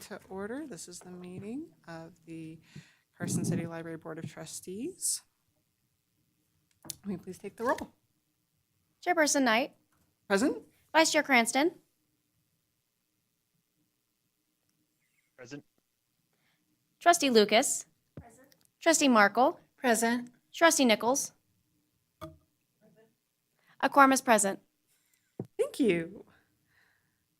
to order. This is the meeting of the Carson City Library Board of Trustees. Will you please take the roll? Chairperson Knight, Present? Vice Chair Cranston, Present. Trustee Lucas, Trustee Markle, Present. Trustee Nichols. A quorum is present. Thank you.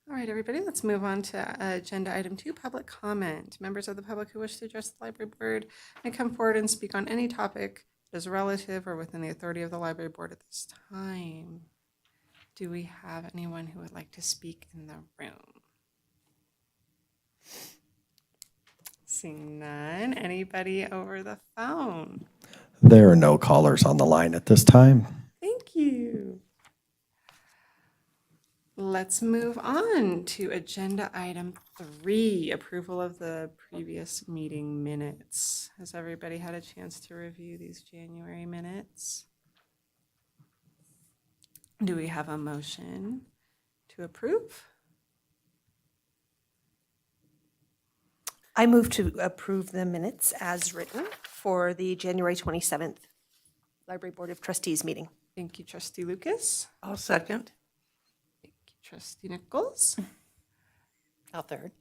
All right, everybody, let's move on to agenda item 2, public comment. Members of the public who wish to address the library board may come forward and speak on any topic that is relative or within the authority of the library board at this time. Do we have anyone who would like to speak in the room? Seeing none. Anybody over the phone? There are no callers on the line at this time. Thank you. Let's move on to agenda item 3, approval of the previous meeting minutes. Has everybody had a chance to review these January minutes? Do we have a motion to approve? I move to approve the minutes as written for the January 27th Library Board of Trustees meeting. Thank you, Trustee Lucas. I'll second. Thank you, Trustee Nichols. I'll third.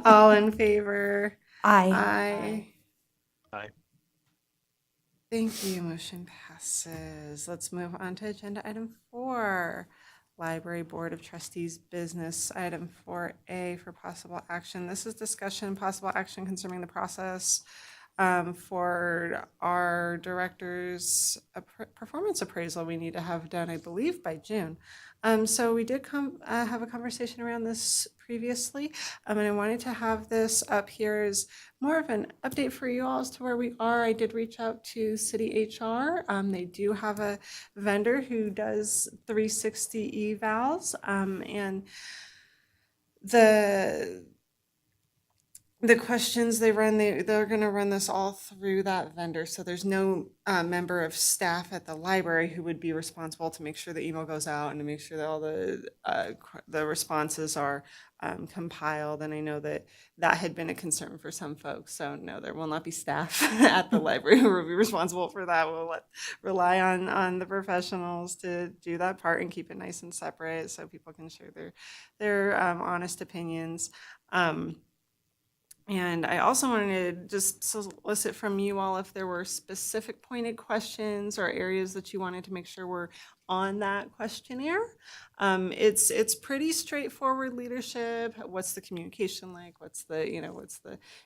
All in favor? Aye. Aye. Aye. Thank you. Motion passes. Let's move on to agenda item 4, Library Board of Trustees business. Item 4A for possible action. This is discussion and possible action concerning the process for our director's performance appraisal we need to have done, I believe, by June. So we did have a conversation around this previously, and I wanted to have this up here as more of an update for you all as to where we are. I did reach out to City HR. They do have a vendor who does 360 evals, and the questions they run, they're going to run this all through that vendor. So there's no member of staff at the library who would be responsible to make sure the email goes out and to make sure that all the responses are compiled. And I know that had been a concern for some folks. So no, there will not be staff at the library who will be responsible for that. We'll rely on the professionals to do that part and keep it nice and separate so people can share their honest opinions. And I also wanted to just solicit from you all if there were specific pointed questions or areas that you wanted to make sure were on that questionnaire. It's pretty straightforward leadership. What's the communication like? What's the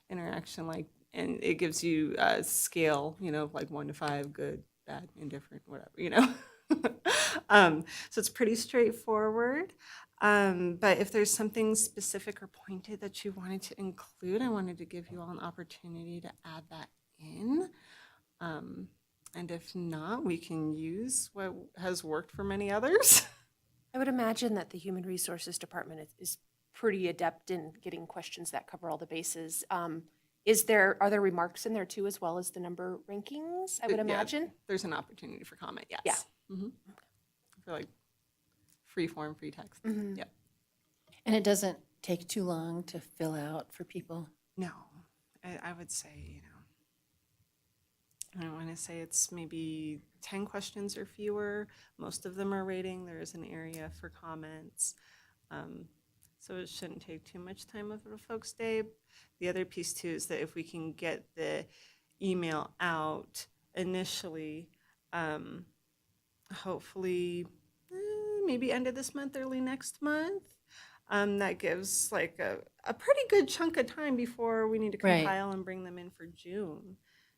interaction like? And it gives you a scale, like 1 to 5, good, bad, indifferent, whatever, So it's pretty straightforward. But if there's something specific or pointed that you wanted to include, I wanted to give you all an opportunity to add that in. And if not, we can use what has worked for many others. I would imagine that the Human Resources Department is pretty adept in getting questions that cover all the bases. Are there remarks in there too, as well as the number rankings, I would imagine? Yeah, there's an opportunity for comment, yes. Yeah. Mm-hmm. For like free form, free text. Mm-hmm. Yep. And it doesn't take too long to fill out for people? No, I would say, I want to say it's maybe 10 questions or fewer. Most of them are rating. There is an area for comments. So it shouldn't take too much time of a folks' day. The other piece too is that if we can get the email out initially, hopefully maybe end of this month, early next month, that gives like a pretty good chunk of time before we need to compile and bring them in for June.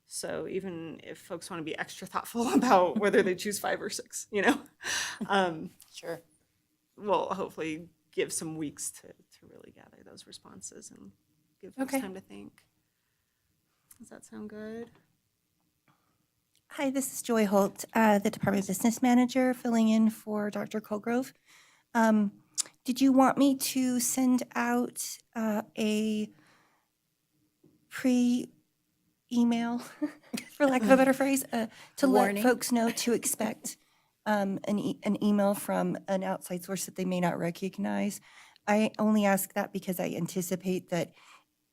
So even if folks want to be extra thoughtful about whether they choose 5 or 6, Sure. we'll hopefully give some weeks to really gather those responses and give folks time to think. Does that sound good? Hi, this is Joy Holt, the Department Business Manager, filling in for Dr. Colgrove. Did you want me to send out a pre-email, for lack of a better phrase, to Warning. let folks know to expect an email from an outside source that they may not recognize? I only ask that because I anticipate that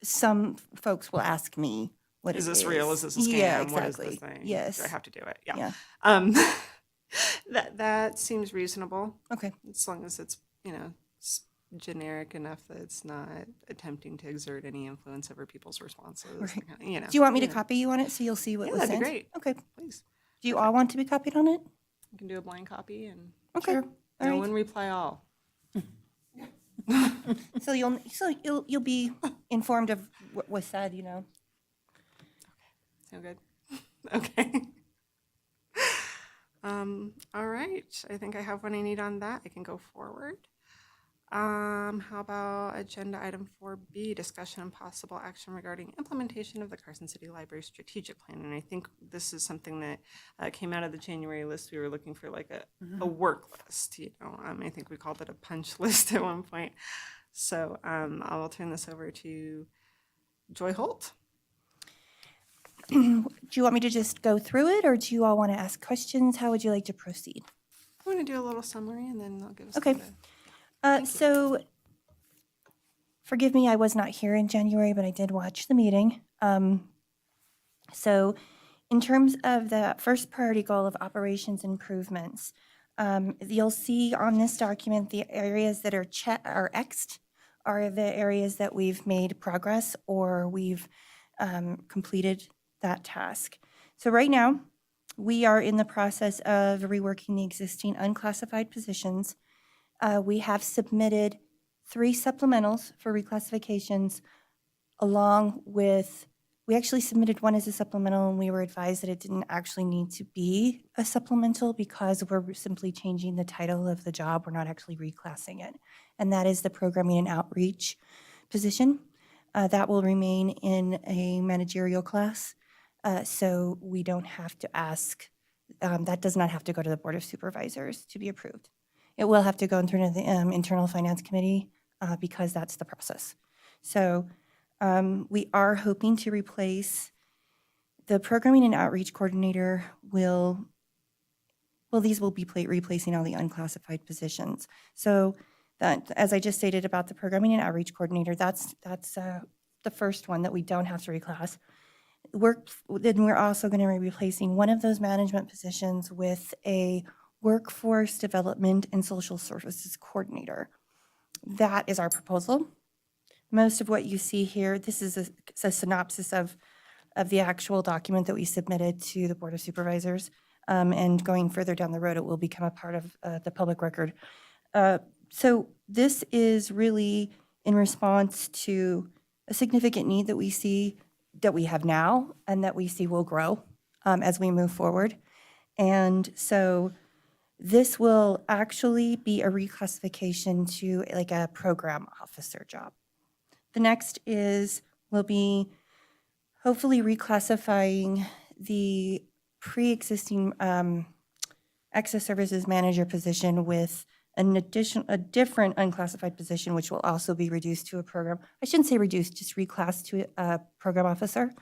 some folks will ask me what it Is is. this real? Is this a scam? Yeah, What is this exactly. thing? Yes. Do I have to do it? Yeah. Yeah. Um, that seems reasonable, Okay. as long as it's, generic enough that it's not attempting to exert any influence over people's responses. Right. You know. Do you want me to Yeah. copy you on it so you'll see what Yeah, was that'd be sent? great. Okay. Please. Do you all want to be copied on it? You can do a blind copy and Okay. Sure. All no right. one reply all. So you'll be informed of what was said, you know. Sound good? Okay. All right. I think I have what I need on that. I can go forward. How about agenda item 4B, discussion and possible action regarding implementation of the Carson City Library Strategic Plan. And I think this is something that came out of the January list. We were looking for like a work list, I think we called it a punch list at one point. So I'll turn this over to Joy Holt. Do you want me to just go through it, or do you all want to ask questions? How would you like to proceed? I'm going to do a little summary and then I'll give us Okay. So, forgive me, I was not here in January, but I did watch the meeting. So, in terms of the first priority goal of operations improvements, you'll see on this document the areas that are Xed are the areas that we've made progress or we've completed that task. So right now, we are in the process of reworking the existing unclassified positions. We have submitted 3 supplementals for reclassifications along with, we actually submitted one as a supplemental and we were advised that it didn't actually need to be a supplemental because we're simply changing the title of the job. We're not actually reclassing it. And that is the programming and outreach position. That will remain in a managerial class. So we don't have to ask, that does not have to go to the Board of Supervisors to be approved. It will have to go through the Internal Finance Committee because that's the process. So we are hoping to replace the Programming and Outreach Coordinator these will be replacing all the unclassified positions. So that, as I just stated about the Programming and Outreach Coordinator, that's the first one that we don't have to reclass. Then we're also going to be replacing one of those management positions with a Workforce Development and Social Services Coordinator. That is our proposal. Most of what you see here, this is a synopsis of the actual document that we submitted to the Board of Supervisors. And going further down the road, it will become a part of the public record. So this is really in response to a significant need that we see, that we have now, and that we see will grow as we move forward. And so this will actually be a reclassification to like a program officer job. The next will be hopefully reclassifying the pre-existing access services manager position with a different unclassified position, which will also be reduced to a program. I shouldn't say reduced, just reclassed to a program officer.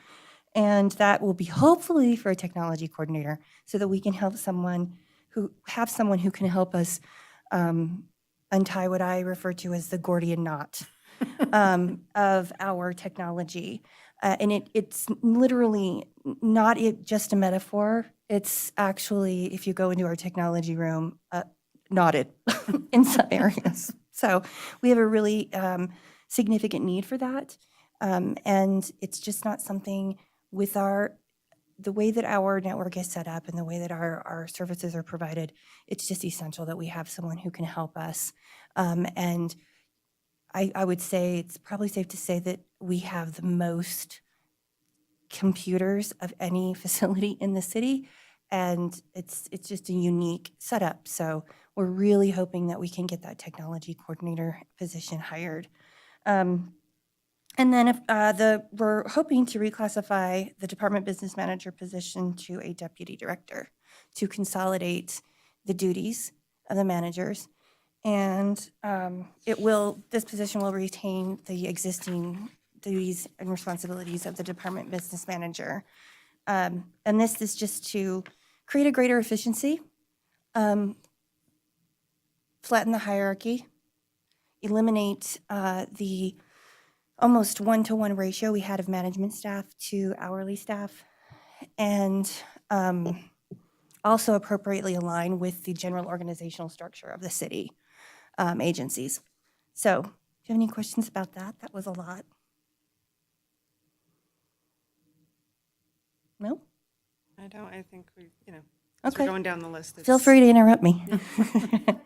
And that will be hopefully for a technology coordinator so that we can have someone who can help us untie what I refer to as the Gordian knot of our technology. And it's literally not just a metaphor. It's actually, if you go into our technology room, knotted in some areas. So we have a really significant need for that. And it's just not something with the way that our network is set up and the way that our services are provided, it's just essential that we have someone who can help us. And I would say it's probably safe to say that we have the most computers of any facility in the city, and it's just a unique setup. So we're really hoping that we can get that technology coordinator position hired. And then we're hoping to reclassify the department business manager position to a deputy director to consolidate the duties of the managers. And this position will retain the existing duties and responsibilities of the department business manager. And this is just to create a greater efficiency, flatten the hierarchy, eliminate the almost one-to-one ratio we had of management staff to hourly staff, and also appropriately align with the general organizational structure of the city agencies. So, do you have any questions about that? That was a lot. No? I don't, I think we, as we're Okay. going down the list. Feel it's- free to interrupt me.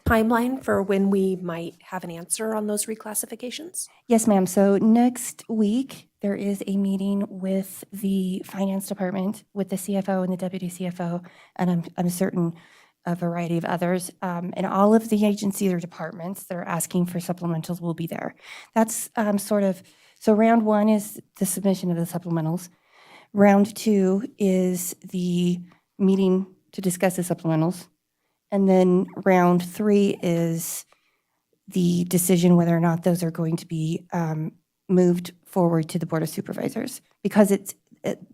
Timeline for when we might have an answer on those reclassifications? Yes, ma'am. So next week, there is a meeting with the finance department, with the CFO and the deputy CFO, and I'm certain a variety of others. And all of the agencies or departments that are asking for supplementals will be there. That's so round one is the submission of the supplementals. Round two is the meeting to discuss the supplementals. And then round three is the decision whether or not those are going to be moved forward to the Board of Supervisors. Because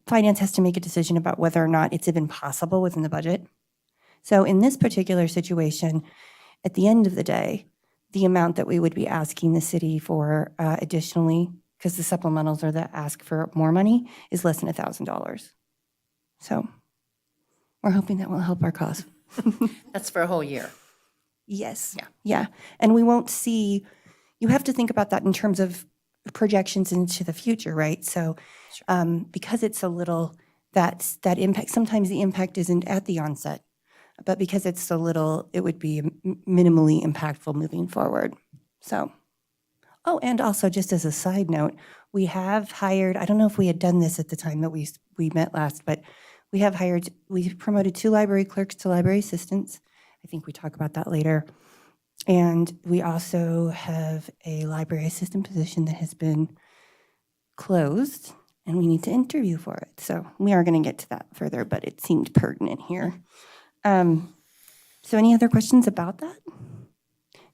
finance has to make a decision about whether or not it's even possible within the budget. So in this particular situation, at the end of the day, the amount that we would be asking the city for additionally, because the supplementals are the ask for more money, is less than $1,000. So we're hoping that will help our cause. That's for a whole year. Yes. Yeah. Yeah. And we won't see, you have to think about that in terms of projections into the future, right? So because it's a little, that impact, sometimes the impact isn't at the onset, but because it's so little, it would be minimally impactful moving forward. So, oh, and also just as a side note, we have hired, I don't know if we had done this at the time that we met last, but we promoted 2 library clerks to library assistants. I think we talk about that later. And we also have a library assistant position that has been closed, and we need to interview for it. So we are going to get to that further, but it seemed pertinent here. So any other questions about that?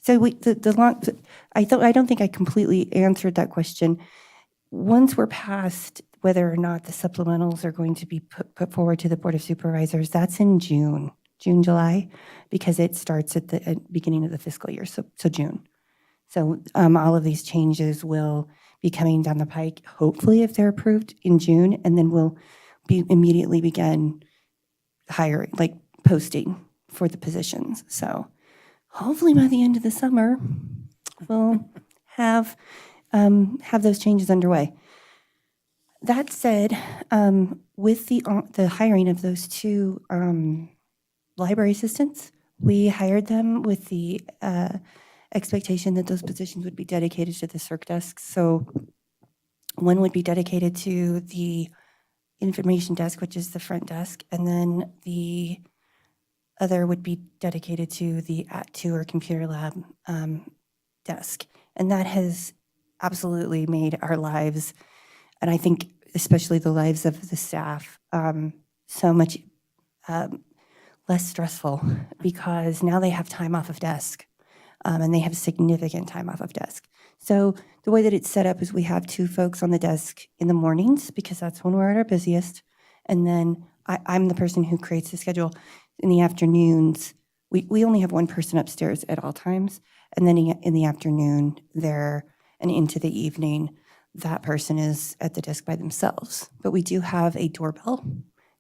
So I don't think I completely answered that question. Once we're past whether or not the supplementals are going to be put forward to the Board of Supervisors, that's in June, July, because it starts at the beginning of the fiscal year, so June. So all of these changes will be coming down the pike, hopefully if they're approved in June, and then we'll immediately begin hiring, like posting for the positions. So hopefully by the end of the summer, we'll have those changes underway. That said, with the hiring of those 2 library assistants, we hired them with the expectation that those positions would be dedicated to the circ desk. So one would be dedicated to the information desk, which is the front desk, and then the other would be dedicated to the @2 or computer lab desk. And that has absolutely made our lives, and I think especially the lives of the staff, so much less stressful, because now they have time off of desk, and they have significant time off of desk. So the way that it's set up is we have 2 folks on the desk in the mornings, because that's when we're at our busiest, and then I'm the person who creates the schedule. In the afternoons, we only have 1 person upstairs at all times, and then in the afternoon and into the evening, that person is at the desk by themselves. But we do have a doorbell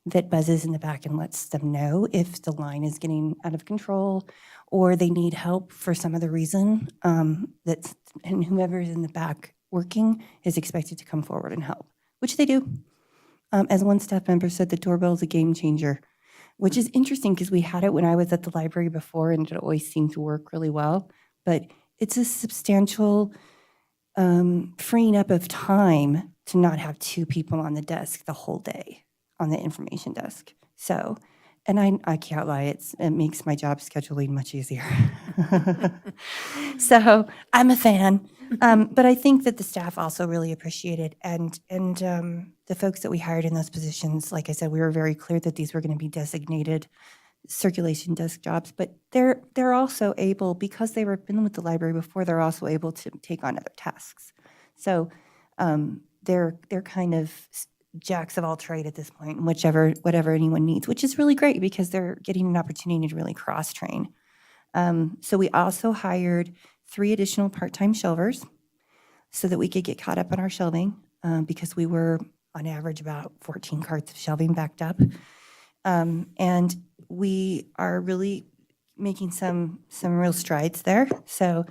that buzzes in the back and lets them know if the line is getting out of control or they need help for some other reason, and whoever is in the back working is expected to come forward and help, which they do. As one staff member said, the doorbell is a game changer, which is interesting because we had it when I was at the library before and it always seemed to work really well. But it's a substantial freeing up of time to not have 2 people on the desk the whole day on the information desk. So, and I can't lie, it makes my job scheduling much easier. So I'm a fan. But I think that the staff also really appreciate it. And the folks that we hired in those positions, like I said, we were very clear that these were going to be designated circulation desk jobs, but they're also able, because they were been with the library before, they're also able to take on other tasks. So they're kind of jacks of all trade at this point, whatever anyone needs, which is really great because they're getting an opportunity to really cross train. So we also hired 3 additional part-time shelvers so that we could get caught up on our shelving, because we were on average about 14 carts of shelving backed up. And we are really making some real strides there. So,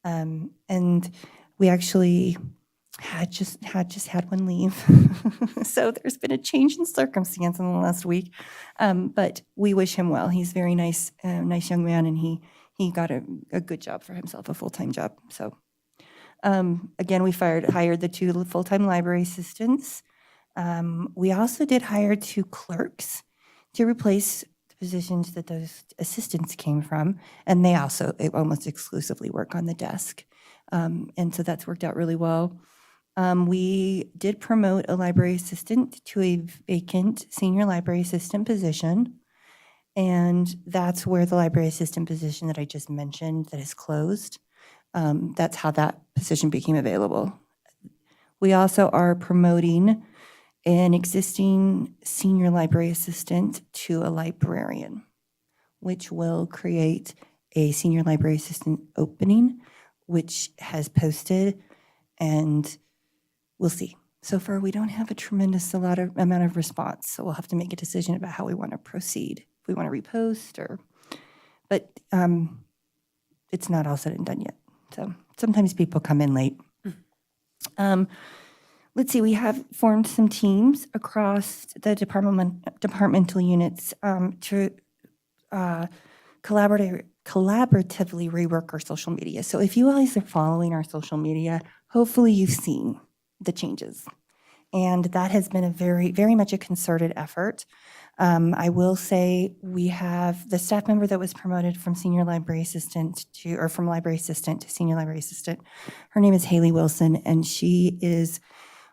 and we actually had just had one leave. So there's been a change in circumstance in the last week. But we wish him well. He's a very nice, nice young man, and he got a good job for himself, a full-time job. So, again, we hired the 2 full-time library assistants. We also did hire 2 clerks to replace the positions that those assistants came from, and they also almost exclusively work on the desk. And so that's worked out really well. We did promote a library assistant to a vacant senior library assistant position, and that's where the library assistant position that I just mentioned that is closed, that's how that position became available. We also are promoting an existing senior library assistant to a librarian, which will create a senior library assistant opening, which has posted, and we'll see. So far, we don't have amount of response, so we'll have to make a decision about how we want to proceed. If we want to repost but it's not all said and done yet. So sometimes people come in late. Let's see, we have formed some teams across the departmental units to collaboratively rework our social media. So if you guys are following our social media, hopefully you've seen the changes. And that has been a very, very much a concerted effort. I will say we have the staff member that was promoted from senior library assistant from library assistant to senior library assistant. Her name is Haley Wilson, and she is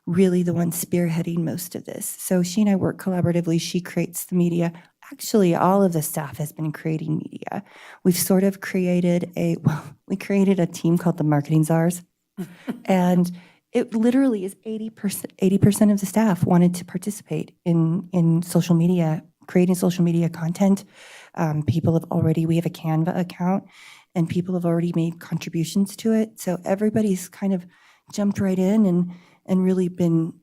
really the one spearheading most of this. So she and I work collaboratively. She creates the media. Actually, all of the staff has been creating media. We've sort of created we created a team called the Marketing Czars. And it literally is 80% of the staff wanted to participate in social media, creating social media content. We have a Canva account, and people have already made contributions to it. So everybody's kind of jumped right in and really been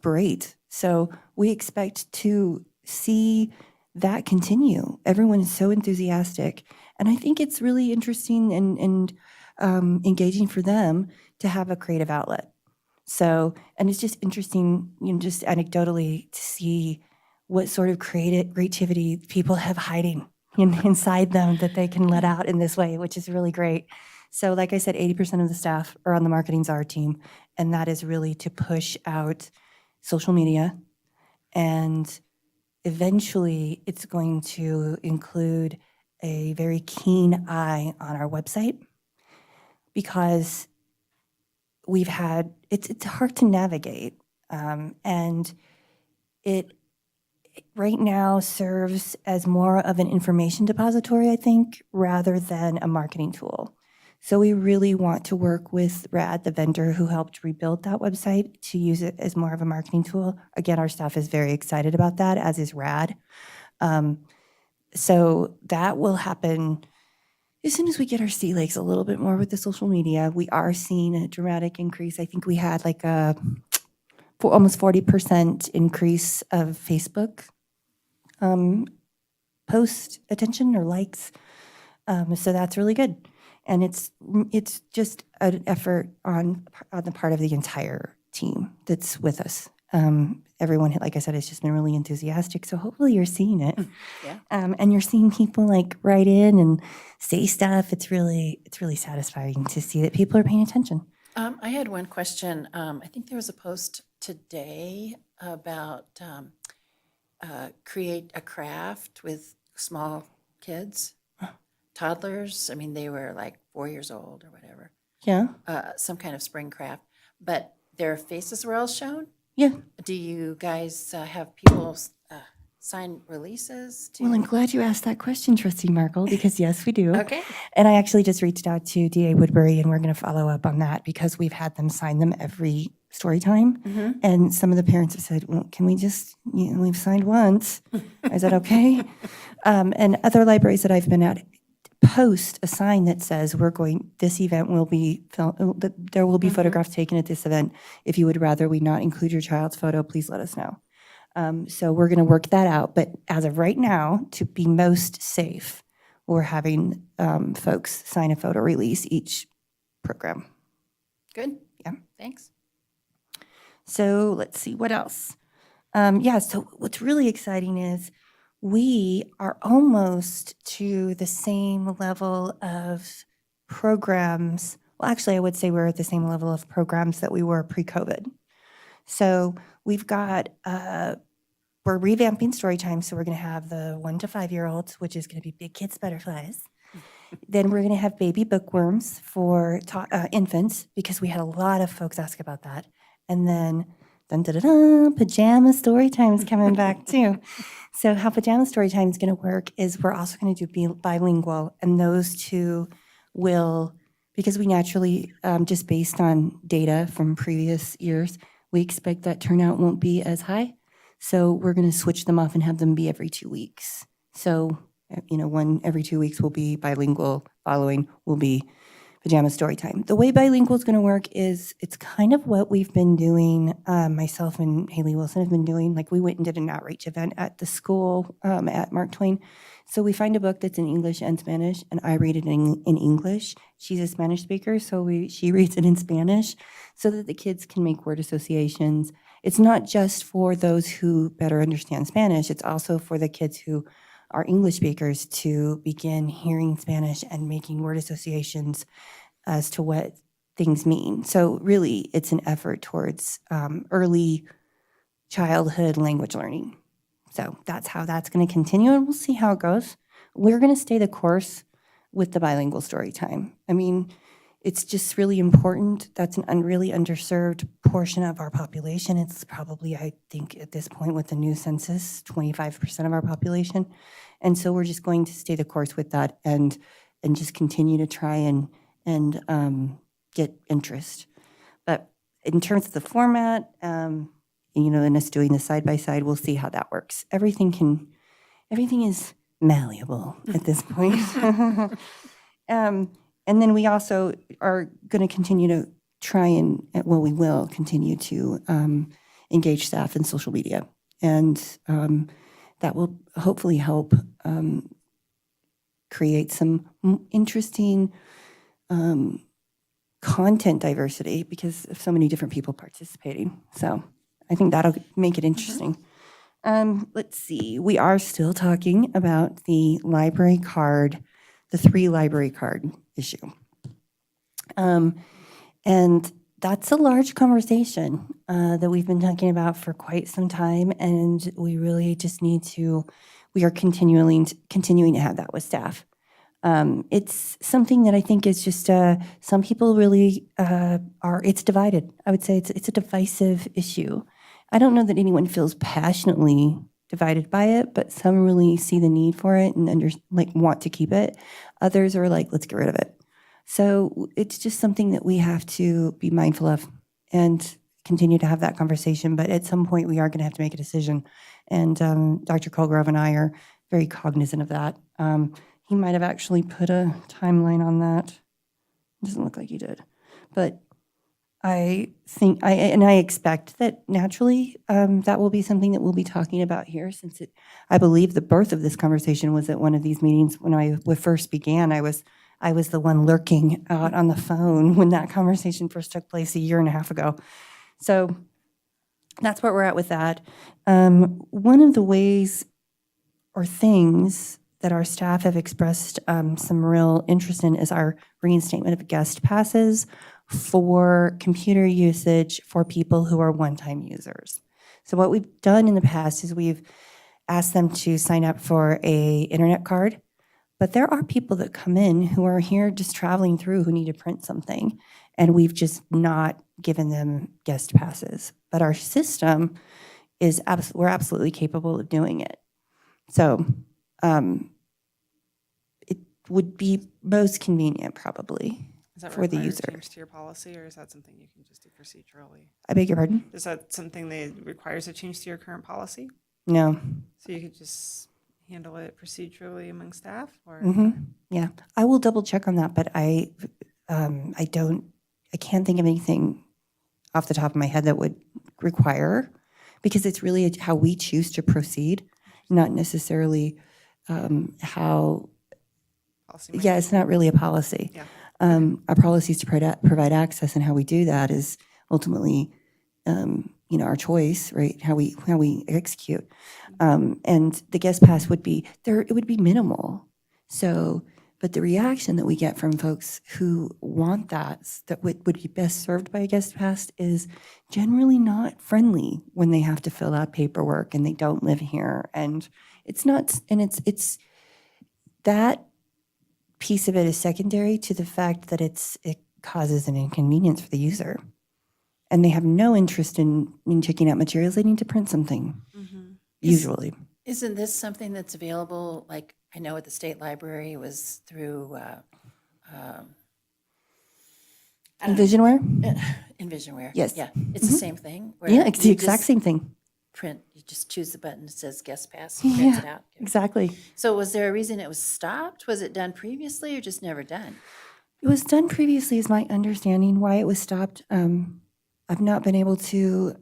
great. So we expect to see that continue. Everyone is so enthusiastic. And I think it's really interesting and engaging for them to have a creative outlet. So, and it's just interesting, just anecdotally to see what sort of creativity people have hiding inside them that they can let out in this way, which is really great. So like I said, 80% of the staff are on the Marketing Czar team, and that is really to push out social media. And eventually it's going to include a very keen eye on our website, because it's hard to navigate. And it right now serves as more of an information depository, I think, rather than a marketing tool. So we really want to work with RAD, the vendor who helped rebuild that website, to use it as more of a marketing tool. Again, our staff is very excited about that, as is RAD. So that will happen as soon as we get our sea legs a little bit more with the social media. We are seeing a dramatic increase. I think we had like almost 40% increase of Facebook post attention or likes. So that's really good. And it's just an effort on the part of the entire team that's with us. Everyone, like I said, has just been really enthusiastic. So hopefully you're seeing it. Yeah. And you're seeing people like write in and say stuff. It's really satisfying to see that people are paying attention. I had one question. I think there was a post today about create a craft with small kids, toddlers. I mean, they were like 4 years old or whatever. Yeah. Some kind of spring craft, but their faces were all shown. Yeah. Do you guys have people sign releases? Well, I'm glad you asked that question, Trustee Markle, because yes, we do. Okay. And I actually just reached out to DA Woodbury, and we're going to follow up on that, because we've had them sign them every story time. Mm-hmm. And some of the parents have said, well, can we just, we've signed once. Is that okay? And other libraries that I've been at, post a sign that says this event will be that there will be photographs taken at this event. If you would rather we not include your child's photo, please let us know. So we're going to work that out. But as of right now, to be most safe, we're having folks sign a photo release each program. Good. Yeah. Thanks. So let's see, what else? So what's really exciting is we are almost to the same level of programs. Well, actually, I would say we're at the same level of programs that we were pre-COVID. So we've got, we're revamping story time. So we're going to have the 1 to 5 year olds, which is going to be Big Kids Butterflies. Then we're going to have baby bookworms for infants, because we had a lot of folks ask about that. And then pajama story time is coming back too. So how pajama story time is going to work is we're also going to do bilingual, and those two will, because we naturally, just based on data from previous years, we expect that turnout won't be as high. So we're going to switch them off and have them be every 2 weeks. So, one every 2 weeks will be bilingual, following will be pajama story time. The way bilingual is going to work is it's kind of what we've been doing. Myself and Haley Wilson have been doing. Like, we went and did an outreach event at the school at Mark Twain. So we find a book that's in English and Spanish, and I read it in English. She's a Spanish speaker, so she reads it in Spanish so that the kids can make word associations. It's not just for those who better understand Spanish. It's also for the kids who are English speakers to begin hearing Spanish and making word associations as to what things mean. So really, it's an effort towards early childhood language learning. So that's how that's going to continue, and we'll see how it goes. We're going to stay the course with the bilingual story time. I mean, it's just really important. That's an really underserved portion of our population. It's probably, I think, at this point with the new census, 25% of our population. And so we're just going to stay the course with that and just continue to try and get interest. But in terms of the format, and us doing the side-by-side, we'll see how that works. Everything is malleable at this point. And then we also are going to continue to we will continue to engage staff in social media. And that will hopefully help create some interesting content diversity, because of so many different people participating. So I think that'll make it interesting. Let's see. We are still talking about the library card, the 3 library card issue. And that's a large conversation that we've been talking about for quite some time, and we really just we are continuing to have that with staff. It's something that I think is just, some people really it's divided. I would say it's a divisive issue. I don't know that anyone feels passionately divided by it, but some really see the need for it and want to keep it. Others are like, let's get rid of it. So it's just something that we have to be mindful of and continue to have that conversation. But at some point, we are going to have to make a decision. And Dr. Colgrove and I are very cognizant of that. He might have actually put a timeline on that. It doesn't look like he did. But I think, I expect that naturally that will be something that we'll be talking about here, since I believe the birth of this conversation was at one of these meetings. When I first began, I was the one lurking out on the phone when that conversation first took place 1.5 years ago. So that's where we're at with that. One of the ways or things that our staff have expressed some real interest in is our reinstatement of guest passes for computer usage for people who are one-time users. So what we've done in the past is we've asked them to sign up for an internet card, but there are people that come in who are here just traveling through who need to print something, and we've just not given them guest passes. But our system is we're absolutely capable of doing it. So it would be most convenient probably Does that for the require a user. change to your policy, or is that something you can just do procedurally? I beg your pardon? Is that something that requires a change to your current policy? No. So you could just, handle it procedurally among staff or? Yeah, I will double check on that, but I can't think of anything off the top of my head that would require, because it's really how we choose to proceed, not necessarily how, Policymaker? yeah, it's not really a policy. Yeah. Our policy is to provide access, and how we do that is ultimately, our choice, right? How we execute. And the guest pass would be there. It would be minimal. So, but the reaction that we get from folks who want that would be best served by a guest pass is generally not friendly when they have to fill out paperwork and they don't live here. And it's not, and it's that piece of it is secondary to the fact that it causes an inconvenience for the user. And they have no interest in checking out materials. They need to print something, usually. Isn't this something that's available, like, I know at the state library was through Envisionware? Envisionware? Yes. Yeah, it's the same thing? where Yeah, it's the you exact just same thing. Print, you just choose the button that says guest pass, and prints it Yeah, out. exactly. So was there a reason it was stopped? Was it done previously or just never done? It was done previously, is my understanding. Why it was stopped, I've not been able to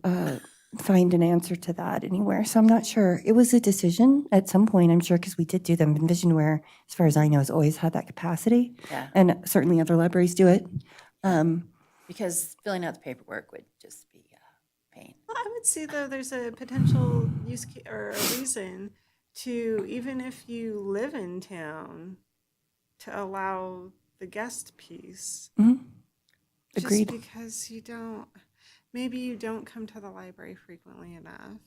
find an answer to that anywhere, so I'm not sure. It was a decision at some point, I'm sure, because we did do them. Envisionware, as far as I know, has always had that capacity, Yeah, and certainly other libraries do it. because filling out the paperwork would just be a pain. Well, I would say though, there's a potential or a reason to, even if you live in town, to allow the guest piece. Agreed. Just because maybe you don't come to the library frequently enough.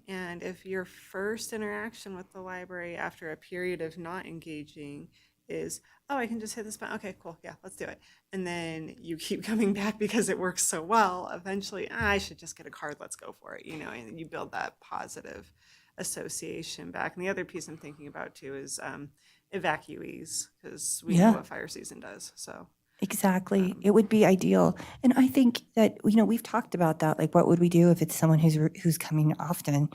And if your first interaction with the library after a period of not engaging is, oh, I can just hit this button. Okay, cool. Yeah, let's do it. And then you keep coming back because it works so well. Eventually, I should just get a card. Let's go for it. And you build that positive association back. And the other piece I'm thinking about too is evacuees, because we know Yeah. what fire season does. So. Exactly. It would be ideal. And I think that, we've talked about that. Like, what would we do if it's someone who's coming often?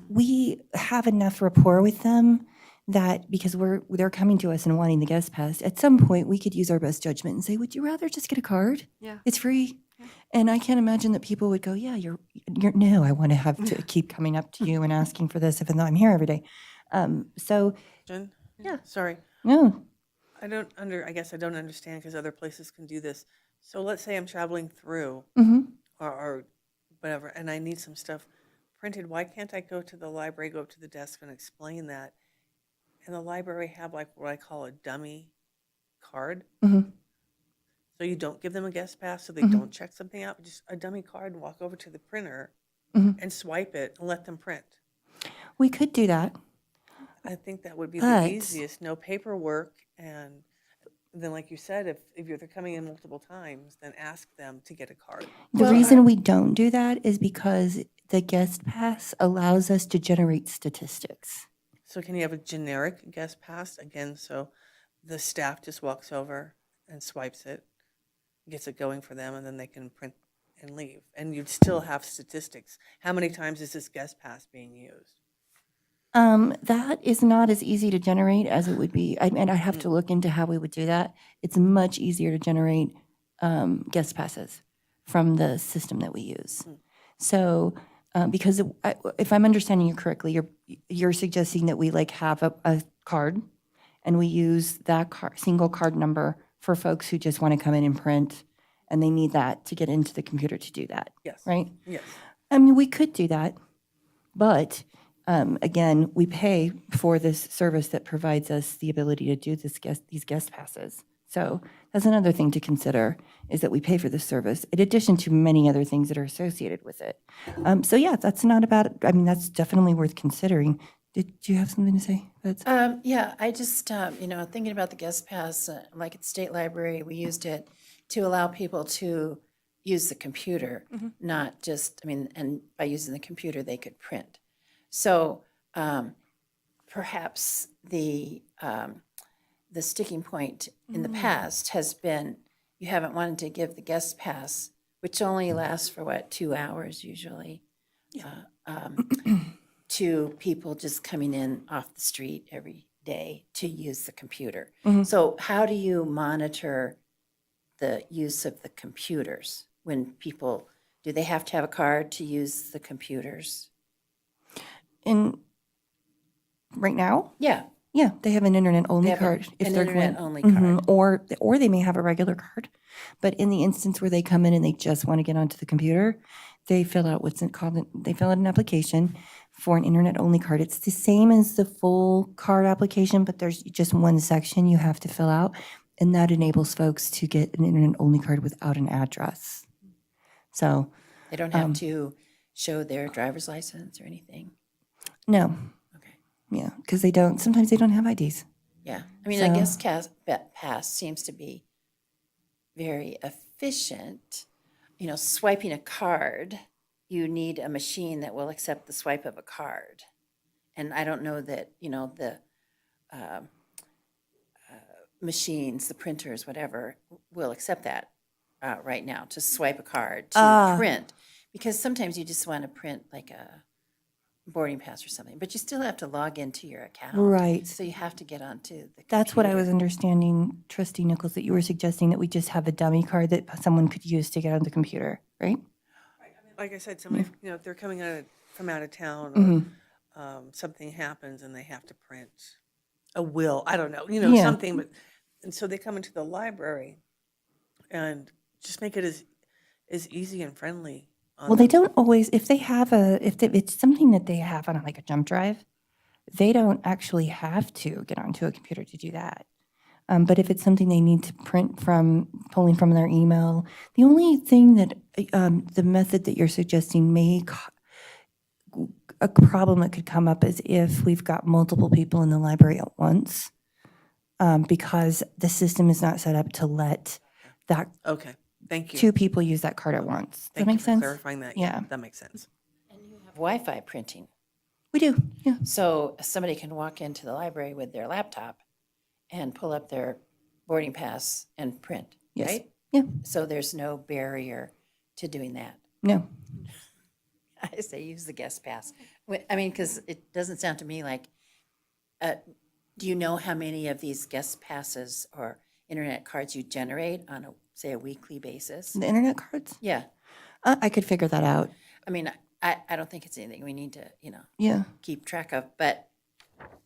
We have enough rapport with them that because they're coming to us and wanting the guest pass, at some point we could use our best judgment and say, would you rather just get a card? Yeah. It's free. And I can't imagine that people would go, yeah, you're no, I want to have to keep coming up to you and asking for this, even though I'm here every day. So, Jen? Yeah. Sorry. no. I guess I don't understand because other places can do this. So let's say I'm traveling through or whatever, and I need some stuff printed. Why can't I go to the library, go up to the desk and explain that? And the library have like what I call a dummy card. So you don't give them a guest pass so they don't check something out, just a dummy card and walk over to the printer and swipe it and let them print. We could do that. I think that would be But- the easiest, no paperwork, and then like you said, if they're coming in multiple times, then ask them to get a card. The reason we don't do that is because the guest pass allows us to generate statistics. So can you have a generic guest pass again, so the staff just walks over and swipes it, gets it going for them, and then they can print and leave, and you'd still have statistics. How many times is this guest pass being used? That is not as easy to generate as it would be. And I have to look into how we would do that. It's much easier to generate guest passes from the system that we use. So, because if I'm understanding you correctly, you're suggesting that we have a card, and we use that single card number for folks who just want to come in and print, and they need that to get into the computer to do that. Yes. Right? Yes. I mean, we could do that, but again, we pay for this service that provides us the ability to do these guest passes. So that's another thing to consider, is that we pay for this service in addition to many other things that are associated with it. So yeah, that's not about, I mean, that's definitely worth considering. Did you have something to say? Yeah, I just, thinking about the guest pass, like at the state library, we used it to allow people to use the computer, not just, and by using the computer, they could print. So perhaps the sticking point in the past has been, you haven't wanted to give the guest pass, which only lasts for 2 hours usually. to people just coming in off the street every day to use the computer. Mhm. So how do you monitor the use of the computers when people, do they have to have a card to use the computers? And right now, Yeah, yeah, they have an internet-only have card. an they're going- internet-only Mhm. card. Or they may have a regular card. But in the instance where they come in and they just want to get onto the computer, they fill out they fill out an application for an internet-only card. It's the same as the full card application, but there's just one section you have to fill out, and that enables folks to get an internet-only card without an address. So, They don't have to show their driver's license or anything? no, Okay, yeah, because sometimes they don't have IDs. yeah. I mean, I guess So- Pass seems to be very efficient. You know, swiping a card, you need a machine that will accept the swipe of a card. And I don't know that, the machines, the printers, whatever, will accept that right now, to swipe a card, to print. Because sometimes you just want to print like a boarding pass or something, but you still have to log into your account. Right. So you have to get onto the computer. That's what I was understanding, Trustee Nichols, that you were suggesting that we just have a dummy card that someone could use to get on the computer, right? Like I said, somebody, if they're coming from out of town, or something happens and they have to print a will, I don't know, Yeah. something, but, and so they come into the library and just make it as easy and friendly. Well, they don't always, if it's something that they have on like a jump drive, they don't actually have to get onto a computer to do that. But if it's something they need to print pulling from their email, the only thing that, the method that you're suggesting a problem that could come up is if we've got multiple people in the library at once, because the system is not set up to let that Okay, thank you. two people use that card at once. Does that Thank you make for sense? clarifying that. Yeah. That makes sense. Wi-Fi printing. We do, yeah. So somebody can walk into the library with their laptop and pull up their boarding pass and print, Yes. right? Yeah, So there's no barrier to doing that. no. I say use the guest pass. I mean, because it doesn't sound to me like, do you know how many of these guest passes or internet cards you generate on say a weekly basis? The internet cards? Yeah. I could figure that out. I mean, I don't think it's anything we need to, Yeah. keep track of, but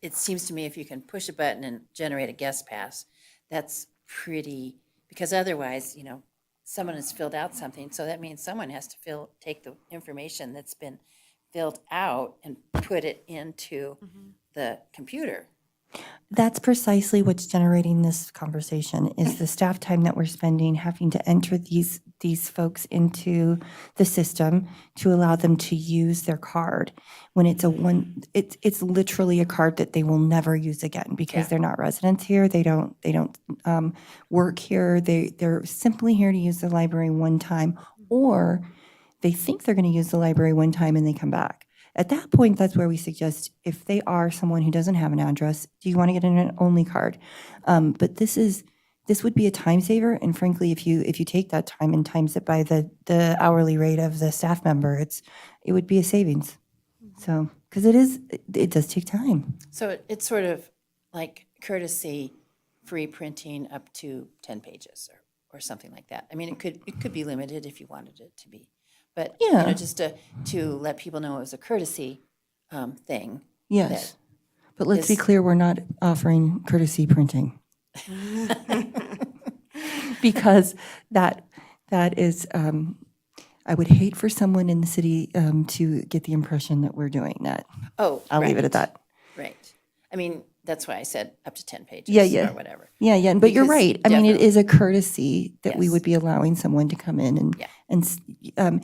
it seems to me if you can push a button and generate a guest pass, that's pretty, because otherwise, someone has filled out something, so that means someone has to take the information that's been filled out and put it into the computer. That's precisely what's generating this conversation is the staff time that we're spending having to enter these folks into the system to allow them to use their card. When it's literally a card that they will never use again because Yeah. they're not residents here. They don't work here. They're simply here to use the library one time, or they think they're going to use the library one time and they come back. At that point, that's where we suggest if they are someone who doesn't have an address, do you want to get an only card? But this would be a time saver, and frankly, if you take that time and times it by the hourly rate of the staff member, it would be a savings. So because it does take time. So it's sort of like courtesy free printing up to 10 pages or something like that. I mean, it could be limited if you wanted it to be. But, Yeah. just to let people know it was a courtesy thing. Yes, but let's be is- clear, we're not offering courtesy printing. Because that is, I would hate for someone in the city to get the impression that we're doing that. Oh, I'll leave it at that. Right. I mean, that's why I said up to 10 pages Yeah. or whatever. Yeah, but you're Because right. I mean, it definitely- is a courtesy that we Yes. would be allowing someone to come in Yeah. and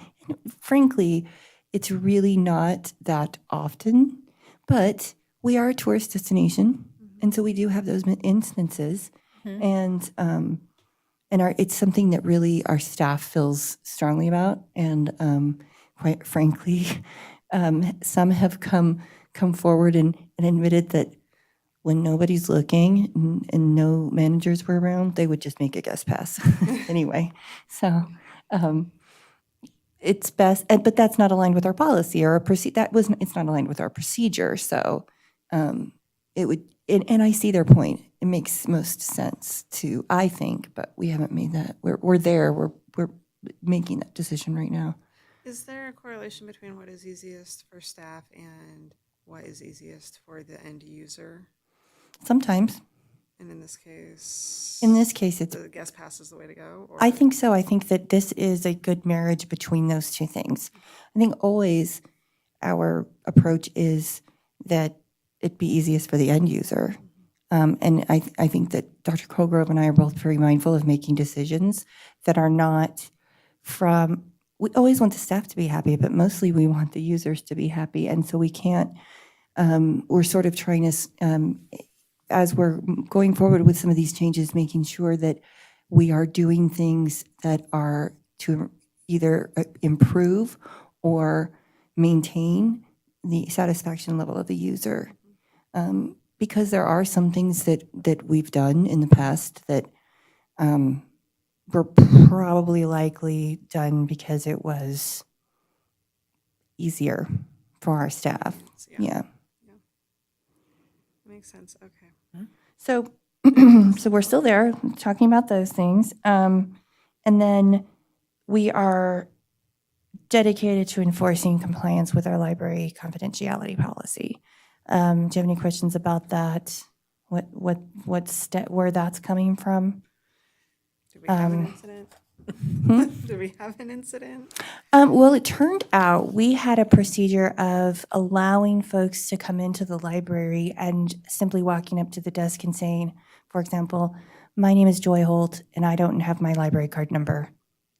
frankly, it's really not that often, but we are a tourist destination, and so we do have those instances, and it's something that really our staff feels strongly about, and quite frankly, some have come forward and admitted that when nobody's looking and no managers were around, they would just make a guest pass anyway. So it's best, but that's not aligned with our policy or it's not aligned with our procedure, so it would, and I see their point. It makes most sense to, I think, but we haven't made that, we're making that decision right now. Is there a correlation between what is easiest for staff and what is easiest for the end user? Sometimes. And in this case? In this case, it's, The guest pass is the way to go? Or I think so. I think that this is a good marriage between those two things. I think always our approach is that it'd be easiest for the end user. And I think that Dr. Colgrove and I are both very mindful of making decisions that are not from, we always want the staff to be happy, but mostly we want the users to be happy. And so we can't, we're sort of trying to, as we're going forward with some of these changes, making sure that we are doing things that are to either improve or maintain the satisfaction level of the user. Because there are some things that we've done in the past that were probably likely done because it was easier for our staff. Yeah. Makes sense, okay. So, so we're still there talking about those things. And then we are dedicated to enforcing compliance with our library confidentiality policy. Do you have any questions about that? Where that's coming from? Do we have an incident? Do we have an incident? Well, it turned out we had a procedure of allowing folks to come into the library and simply walking up to the desk and saying, for example, my name is Joy Holt and I don't have my library card number.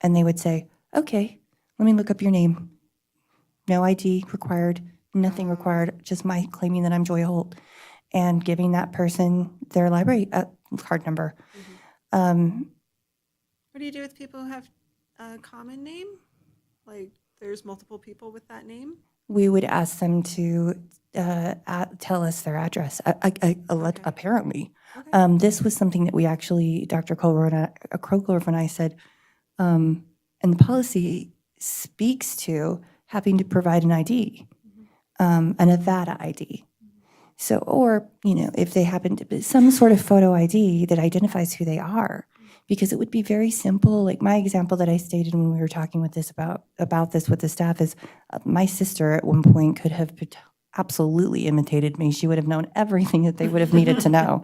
And they would say, okay, let me look up your name. No ID required, nothing required, just my claiming that I'm Joy Holt and giving that person their library card number. What do you do with people who have a common name? Like, there's multiple people with that name? We would ask them to tell us their address, apparently. This was something that we actually, Dr. Colgrove and I said, and the policy speaks to having to provide an ID, an Nevada ID. So, or, if they happen to be some sort of photo ID that identifies who they are, because it would be very simple. Like my example that I stated when we were talking with this about this with the staff is my sister at one point could have absolutely imitated me. She would have known everything that they would have needed to know.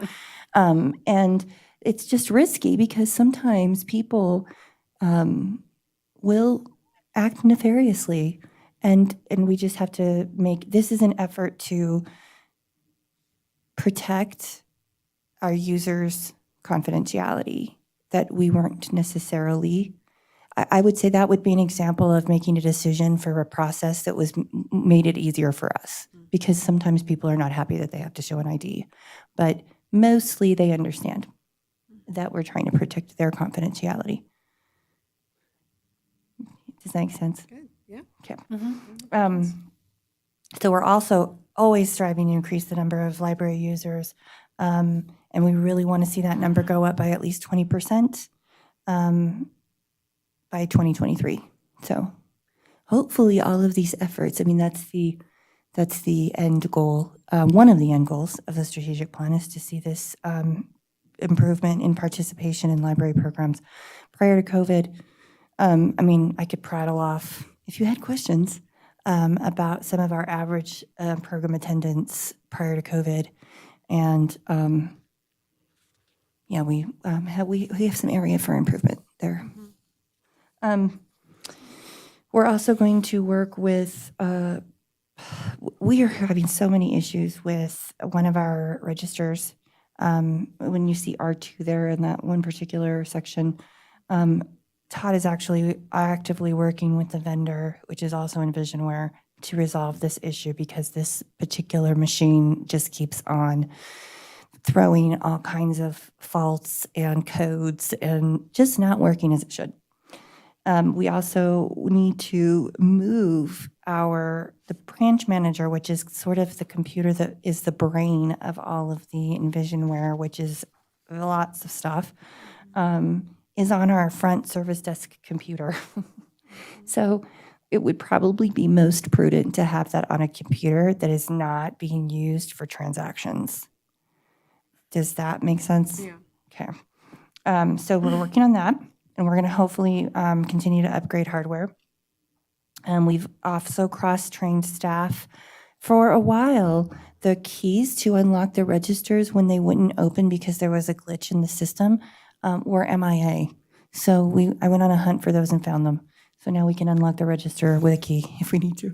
And it's just risky because sometimes people will act nefariously. And we just have to this is an effort to protect our users' confidentiality that we weren't necessarily. I would say that would be an example of making a decision for a process that made it easier for us, because sometimes people are not happy that they have to show an ID, but mostly they understand that we're trying to protect their confidentiality. Does that make sense? Good, yeah. Okay. So we're also always striving to increase the number of library users, and we really want to see that number go up by at least 20% by 2023. So hopefully all of these efforts, that's the end goal. One of the end goals of the strategic plan is to see this improvement in participation in library programs. Prior to COVID, I could prattle off, if you had questions, about some of our average program attendance prior to COVID. And we have some area for improvement there. We're also going to work with, we are having so many issues with one of our registers. When you see R2 there in that one particular section, Todd is actually actively working with the vendor, which is also in Visionware, to resolve this issue because this particular machine just keeps on throwing all kinds of faults and codes and just not working as it should. We also need to move the branch manager, which is sort of the computer that is the brain of all of the Envisionware, which is lots of stuff, is on our front service desk computer. So it would probably be most prudent to have that on a computer that is not being used for transactions. Does that make sense? Yeah. Okay. So we're working on that, and we're going to hopefully continue to upgrade hardware. We've also cross-trained staff. For a while, the keys to unlock the registers when they wouldn't open because there was a glitch in the system were MIA. So I went on a hunt for those and found them. So now we can unlock the register with a key if we need to.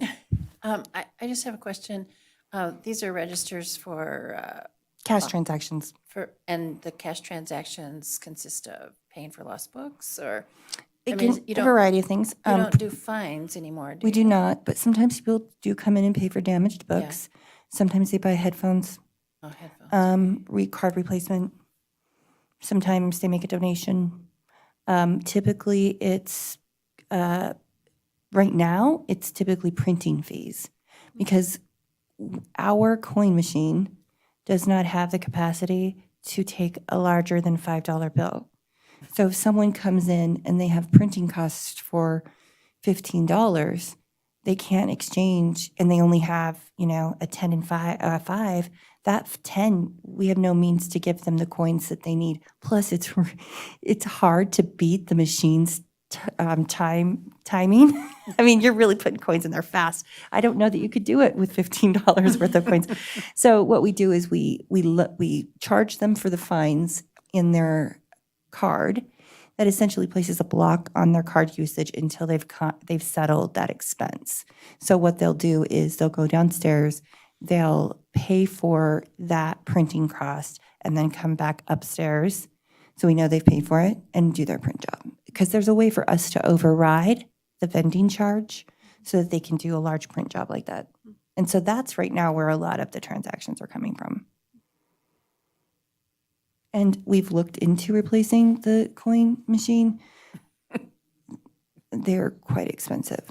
I just have a question. These are registers for, Cash transactions. and the cash transactions consist of paying for lost books, or? It I can, mean, you a don't- variety of things. You don't do fines anymore, do We you? do not, but sometimes people do come in and pay for damaged books. Sometimes they buy headphones, Oh, headphones. card replacement. Sometimes they make a donation. Typically, it's right now it's typically printing fees because our coin machine does not have the capacity to take a larger than $5 bill. So if someone comes in and they have printing costs for $15, they can't exchange, and they only have, a 10 and 5, that 10, we have no means to give them the coins that they need. Plus, it's hard to beat the machine's timing. I mean, you're really putting coins in there fast. I don't know that you could do it with $15 worth of coins. So what we do is we charge them for the fines in their card. That essentially places a block on their card usage until they've settled that expense. So what they'll do is they'll go downstairs, they'll pay for that printing cost, and then come back upstairs, so we know they've paid for it, and do their print job. Because there's a way for us to override the vending charge so that they can do a large print job like that. And so that's right now where a lot of the transactions are coming from. And we've looked into replacing the coin machine. They're quite expensive,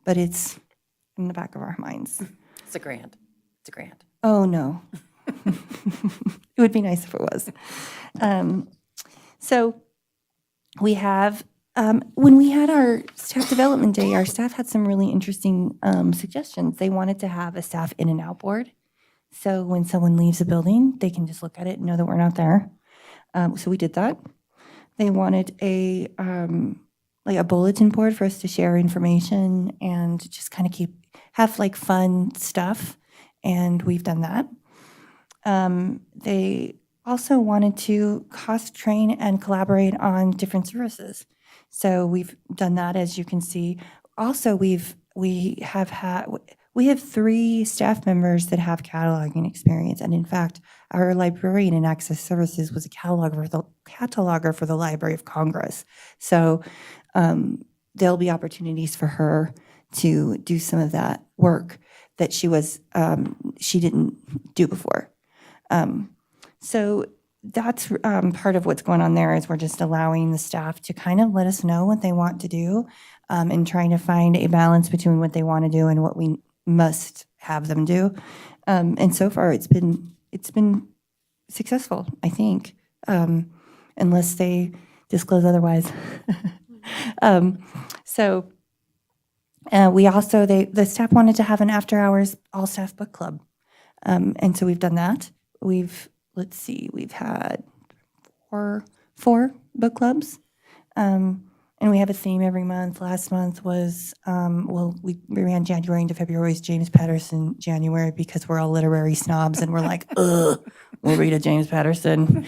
but it's in the back of our minds. It's a grand. It's a grand. Oh, no. It would be nice if it was. So we have, when we had our staff development day, our staff had some really interesting suggestions. They wanted to have a staff in and out board. So when someone leaves a building, they can just look at it and know that we're not there. So we did that. They wanted a bulletin board for us to share information and just kind of have like fun stuff. And we've done that. They also wanted to cost train and collaborate on different services. So we've done that, as you can see. Also, we have 3 staff members that have cataloging experience. And in fact, our librarian in Access Services was a cataloger for the Library of Congress. So there'll be opportunities for her to do some of that work that she didn't do before. So that's part of what's going on there, is we're just allowing the staff to kind of let us know what they want to do, and trying to find a balance between what they want to do and what we must have them do. And so far it's been successful, I think, unless they disclose otherwise. We also, the staff wanted to have an after-hours all-staff book club. And so we've done that. We've had four book clubs. And we have a theme every month. Last month was, we ran January into February was James Patterson January, because we're all literary snobs and we're like, ugh, we'll read a James Patterson,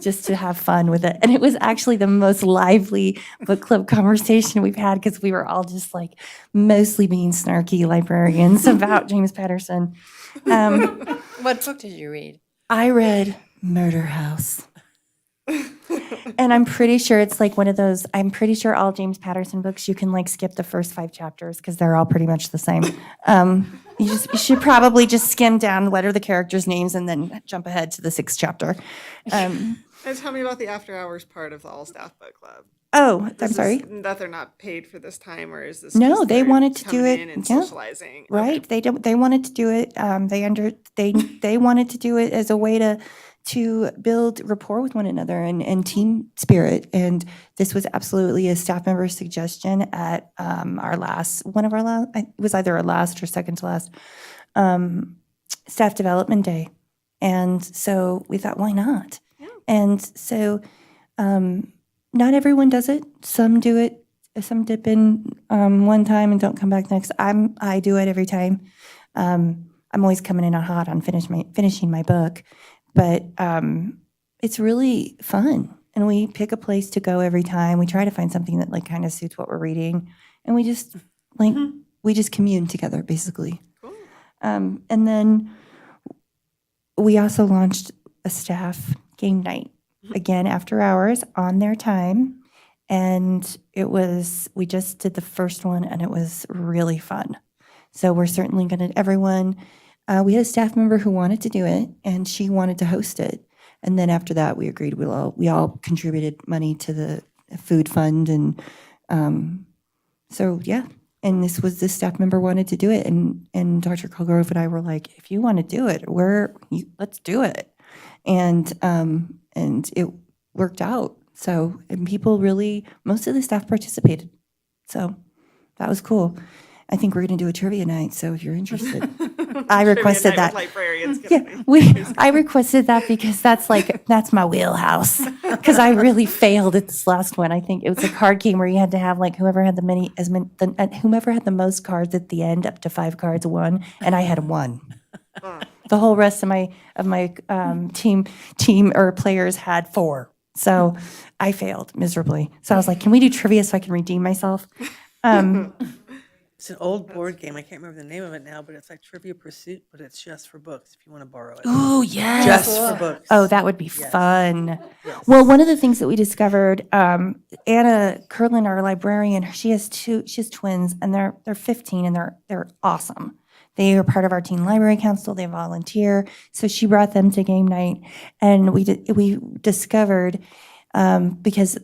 just to have fun with it. And it was actually the most lively book club conversation we've had, because we were all just like mostly being snarky librarians about James Patterson. What book did you read? I read Murder House. And I'm pretty sure it's like one of those, I'm pretty sure all James Patterson books, you can like skip the first 5 chapters because they're all pretty much the same. You should probably just skim down what are the characters' names and then jump ahead to the 6th chapter. And tell me about the after hours part of the all staff book club. Oh, I'm This sorry. is that they're not paid for this time, or is this No, just they they're wanted to do coming it, in and yeah. socializing? Okay. Right. They wanted to do it. They wanted to do it as a way to build rapport with one another and team spirit. And this was absolutely a staff member's suggestion at it was either our last or second to last staff development day. And so we thought, why not? Yeah. And so not everyone does it. Some do it. Some dip in one time and don't come back next. I do it every time. I'm always coming in hot on finishing my book, but it's really fun. And we pick a place to go every time. We try to find something that like kind of suits what we're reading, and we just we just commune together basically. Cool. And then we also launched a staff game night again after hours on their time. And we just did the first one and it was really fun. So we're certainly going to, we had a staff member who wanted to do it and she wanted to host it. And then after that, we agreed we all contributed money to the food fund. And so, yeah. And this staff member wanted to do it. And Dr. Colgrove and I were like, if you want to do it, let's do it. And it worked out. So, and most of the staff participated. So that was cool. I think we're going to do a trivia night. So if you're interested, I requested that. Librarians. Yeah, I requested that because that's my wheelhouse. Because I really failed at this last one. I think it was a card game where you had to have like whomever had the most cards at the end, up to 5 cards won, and I had 1. The whole rest of my team or players had 4. So I failed miserably. So I was like, can we do trivia so I can redeem myself? It's an old board game. I can't remember the name of it now, but it's like Trivia Pursuit, but it's just for books if you want to borrow it. Oh, yes. Just for books. Oh, that would be Yes. fun. Yes. Well, one of the things that we discovered, Anna Curlin, our librarian, she has twins, and they're 15, and they're awesome. They are part of our teen library council. They volunteer, so she brought them to game night, and we discovered because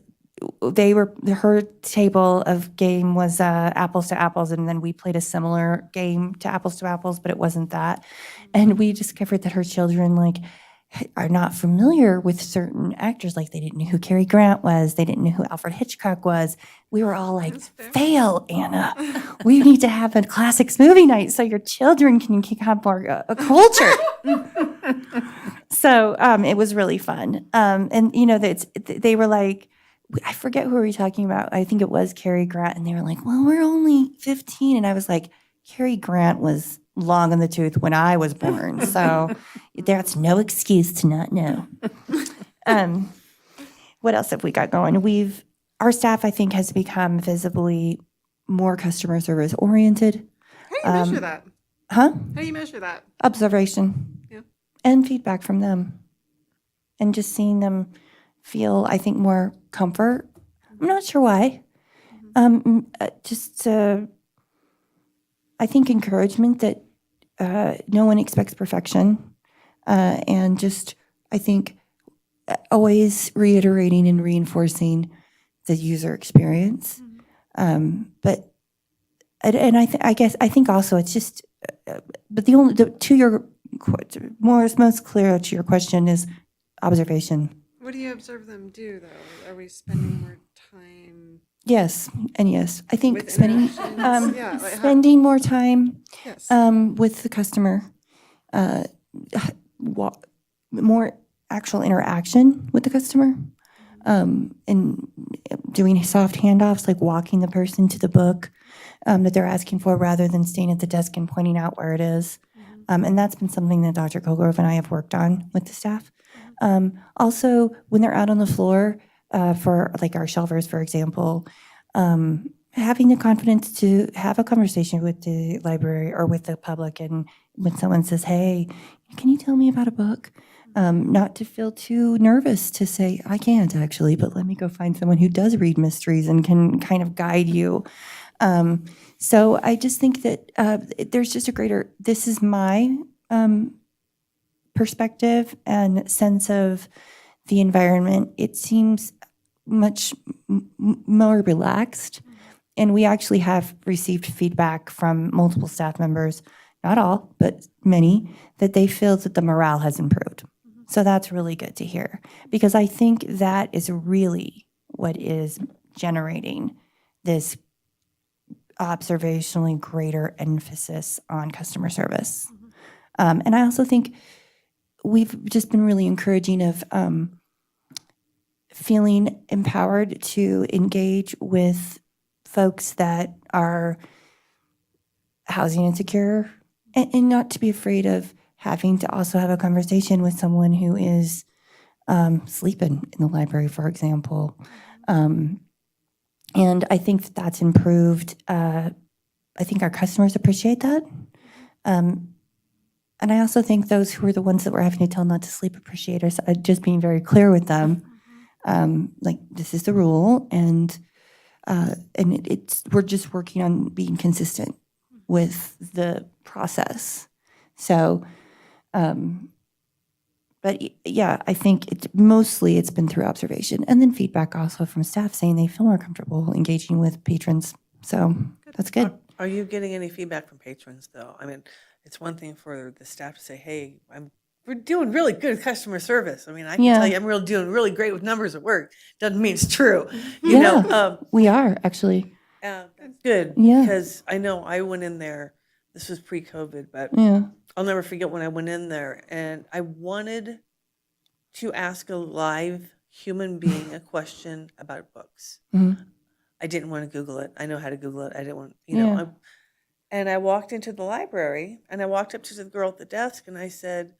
her table of game was apples to apples, and then we played a similar game to apples to apples, but it wasn't that. And we discovered that her children are not familiar with certain actors. Like they didn't know who Cary Grant was. They didn't know who Alfred Hitchcock was. We were all like, fail, Anna. We need to have a classics movie night so your children can have more culture. So it was really fun. And, they were like, I forget who we were talking about. I think it was Cary Grant. And they were like, well, we're only 15. And I was like, Cary Grant was long in the tooth when I was born. So that's no excuse to not know. What else have we got going? Our staff, I think, has become visibly more customer service oriented. How do you measure that? Huh? How do you measure that? Observation. Yeah. And feedback from them. And just seeing them feel, I think, more comfort. I'm not sure why. I think encouragement that no one expects perfection. And just, I think, always reiterating and reinforcing the user experience. I think also it's just, but most clear to your question is observation. What do you observe them do, though? Are we spending more time? Yes, and yes. I think With spending interactions? Yeah, like how- spending more time Yes. with the customer, more actual interaction with the customer, and doing soft handoffs, like walking the person to the book that they're asking for, rather than staying at the desk and pointing out where it is. And that's been something that Dr. Colgrove and I have worked on with the staff. Also, when they're out on the floor for like our shelvers, for example, having the confidence to have a conversation with the library or with the public, and when someone says, hey, can you tell me about a book? Not to feel too nervous to say, I can't actually, but let me go find someone who does read mysteries and can kind of guide you. So I just think that there's just this is my perspective and sense of the environment. It seems much more relaxed. And we actually have received feedback from multiple staff members, not all, but many, that they feel that the morale has improved. So that's really good to hear, because I think that is really what is generating this observationally greater emphasis on customer service. And I also think we've just been really encouraging of feeling empowered to engage with folks that are housing insecure, and not to be afraid of having to also have a conversation with someone who is sleeping in the library, for example. And I think that that's improved. I think our customers appreciate that. And I also think those who are the ones that we're having to tell not to sleep appreciate us just being very clear with them. Like, this is the rule, and we're just working on being consistent with the process. So, but yeah, I think mostly it's been through observation, and then feedback also from staff saying they feel more comfortable engaging with patrons. So that's good. Are you getting any feedback from patrons, though? I mean, it's one thing for the staff to say, hey, we're doing really good customer service. I mean, I can Yeah. tell you I'm doing really great with numbers at work. Doesn't mean it's true. Yeah. You know, We are actually. that's good. Yeah. Because I know I went in there, this was pre-COVID, but Yeah. I'll never forget when I went in there and I wanted to ask a live human being a question about books. Mhm. I didn't want to Google it. I know how to Google it. I didn't want, Yeah. and I walked into the library and I walked up to the girl at the desk and I said,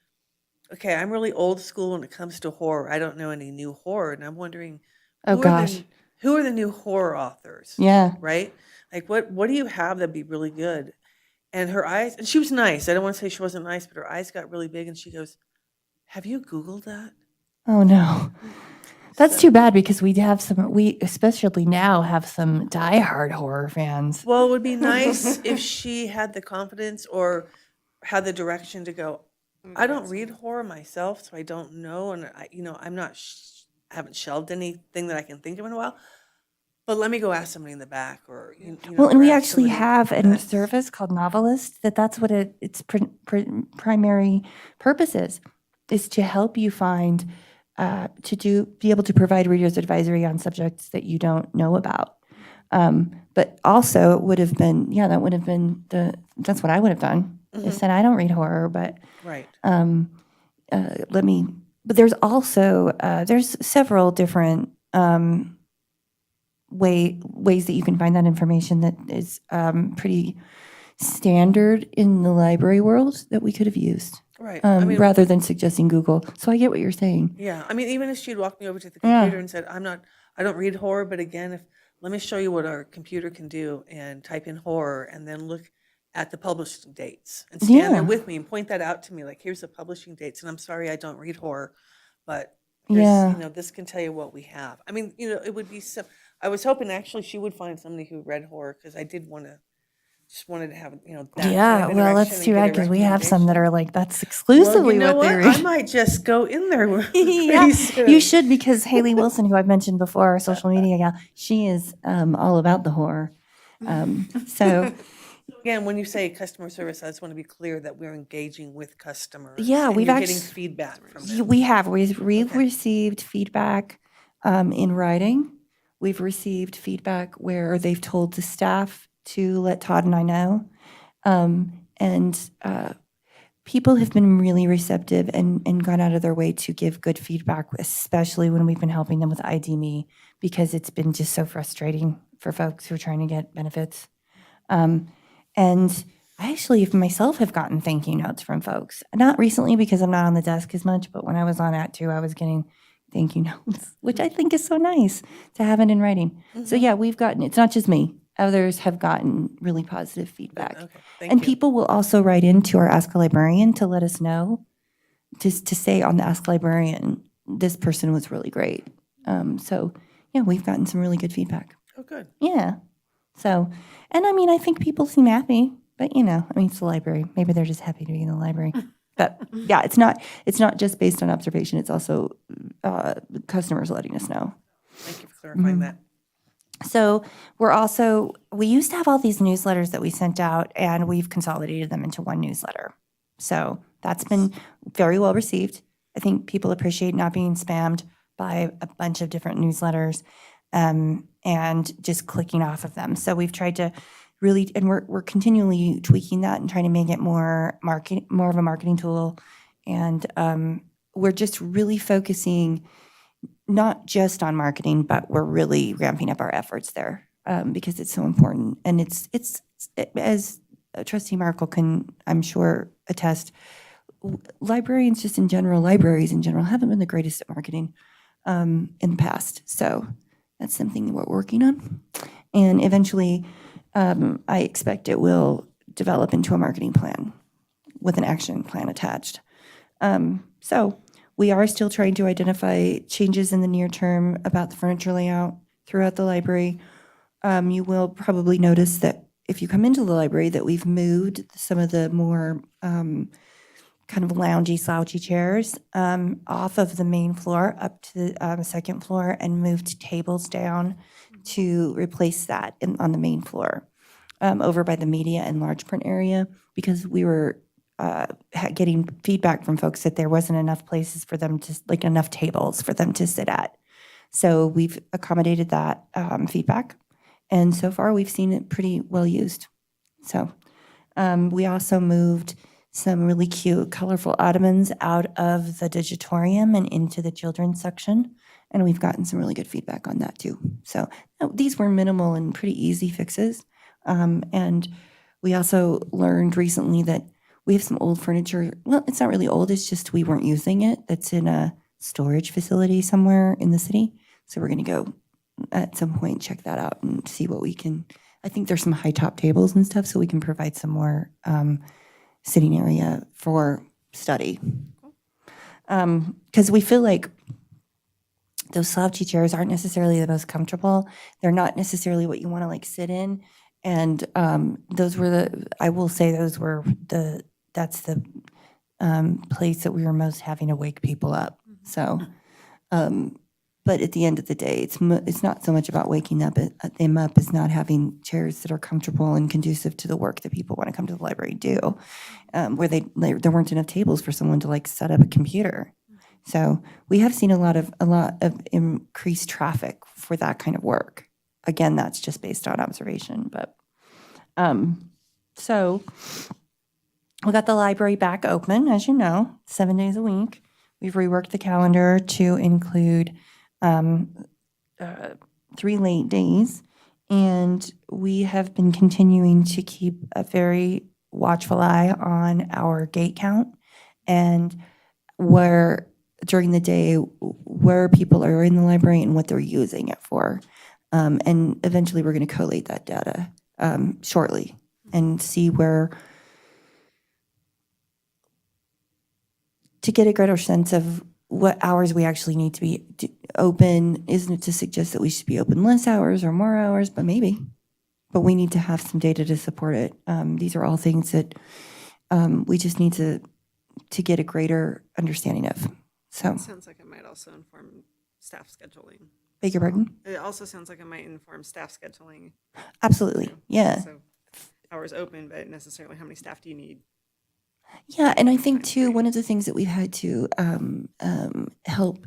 okay, I'm really old school when it comes to horror. I don't know any new horror. And I'm wondering, Oh, gosh. who are the new horror authors? Yeah. Right? Like, what do you have that'd be really good? And her eyes, and she was nice. I don't want to say she wasn't nice, but her eyes got really big and she goes, have you Googled that? Oh, no. That's So- too bad, because we especially now have some diehard horror fans. Well, it would be nice if she had the confidence or had the direction to go, I don't read horror myself, so I don't know. And I'm not, haven't shelved anything that I can think of in a while. But let me go ask somebody in the back or, Well, and or we ask actually somebody have a that's- service called Novelist, that's what its primary purpose is to help you find, be able to provide readers advisory on subjects that you don't know about. But also it would have been, that's what I would have done. I said, I don't read horror, but Right. but there's also, there's several different ways that you can find that information that is pretty standard in the library world that we could have used, Right. I mean, rather than suggesting Google. So I get what you're saying. yeah. I mean, even if she'd walked me over to the Yeah. computer and said, I don't read horror, but again, let me show you what our computer can do and type in horror and then look at the publishing dates and stand Yeah. there with me and point that out to me. Like, here's the publishing dates. And I'm sorry, I don't read horror, but here's, Yeah. this can tell you what we have. I mean, it would be I was hoping actually she would find somebody who read horror because I wanted to have, that kind Yeah, of well, that's interaction and too get a bad, because we have some that recommendation. are like, that's Well, exclusively you know what they what? I read. might just go in there Yeah, pretty soon. you should, because Haley Wilson, who I've mentioned before, our social media gal, she is all about the horror. So Again, when you say customer service, I just want to be clear that we're engaging with customers. Yeah, and we've you're getting actu- feedback from them. we've received feedback in writing. We've received feedback where they've told the staff to let Todd and I know. And people have been really receptive and gone out of their way to give good feedback, especially when we've been helping them with ID Me, because it's been just so frustrating for folks who are trying to get benefits. And I actually myself have gotten thank you notes from folks. Not recently, because I'm not on the desk as much, but when I was on Act 2, I was getting thank you notes, which I think is so nice to have it in writing. So yeah, we've gotten, it's not just me. Others have gotten really positive feedback. Okay, thank And you. people will also write into our Ask a Librarian to let us know, just to say on the Ask a Librarian, this person was really great. So yeah, we've gotten some really good feedback. Oh, good. Yeah. So, and I mean, I think people seem happy, but it's the library. Maybe they're just happy to be in the library. But yeah, it's not just based on observation. It's also customers letting us know. Thank you for clarifying that. So we used to have all these newsletters that we sent out, and we've consolidated them into one newsletter. So that's been very well received. I think people appreciate not being spammed by a bunch of different newsletters and just clicking off of them. So we've tried to really, and we're continually tweaking that and trying to make it more of a marketing tool. And we're just really focusing not just on marketing, but we're really ramping up our efforts there because it's so important. And it's as Trustee Markle can, I'm sure, attest, librarians just in general, libraries in general, haven't been the greatest at marketing in the past. So that's something that we're working on. And eventually, I expect it will develop into a marketing plan with an action plan attached. So we are still trying to identify changes in the near term about the furniture layout throughout the library. You will probably notice that if you come into the library that we've moved some of the more kind of loungy, slouchy chairs off of the main floor up to the second floor and moved tables down to replace that on the main floor over by the media and large print area because we were getting feedback from folks that there wasn't enough places for them to, like enough tables for them to sit at. So we've accommodated that feedback. And so far we've seen it pretty well used. So we also moved some really cute, colorful ottomans out of the digitorium and into the children's section. And we've gotten some really good feedback on that too. So these were minimal and pretty easy fixes. And we also learned recently that we have some old furniture. Well, it's not really old. It's just we weren't using it. That's in a storage facility somewhere in the city. So we're going to go at some point check that out and see what we can. I think there's some high top tables and stuff, so we can provide some more sitting area for study. Because we feel like those slouchy chairs aren't necessarily the most comfortable. They're not necessarily what you want to like sit in. And those were that's the place that we were most having to wake people up. So, but at the end of the day, it's not so much about waking them up as not having chairs that are comfortable and conducive to the work that people want to come to the library and do, where there weren't enough tables for someone to like set up a computer. So we have seen a lot of increased traffic for that kind of work. Again, that's just based on observation, but so we got the library back open, as you know, 7 days a week. We've reworked the calendar to include 3 late days, and we have been continuing to keep a very watchful eye on our gate count and where during the day where people are in the library and what they're using it for. And eventually we're going to collate that data shortly and see where, to get a greater sense of what hours we actually need to be open. Isn't it to suggest that we should be open less hours or more hours? But maybe. But we need to have some data to support it. These are all things that we just need to get a greater understanding of. So, It sounds like it might also inform staff scheduling. beg your pardon? It also sounds like it might inform staff scheduling. Absolutely. Yeah. So hours open, but necessarily how many staff do you need? Yeah, and I think too, one of the things that we've had to help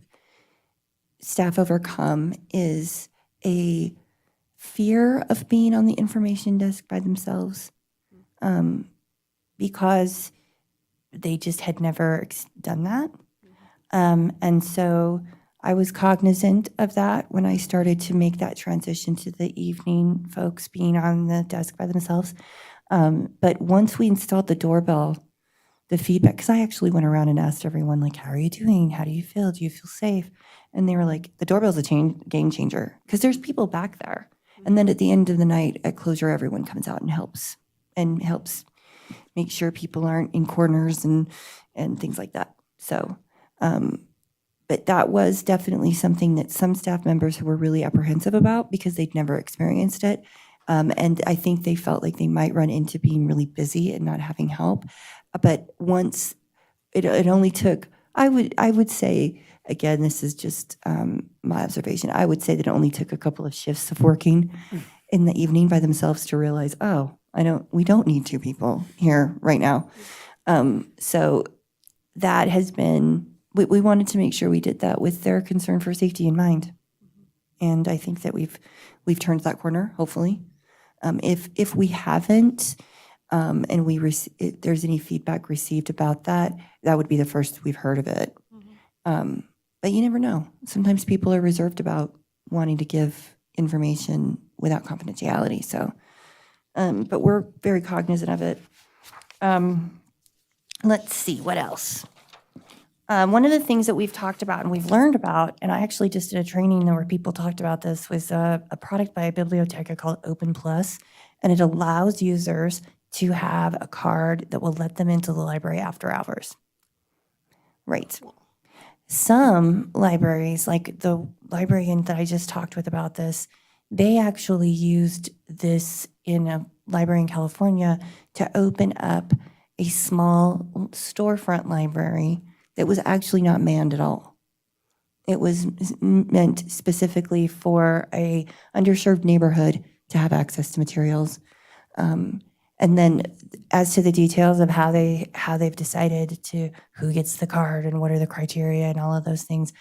staff overcome is a fear of being on the information desk by themselves, because they just had never done that. And so I was cognizant of that when I started to make that transition to the evening folks being on the desk by themselves. But once we installed the doorbell, the feedback, because I actually went around and asked everyone, like, how are you doing? How do you feel? Do you feel safe? And they were like, the doorbell's a game changer, because there's people back there. And then at the end of the night at closure, everyone comes out and helps make sure people aren't in corners and things like that. So, but that was definitely something that some staff members were really apprehensive about because they'd never experienced it. And I think they felt like they might run into being really busy and not having help. But once it only took, I would say again, this is just my observation. I would say that it only took a couple of shifts of working in the evening by themselves to realize, oh, we don't need two people here right now. So that has been, we wanted to make sure we did that with their concern for safety in mind. And I think that we've turned that corner, hopefully. If we haven't, and if there's any feedback received about that, that would be the first we've heard of it. But you never know. Sometimes people are reserved about wanting to give information without confidentiality. So, but we're very cognizant of it. Let's see, what else? One of the things that we've talked about and we've learned about, and I actually just did a training where people talked about this, was a product by a biblioteca called Open Plus, and it allows users to have a card that will let them into the library after hours. Right. Some libraries, like the librarian that I just talked with about this, they actually used this in a library in California to open up a small storefront library that was actually not manned at all. It was meant specifically for a underserved neighborhood to have access to materials. And then as to the details of how they've decided to who gets the card and what are the criteria and all of those things,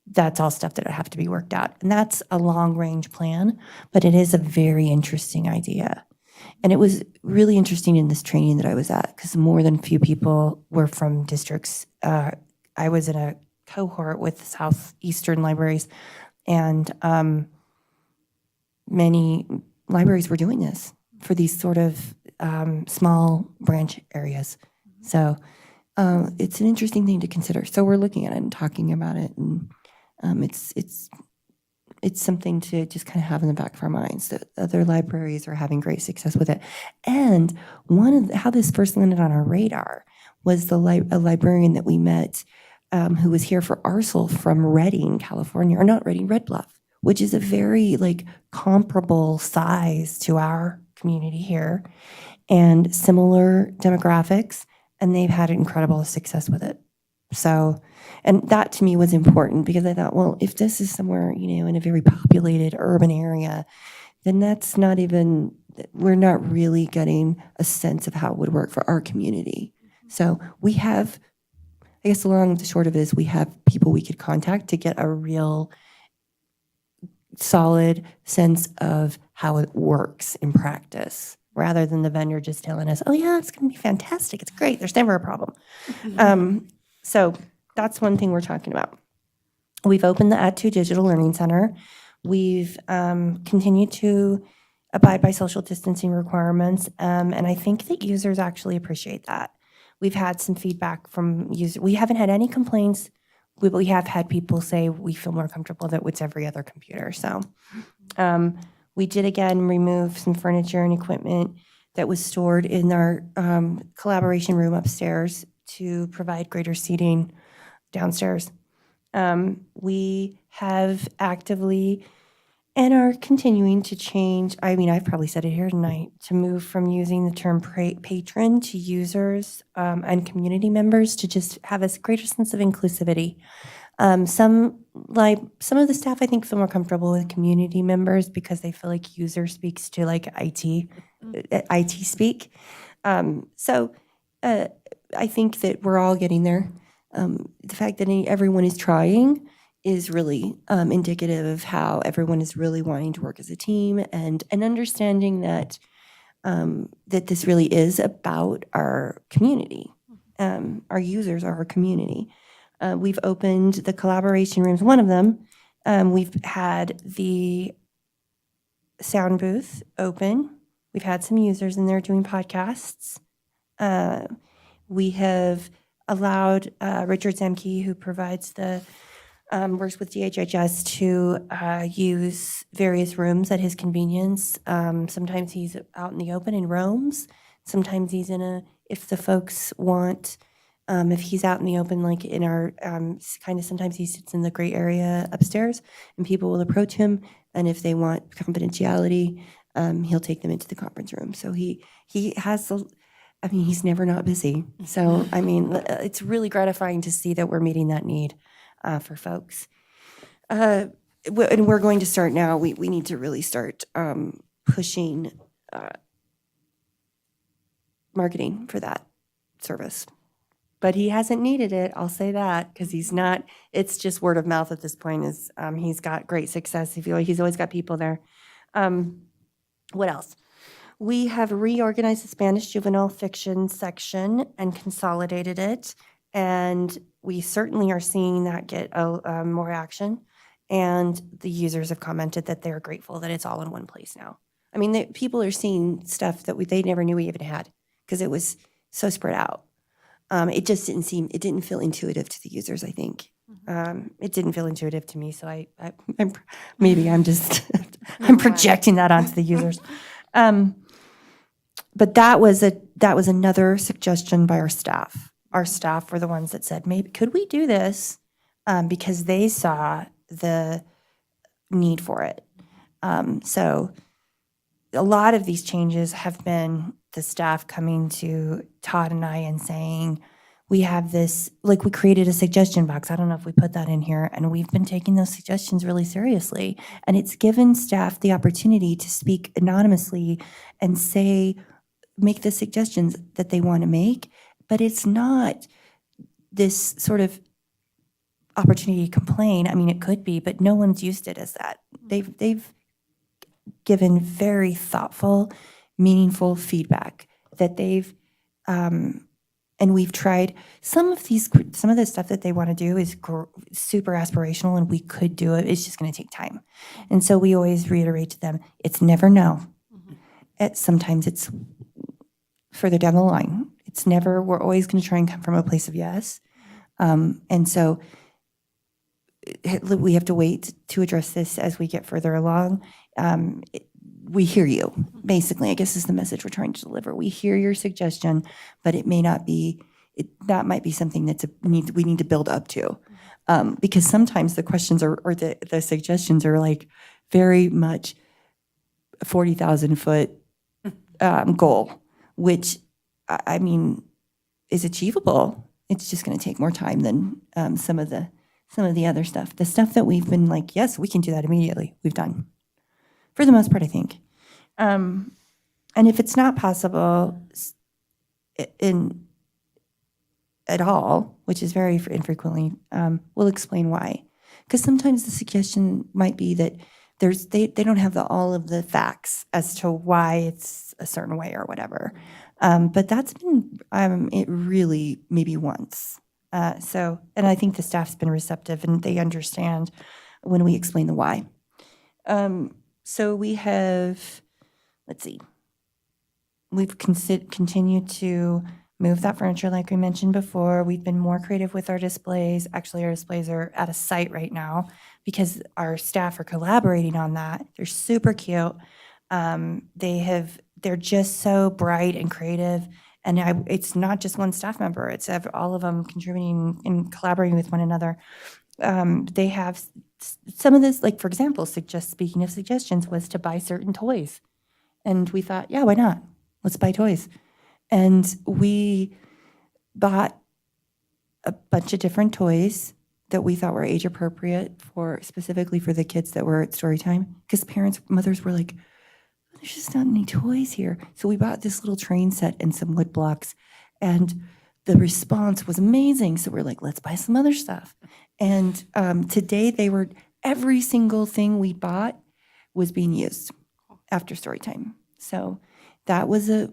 that's all stuff that have to be worked out. And that's a long range plan, but it is a very interesting idea. And it was really interesting in this training that I was at because more than a few people were from districts. I was in a cohort with Southeastern libraries, and many libraries were doing this for these sort of small branch areas. So it's an interesting thing to consider. So we're looking at it and talking about it, and it's something to just kind of have in the back of our minds that other libraries are having great success with it. And how this first landed on our radar was a librarian that we met who was here for Arcel from Redding, California, or not Redding, Red Bluff, which is a very comparable size to our community here and similar demographics, and they've had incredible success with it. So, and that to me was important because I thought, well, if this is somewhere, in a very populated urban area, then we're not really getting a sense of how it would work for our community. So we have, I guess the long and the short of it is we have people we could contact to get a real solid sense of how it works in practice, rather than the vendor just telling us, oh yeah, it's going to be fantastic. It's great. There's never a problem. So that's one thing we're talking about. We've opened the Add2 Digital Learning Center. We've continued to abide by social distancing requirements, and I think that users actually appreciate that. We've had some feedback from users. We haven't had any complaints. We have had people say we feel more comfortable that it's every other computer. So we did again remove some furniture and equipment that was stored in our collaboration room upstairs to provide greater seating downstairs. We have actively and are continuing to change. I mean, I've probably said it here tonight, to move from using the term patron to users and community members to just have a greater sense of inclusivity. Some of the staff, I think, feel more comfortable with community members because they feel like user speaks to IT speak. So I think that we're all getting there. The fact that everyone is trying is really indicative of how everyone is really wanting to work as a team and understanding that that this really is about our community. Our users are our community. We've opened the collaboration rooms. One of them, we've had the sound booth open. We've had some users in there doing podcasts. We have allowed Richard Zemke, who provides works with DHHS, to use various rooms at his convenience. Sometimes he's out in the open in roams. Sometimes he's if the folks want, if he's out in the open, like in our sometimes he sits in the gray area upstairs and people will approach him. And if they want confidentiality, he'll take them into the conference room. So he has he's never not busy. So, it's really gratifying to see that we're meeting that need. for folks. And we're going to start now. We need to really start pushing marketing for that service. But he hasn't needed it, I'll say that, because he's not, it's just word of mouth at this point. Is he's got great success. He's always got people there. What else? We have reorganized the Spanish juvenile fiction section and consolidated it. And we certainly are seeing that get more action. And the users have commented that they're grateful that it's all in one place now. I mean, people are seeing stuff that they never knew we even had because it was so spread out. It just it didn't feel intuitive to the users, I think. It didn't feel intuitive to me, so maybe I'm just, I'm projecting that onto the users. But that was another suggestion by our staff. Our staff were the ones that said, maybe, could we do this? Because they saw the need for it. So a lot of these changes have been the staff coming to Todd and I and saying, we have this, like we created a suggestion box. I don't know if we put that in here, and we've been taking those suggestions really seriously. And it's given staff the opportunity to speak anonymously and make the suggestions that they want to make, but it's not this sort of opportunity to complain. I mean, it could be, but no one's used it as that. They've given very thoughtful, meaningful feedback that and we've tried some of the stuff that they want to do is super aspirational, and we could do it. It's just going to take time. And so we always reiterate to them, it's never no. Sometimes it's further down the line. It's never, we're always going to try and come from a place of yes. And so we have to wait to address this as we get further along. We hear you, basically, I guess is the message we're trying to deliver. We hear your suggestion, but it may not be, that might be something we need to build up to. Because sometimes the questions or the suggestions are like very much a 40,000 foot goal, which I mean is achievable. It's just going to take more time than some of the other stuff. The stuff that we've been like, yes, we can do that immediately. We've done. For the most part, I think. And if it's not possible at all, which is very infrequently, we'll explain why. Because sometimes the suggestion might be that they don't have all of the facts as to why it's a certain way or whatever. But that's been it really maybe once. And I think the staff's been receptive and they understand when we explain the why. So we have, let's see, we've continued to move that furniture like we mentioned before. We've been more creative with our displays. Actually, our displays are at a site right now because our staff are collaborating on that. They're super cute. They're just so bright and creative. And it's not just one staff member. It's all of them contributing and collaborating with one another. They have some of this, like, for example, speaking of suggestions, was to buy certain toys. And we thought, yeah, why not? Let's buy toys. And we bought a bunch of different toys that we thought were age appropriate specifically for the kids that were at story time. Because mothers were like, there's just not any toys here. So we bought this little train set and some wood blocks. And the response was amazing. So we're like, let's buy some other stuff. And today every single thing we bought was being used after story time. So that was a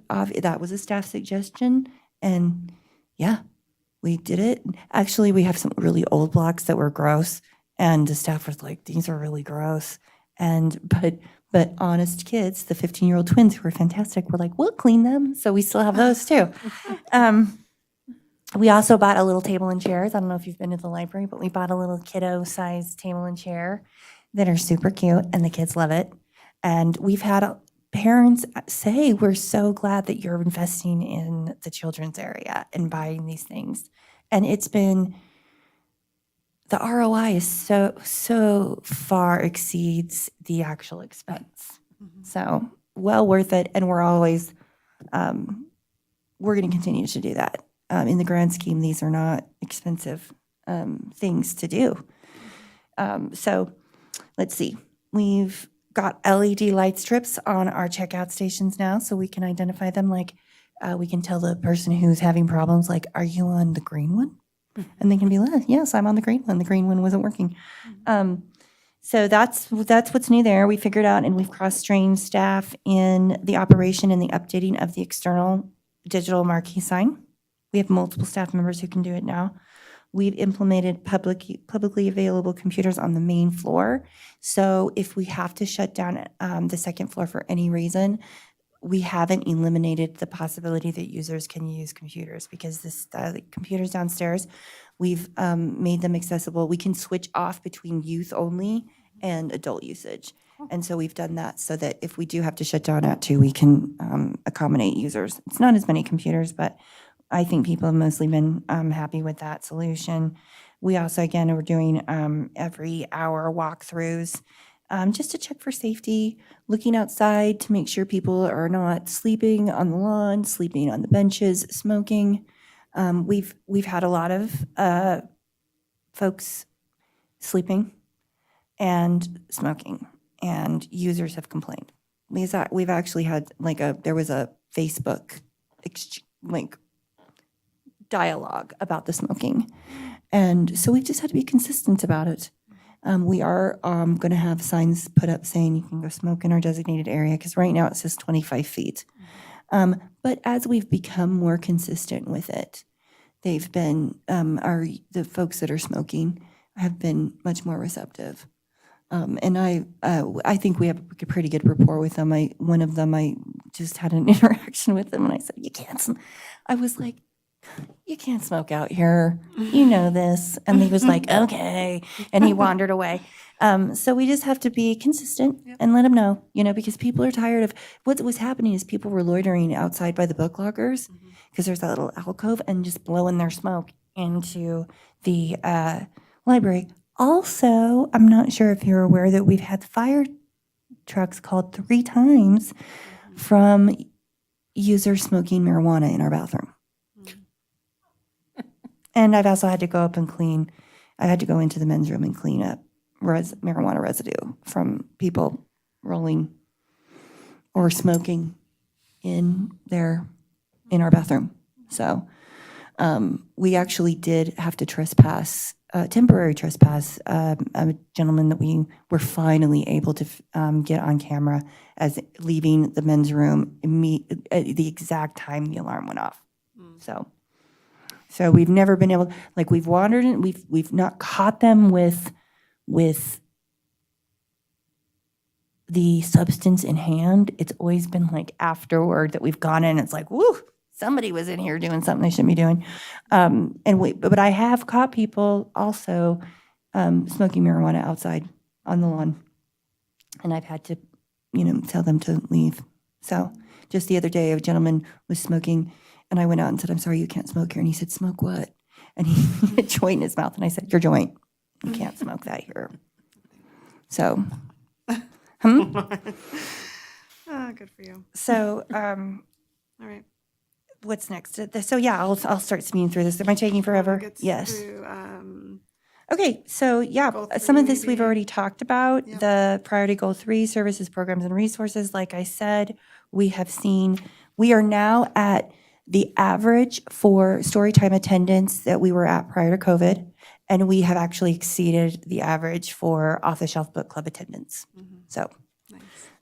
staff suggestion. And yeah, we did it. Actually, we have some really old blocks that were gross. And the staff was like, these are really gross. But honest kids, the 15-year-old twins who were fantastic, were like, we'll clean them. So we still have those too. We also bought a little table and chairs. I don't know if you've been to the library, but we bought a little kiddo-sized table and chair that are super cute, and the kids love it. And we've had parents say, we're so glad that you're investing in the children's area and buying these things. And it's been, the ROI is so far exceeds the actual expense. So well worth it. And we're always, we're going to continue to do that. In the grand scheme, these are not expensive things to do. So let's see. We've got LED light strips on our checkout stations now, so we can identify them. Like, we can tell the person who's having problems, like, are you on the green one? And they can be like, yes, I'm on the green one. The green one wasn't working. So that's what's new there. We figured out, and we've cross-trained staff in the operation and the updating of the external digital marquee sign. We have multiple staff members who can do it now. We've implemented publicly available computers on the main floor. So if we have to shut down the second floor for any reason, we haven't eliminated the possibility that users can use computers, because the computers downstairs, we've made them accessible. We can switch off between youth only and adult usage. And so we've done that so that if we do have to shut down at 2, we can accommodate users. It's not as many computers, but I think people have mostly been happy with that solution. We also, again, are doing every hour walkthroughs just to check for safety, looking outside to make sure people are not sleeping on the lawn, sleeping on the benches, smoking. We've had a lot of folks sleeping and smoking, and users have complained. We've actually had there was a Facebook dialogue about the smoking. And so we've just had to be consistent about it. We are going to have signs put up saying you can go smoke in our designated area, because right now it says 25 feet. But as we've become more consistent with it, they've been, the folks that are smoking have been much more receptive. And I think we have a pretty good rapport with them. One of them, I just had an interaction with them, and I said, I was like, you can't smoke out here. You know this. And he was like, okay. And he wandered away. So we just have to be consistent and let them know, because people are tired of what was happening is people were loitering outside by the book lockers, because there's that little alcove, and just blowing their smoke into the library. Also, I'm not sure if you're aware that we've had fire trucks called 3 times from users smoking marijuana in our bathroom. And I've also had to go up and clean. I had to go into the men's room and clean up marijuana residue from people rolling or smoking in our bathroom. So we actually did have to temporary trespass a gentleman that we were finally able to get on camera as leaving the men's room at the exact time the alarm went off. So we've never been able, we've wandered and we've not caught them with the substance in hand. It's always been afterward that we've gone in. It's like, woo, somebody was in here doing something they shouldn't be doing. But I have caught people also smoking marijuana outside on the lawn, and I've had to, tell them to leave. So just the other day, a gentleman was smoking. And I went out and said, I'm sorry, you can't smoke here. And he said, smoke what? And he had a joint in his mouth. And I said, your joint. You can't smoke that here. So, Good for you. So, All right. what's next? So yeah, I'll start speeding through this. Am I taking forever? Gets Yes. through, Okay, so yeah, Goal some of 3 this we've maybe. already talked about. Yep. The priority goal 3, services, programs, and resources. Like I said, we are now at the average for storytime attendance that we were at prior to COVID, and we have actually exceeded the average for off-the-shelf book club attendance. So, Nice.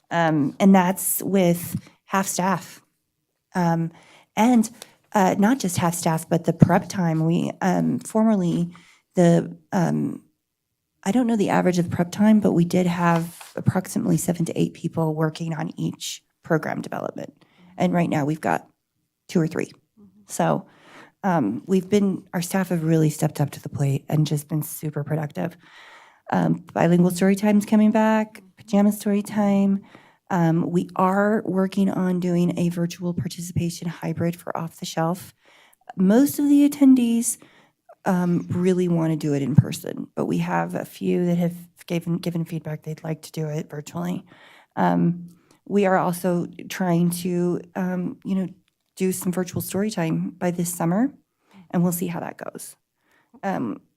and that's with half staff. And not just half staff, but the prep time. We formerly, I don't know the average of prep time, but we did have approximately 7 to 8 people working on each program development. And right now we've got 2 or 3. So our staff have really stepped up to the plate and just been super productive. Bilingual story time's coming back, pajama story time. We are working on doing a virtual participation hybrid for off the shelf. Most of the attendees really want to do it in person, but we have a few that have given feedback they'd like to do it virtually. We are also trying to, do some virtual story time by this summer, and we'll see how that goes.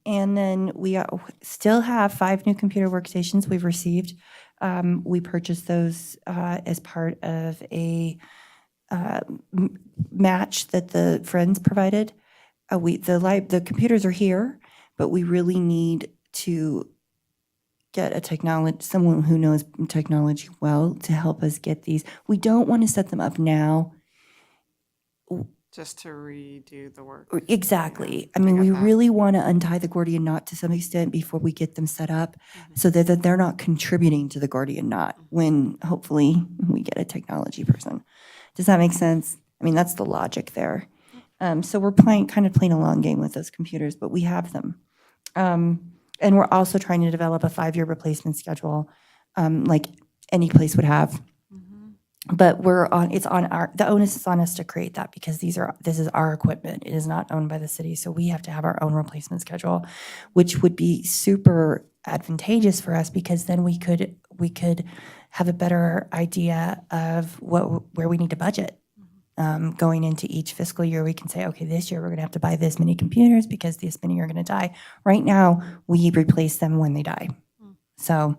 And then we still have 5 new computer workstations we've received. We purchased those as part of a match that the Friends provided. The computers are here, but we really need to get someone who knows technology well to help us get these. We don't want to set them up now. Just to redo the work. Exactly. I I mean, get we that. really want to untie the Gordian knot to some extent before we get them set up so that they're not contributing to the Gordian knot when hopefully we get a technology person. Does that make sense? I mean, that's the logic there. So we're playing a long game with those computers, but we have them. And we're also trying to develop a 5-year replacement schedule, like any place would have. But the onus is on us to create that because this is our equipment. It is not owned by the city, so we have to have our own replacement schedule, which would be super advantageous for us because then we could have a better idea of where we need to budget. Going into each fiscal year, we can say, okay, this year we're going to have to buy this many computers because this many are going to die. Right now, we replace them when they die. So,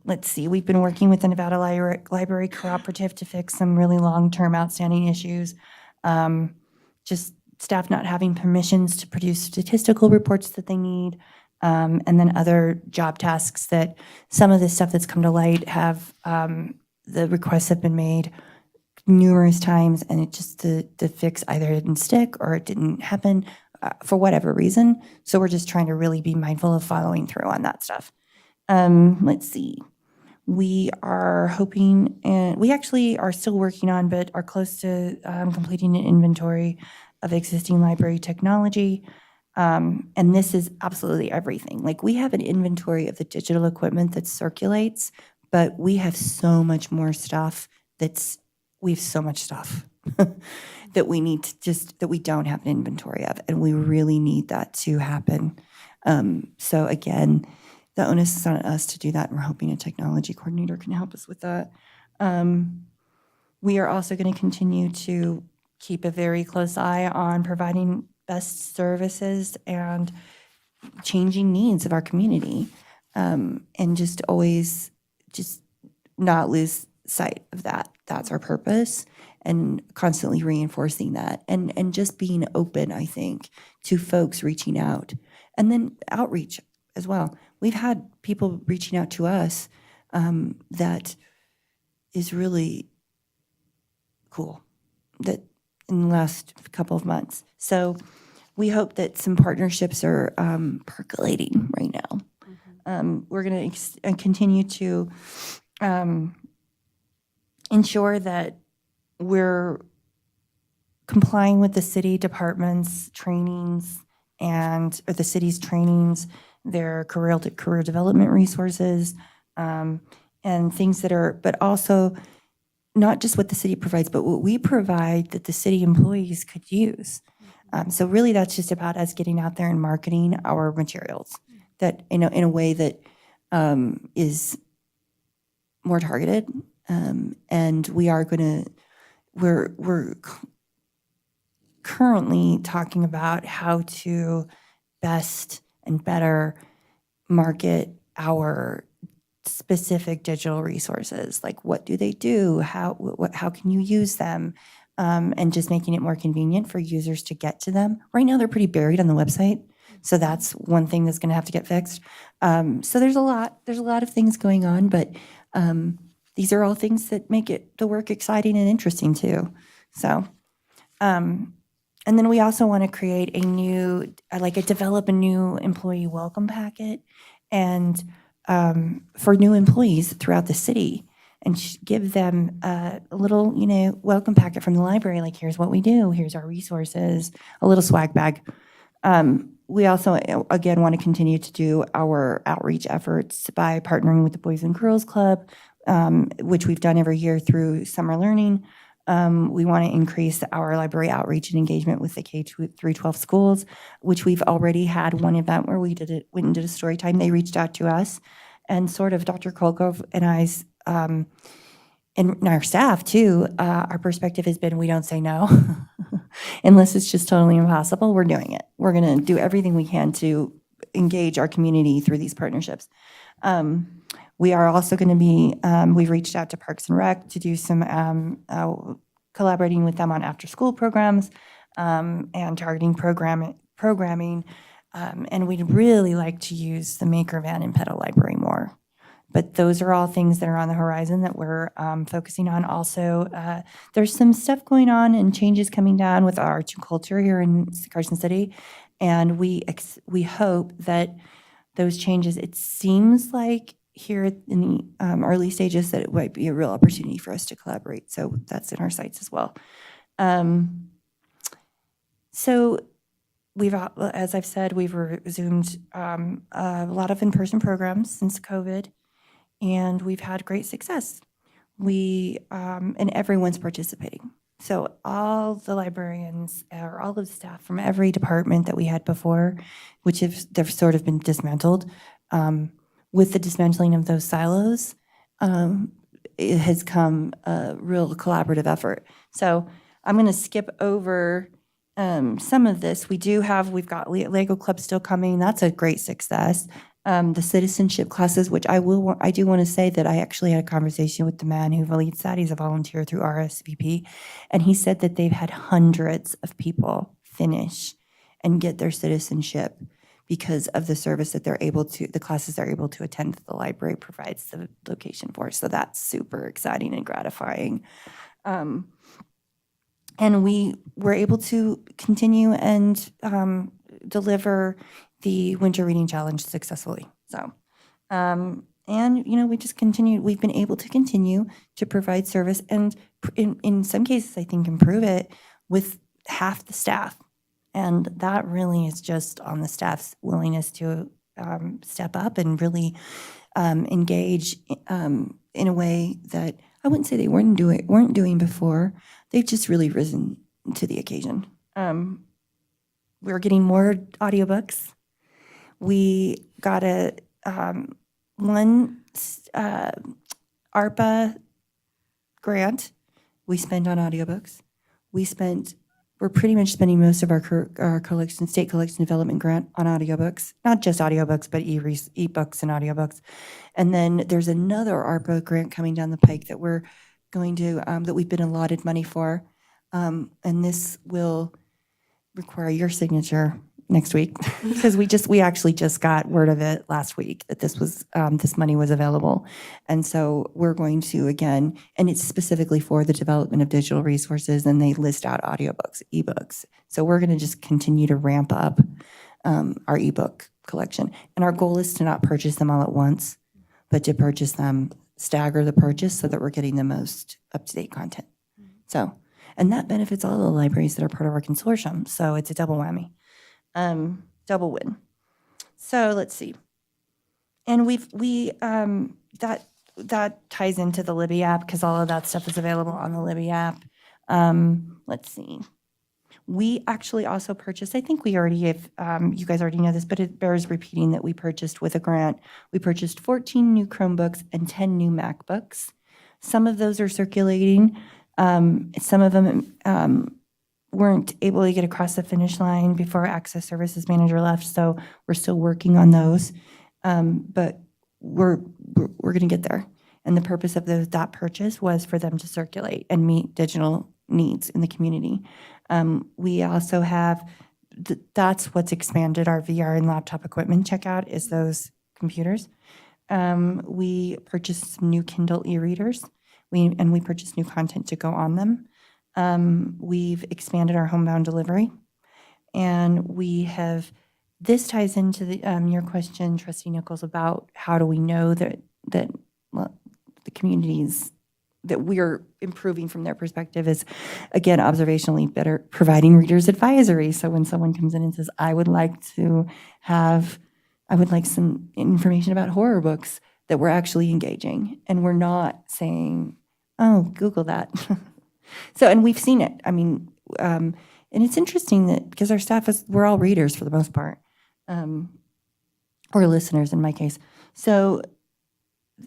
let's see, we've been working with the Nevada Library Cooperative to fix some really long-term outstanding issues. Just staff not having permissions to produce statistical reports that they need, and then other job tasks that some of the stuff that's come to light the requests have been made numerous times, and it just, the fix either didn't stick or it didn't happen for whatever reason. So we're just trying to really be mindful of following through on that stuff. Let's see. We are hoping, and we actually are still working on, but are close to completing an inventory of existing library technology. And this is absolutely everything. Like, we have an inventory of the digital equipment that circulates, but we have so much more stuff we have so much stuff that we need to that we don't have an inventory of, and we really need that to happen. So again, the onus is on us to do that, and we're hoping a technology coordinator can help us with that. We are also going to continue to keep a very close eye on providing best services and changing needs of our community, and just always not lose sight of that. That's our purpose, and constantly reinforcing that, and just being open, I think, to folks reaching out, and then outreach as well. We've had people reaching out to us that is really cool, that in the last couple of months. So we hope that some partnerships are percolating right now. We're going to continue to ensure that we're complying with the city department's trainings or the city's trainings, their career development resources, and things but also not just what the city provides, but what we provide that the city employees could use. So really, that's just about us getting out there and marketing our materials that in a way that is more targeted. And we're currently talking about how to best and better market our specific digital resources. Like, what do they do? How can you use them? And just making it more convenient for users to get to them. Right now, they're pretty buried on the website. So that's one thing that's going to have to get fixed. So there's a lot of things going on, but these are all things that make the work exciting and interesting too. So, and then we also want to create develop a new employee welcome packet, and for new employees throughout the city, and give them a little, welcome packet from the library. Like, here's what we do, here's our resources, a little swag bag. We also, again, want to continue to do our outreach efforts by partnering with the Boys and Girls Club, which we've done every year through summer learning. We want to increase our library outreach and engagement with the K-12 schools, which we've already had one event where we went and did a story time. They reached out to us, and sort of Dr. Colgrove and I's, and our staff too, our perspective has been, we don't say no. unless it's just totally impossible, we're doing it. We're going to do everything we can to engage our community through these partnerships. We are also going to be, we've reached out to Parks and Rec to do some collaborating with them on after-school programs and targeting programming. And we'd really like to use the Maker Van and Pedal Library more. But those are all things that are on the horizon that we're focusing on. Also, there's some stuff going on and changes coming down with our arts and culture here in Carson City. And we hope that those changes, it seems like here in the early stages that it might be a real opportunity for us to collaborate. So that's in our sights as well. So we've, as I've said, we've resumed a lot of in-person programs since COVID, and we've had great success. And everyone's participating. So all the librarians or all of the staff from every department that we had before, which they've sort of been dismantled, with the dismantling of those silos, it has come a real collaborative effort. So I'm going to skip over some of this. We've got Lego Club still coming. That's a great success. The citizenship classes, which I do want to say that I actually had a conversation with the man who leads that. He's a volunteer through RSVP, and he said that they've had hundreds of people finish and get their citizenship because of the service that the classes they're able to attend that the library provides the location for. So that's super exciting and gratifying. And we were able to continue and deliver the Winter Reading Challenge successfully. So, and, we just we've been able to continue to provide service and in some cases, I think, improve it with half the staff. And that really is just on the staff's willingness to step up and really engage in a way that I wouldn't say they weren't doing before. They've just really risen to the occasion. We're getting more audiobooks. We got one ARPA grant we spent on audiobooks. We're pretty much spending most of our state collection development grant on audiobooks, not just audiobooks, but e-books and audiobooks. And then there's another ARPA grant coming down the pike that we're going to, that we've been allotted money for. And this will require your signature next week because we actually just got word of it last week that this money was available. And so we're going to, again, and it's specifically for the development of digital resources, and they list out audiobooks, ebooks. So we're going to just continue to ramp up our ebook collection. And our goal is to not purchase them all at once, but to purchase them, stagger the purchase so that we're getting the most up-to-date content. So, and that benefits all the libraries that are part of our consortium. So it's a double whammy. Double win. So let's see. And that ties into the Libby app because all of that stuff is available on the Libby app. Let's see. We actually also purchased, I think we already have, you guys already know this, but it bears repeating that we purchased with a grant. We purchased 14 new Chromebooks and 10 new MacBooks. Some of those are circulating. Some of them weren't able to get across the finish line before our Access Services Manager left, so we're still working on those. But we're going to get there. And the purpose of that purchase was for them to circulate and meet digital needs in the community. We also have, that's what's expanded our VR and laptop equipment checkout is those computers. We purchased some new Kindle e-readers, and we purchased new content to go on them. We've expanded our homebound delivery, and this ties into your question, Trustee Nichols, about how do we know that the communities that we're improving from their perspective is, again, observationally better providing readers advisory. So when someone comes in and says, I would like some information about horror books, that we're actually engaging, and we're not saying, oh, Google that. So, and we've seen it. I mean, and it's interesting that because our staff we're all readers for the most part, or listeners in my case. So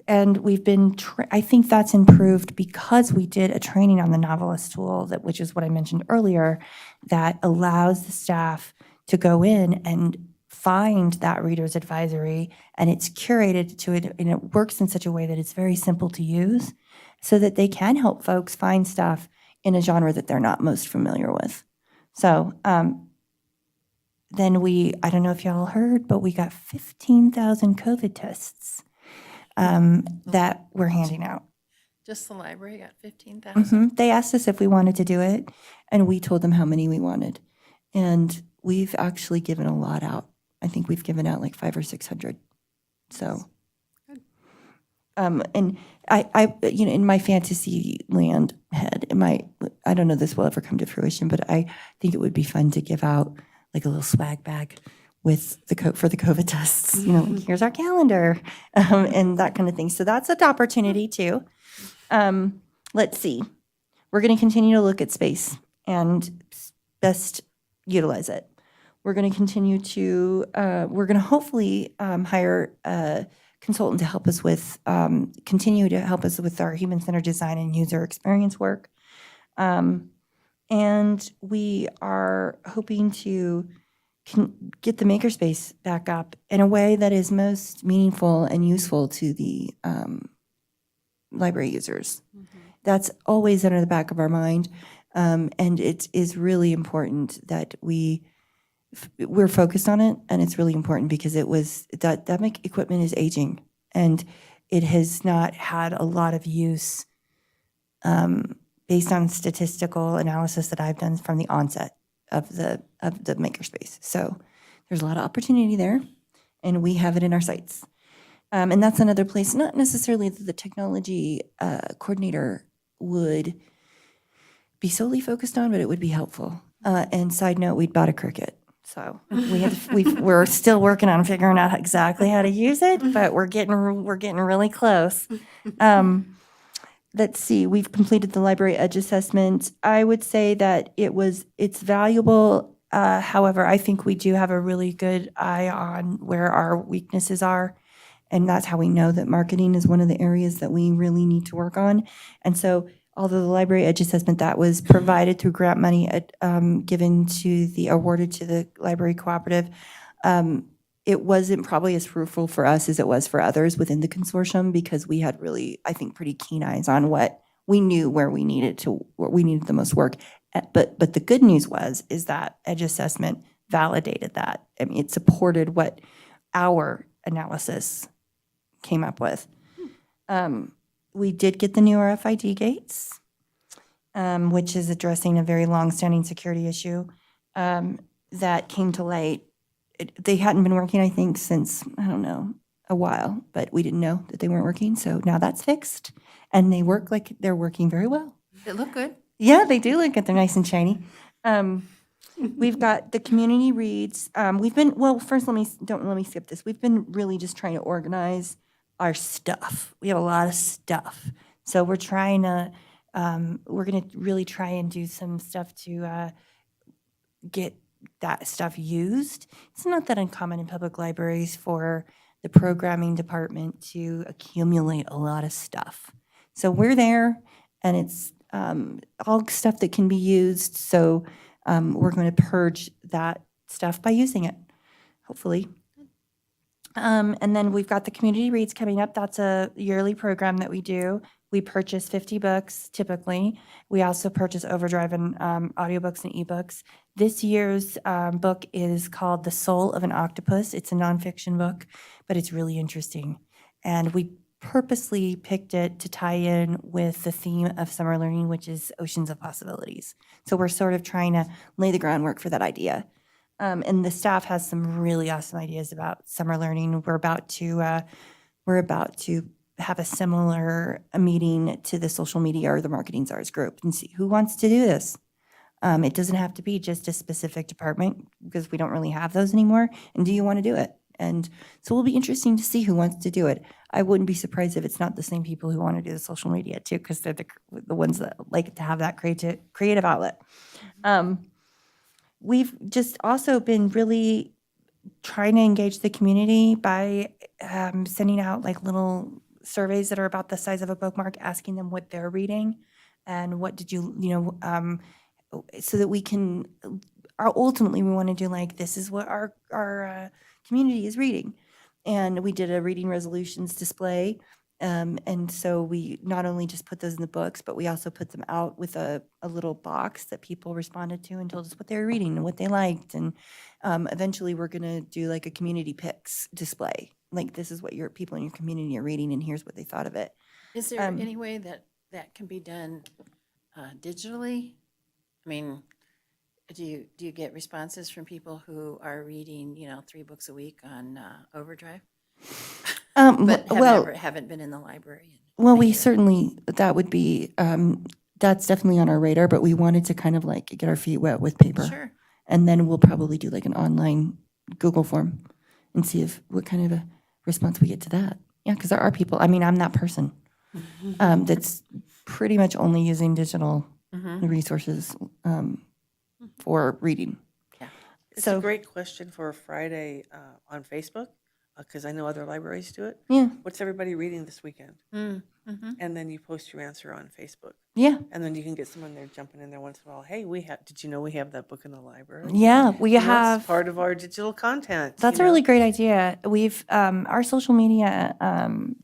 and we've been, I think that's improved because we did a training on the novelist tool, that, which is what I mentioned earlier, that allows the staff to go in and find that reader's advisory, and it's curated to it, and it works in such a way that it's very simple to use so that they can help folks find stuff in a genre that they're not most familiar with. So then I don't know if y'all heard, but we got 15,000 COVID tests that we're handing out. Just the library got 15,000. They asked us if we wanted to do it, and we told them how many we wanted. And we've actually given a lot out. I think we've given out like 500 or 600. So, and I, in my fantasy land head, I don't know this will ever come to fruition, but I think it would be fun to give out like a little swag bag with for the COVID tests, like here's our calendar, and that kind of thing. So that's an opportunity too. Let's see. We're going to continue to look at space and best utilize it. We're going to continue to, we're going to hopefully hire a consultant to help us with, continue to help us with our human-centered design and user experience work. And we are hoping to get the makerspace back up in a way that is most meaningful and useful to the library users. That's always under the back of our mind. And it is really important that we're focused on it, and it's really important because that equipment is aging, and it has not had a lot of use based on statistical analysis that I've done from the onset of the makerspace. So there's a lot of opportunity there, and we have it in our sights. And that's another place, not necessarily that the technology coordinator would be solely focused on, but it would be helpful. And side note, we'd bought a Cricut. So we're still working on figuring out exactly how to use it, but we're getting really close. Let's see, we've completed the library edge assessment. I would say that it's valuable. However, I think we do have a really good eye on where our weaknesses are. And that's how we know that marketing is one of the areas that we really need to work on. And so although the library edge assessment that was provided through grant money awarded to the library cooperative, it wasn't probably as fruitful for us as it was for others within the consortium, because we had really, I think, pretty keen eyes on what we knew where we needed the most work. But the good news is that edge assessment validated that. I mean, it supported what our analysis came up with. We did get the new RFID gates, which is addressing a very long-standing security issue that came to light. They hadn't been working, I think, since, I don't know, a while, but we didn't know that they weren't working. So now that's fixed, and they work like they're working very well. They look good. Yeah, they do look good. They're nice and shiny. We've got the community reads. First let me skip this. We've been really just trying to organize our stuff. We have a lot of stuff. So we're going to really try and do some stuff to get that stuff used. It's not that uncommon in public libraries for the programming department to accumulate a lot of stuff. So we're there, and it's all stuff that can be used. So we're going to purge that stuff by using it, hopefully. And then we've got the community reads coming up. That's a yearly program that we do. We purchase 50 books typically. We also purchase Overdrive and audiobooks and ebooks. This year's book is called The Soul of an Octopus. It's a nonfiction book, but it's really interesting. And we purposely picked it to tie in with the theme of summer learning, which is oceans of possibilities. So we're sort of trying to lay the groundwork for that idea. And the staff has some really awesome ideas about summer learning. We're about to have a similar meeting to the social media or the marketing czars group and see who wants to do this. It doesn't have to be just a specific department, because we don't really have those anymore. And do you want to do it? And so it'll be interesting to see who wants to do it. I wouldn't be surprised if it's not the same people who want to do the social media too, because they're the ones that like to have that creative outlet. We've just also been really trying to engage the community by sending out like little surveys that are about the size of a bookmark, asking them what they're reading and what did you, so that we can, ultimately, we want to do like, this is what our community is reading. And we did a reading resolutions display. And so we not only just put those in the books, but we also put them out with a little box that people responded to and told us what they were reading and what they liked. And eventually we're going to do like a community picks display. Like, this is what your people in your community are reading and here's what they thought of it. Is there any way that that can be done digitally? I mean, do you get responses from people who are reading, 3 books a week on Overdrive, but haven't been in the library? Well, we certainly, that would be, that's definitely on our radar, but we wanted to kind of like get our feet wet with paper. Sure. And then we'll probably do like an online Google form and see what kind of a response we get to that. Yeah, because there are people, I mean, I'm that person that's pretty much only using digital resources for reading. Yeah. It's So- a great question for a Friday on Facebook, because I know other libraries do it. Yeah, What's everybody reading this weekend? Mm-hmm. And then you post your answer on Facebook. yeah, And then you can get someone there jumping in there once in a while. Hey, did you know we have that book in the library? yeah. We You know, it's have. part of our digital content. That's a really great idea. We've our social media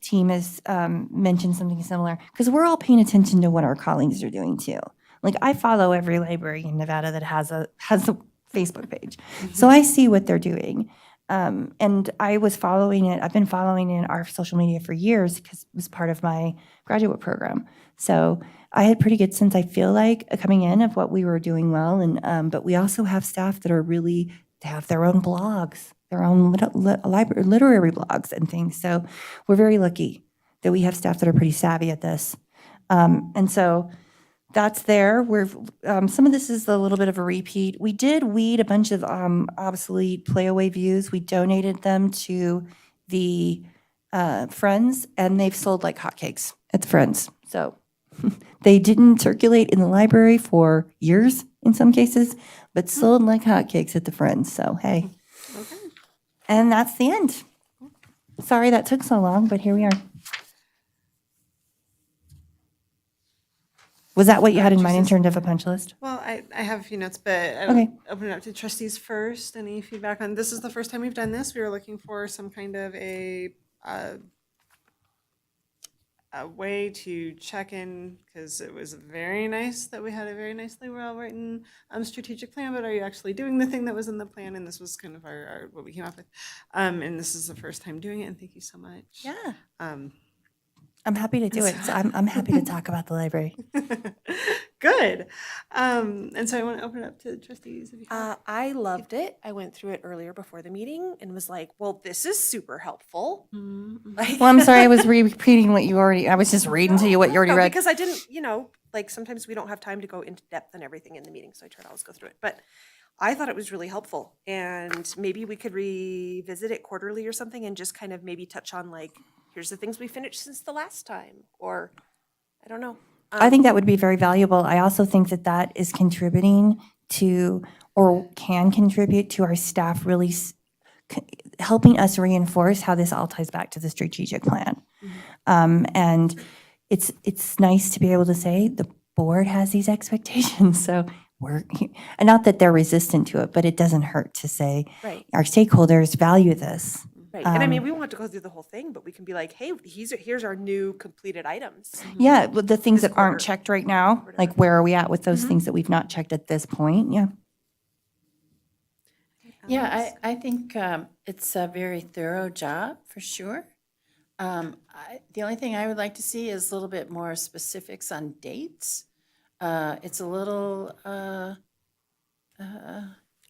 team has mentioned something similar because we're all paying attention to what our colleagues are doing too. Like, I follow every library in Nevada that has a Facebook page, so I see what they're doing. And I was following it. I've been following in our social media for years because it was part of my graduate program. So I had pretty good sense, I feel like, coming in of what we were doing well. And but we also have staff that are they have their own blogs, their own literary blogs and things. So we're very lucky that we have staff that are pretty savvy at this. And so that's there. Some of this is a little bit of a repeat. We did weed a bunch of obsolete playaway views. We donated them to the Friends, and they've sold like hotcakes at the Friends. So they didn't circulate in the library for years in some cases, but sold like hotcakes at the Friends. So hey, and that's the end. Sorry that took so long, but here we are. Was that what you had in mind in terms of a punch list? Well, I have a few notes, but I Okay. will open it up to trustees first. Any feedback on, this is the first time we've done this. We were looking for some kind of a way to check in, because it was very nice that we had a very nicely well-written strategic plan, but are you actually doing the thing that was in the plan? And this was kind of our what we came up with. And this is the first time doing it, and thank you so much. Yeah. Um, I'm happy to do it. So I'm happy to talk about the library. Good. And so I want to open it up to the trustees. If you have. I loved it. I went through it earlier before the meeting and was like, well, this is super helpful. Like, Well, I'm sorry, I was repeating what you already, I was just reading to you what you already no, read. because I didn't, like sometimes we don't have time to go into depth on everything in the meeting, so I try to always go through it. But I thought it was really helpful, and maybe we could revisit it quarterly or something and just kind of maybe touch on like, here's the things we finished since the last time, or I don't know. I think that would be very valuable. I also think that that is contributing to, or can contribute to our staff really helping us reinforce how this all ties back to the strategic plan. And it's nice to be able to say the board has these expectations, so and not that they're resistant to it, but it doesn't hurt to say Right. our stakeholders value this. Right. And I mean, we want to go through the whole thing, but we can be like, hey, here's our new completed items. Yeah, but the things This that aren't quarter. checked right now, Whatever. like where are we at with those things that we've not checked at this point? Yeah. Yeah, I think it's a very thorough job, for sure. The only thing I would like to see is a little bit more specifics on dates. It's a little,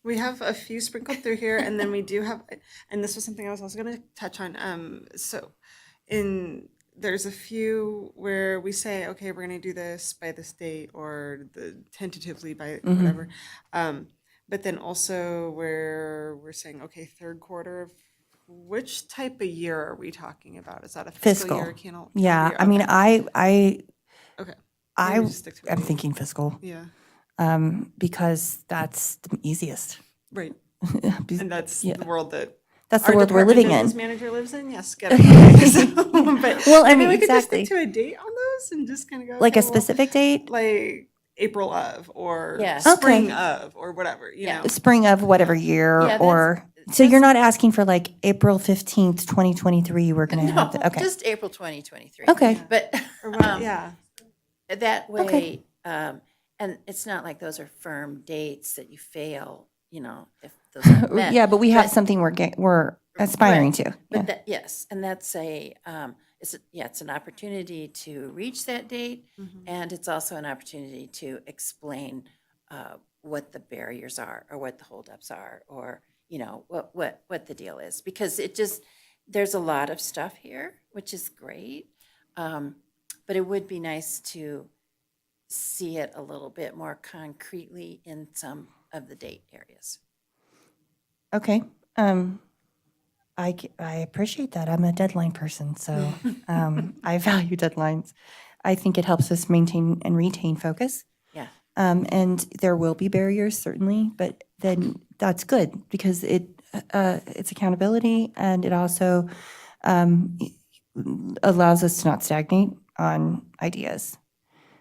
We have a few sprinkled through here, and then we do have, and this was something I was also going to touch on. There's a few where we say, okay, we're going to do this by this date, or tentatively by whatever. But then also where we're saying, okay, third quarter of which type of year are we talking about? Is that a fiscal year? Yeah, year? I mean, Okay. Okay. I Maybe just stick to am it. thinking fiscal, Yeah, because that's the easiest. right. Be- And that's yeah. the world that That's the our world we're department living business in. manager lives in, yes, get it. So, but, Well, I mean, mean, we could just exactly. stick to a date on those and just kind of go, Like okay, a well, specific date? like April of, or Yeah. spring Okay. of, or whatever, you Yeah. know. Spring of whatever year, Yeah, or, so you're not asking for like April 15th, 2023, we're going to have, No, okay. just April 2023. Okay. But Or what, um, yeah. that way, Okay. and it's not like those are firm dates that you fail, you know, if those aren't met. Yeah, but we have But- something we're aspiring Right. to. Yeah. But that, yes, and that's it's an opportunity to reach that date, Mhm. and it's also an opportunity to explain what the barriers are, or what the holdups are, or, you know, what the deal is. Because there's a lot of stuff here, which is great, but it would be nice to see it a little bit more concretely in some of the date areas. Okay. I appreciate that. I'm a deadline person, so I value deadlines. I think it helps us maintain and retain focus. Yeah. And there will be barriers, certainly, but then that's good because it's accountability, and it also allows us to not stagnate on ideas.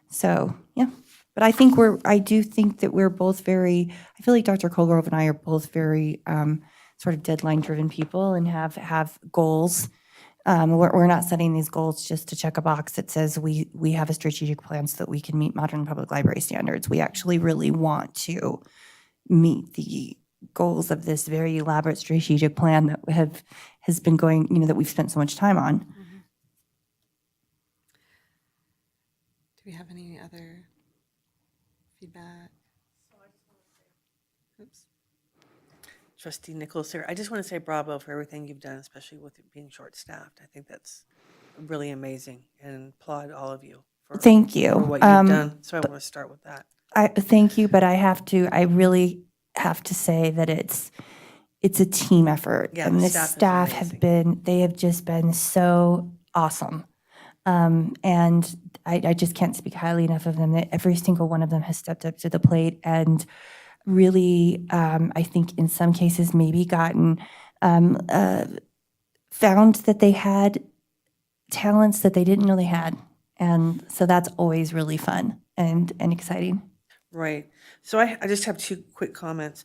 So, yeah. But I do think that we're both very, I feel like Dr. Colgrove and I are both very sort of deadline-driven people and have goals. We're not setting these goals just to check a box that says we have a strategic plan so that we can meet modern public library standards. We actually really want to meet the goals of this very elaborate strategic plan that has been going, that we've spent so much time on. Do we have any other feedback? Oops. Trustee Nichols here. I just want to say bravo for everything you've done, especially with it being short-staffed. I think that's really amazing, and applaud all of you for Thank you. for what you've done. So I want to start with that. I thank you, but I really have to say that it's a team effort. Yeah, And the the staff is amazing. they have just been so awesome. And I just can't speak highly enough of them. That every single one of them has stepped up to the plate and really, I think in some cases maybe gotten, found that they had talents that they didn't know they had. And so that's always really fun and exciting. Right. So I just have two quick comments.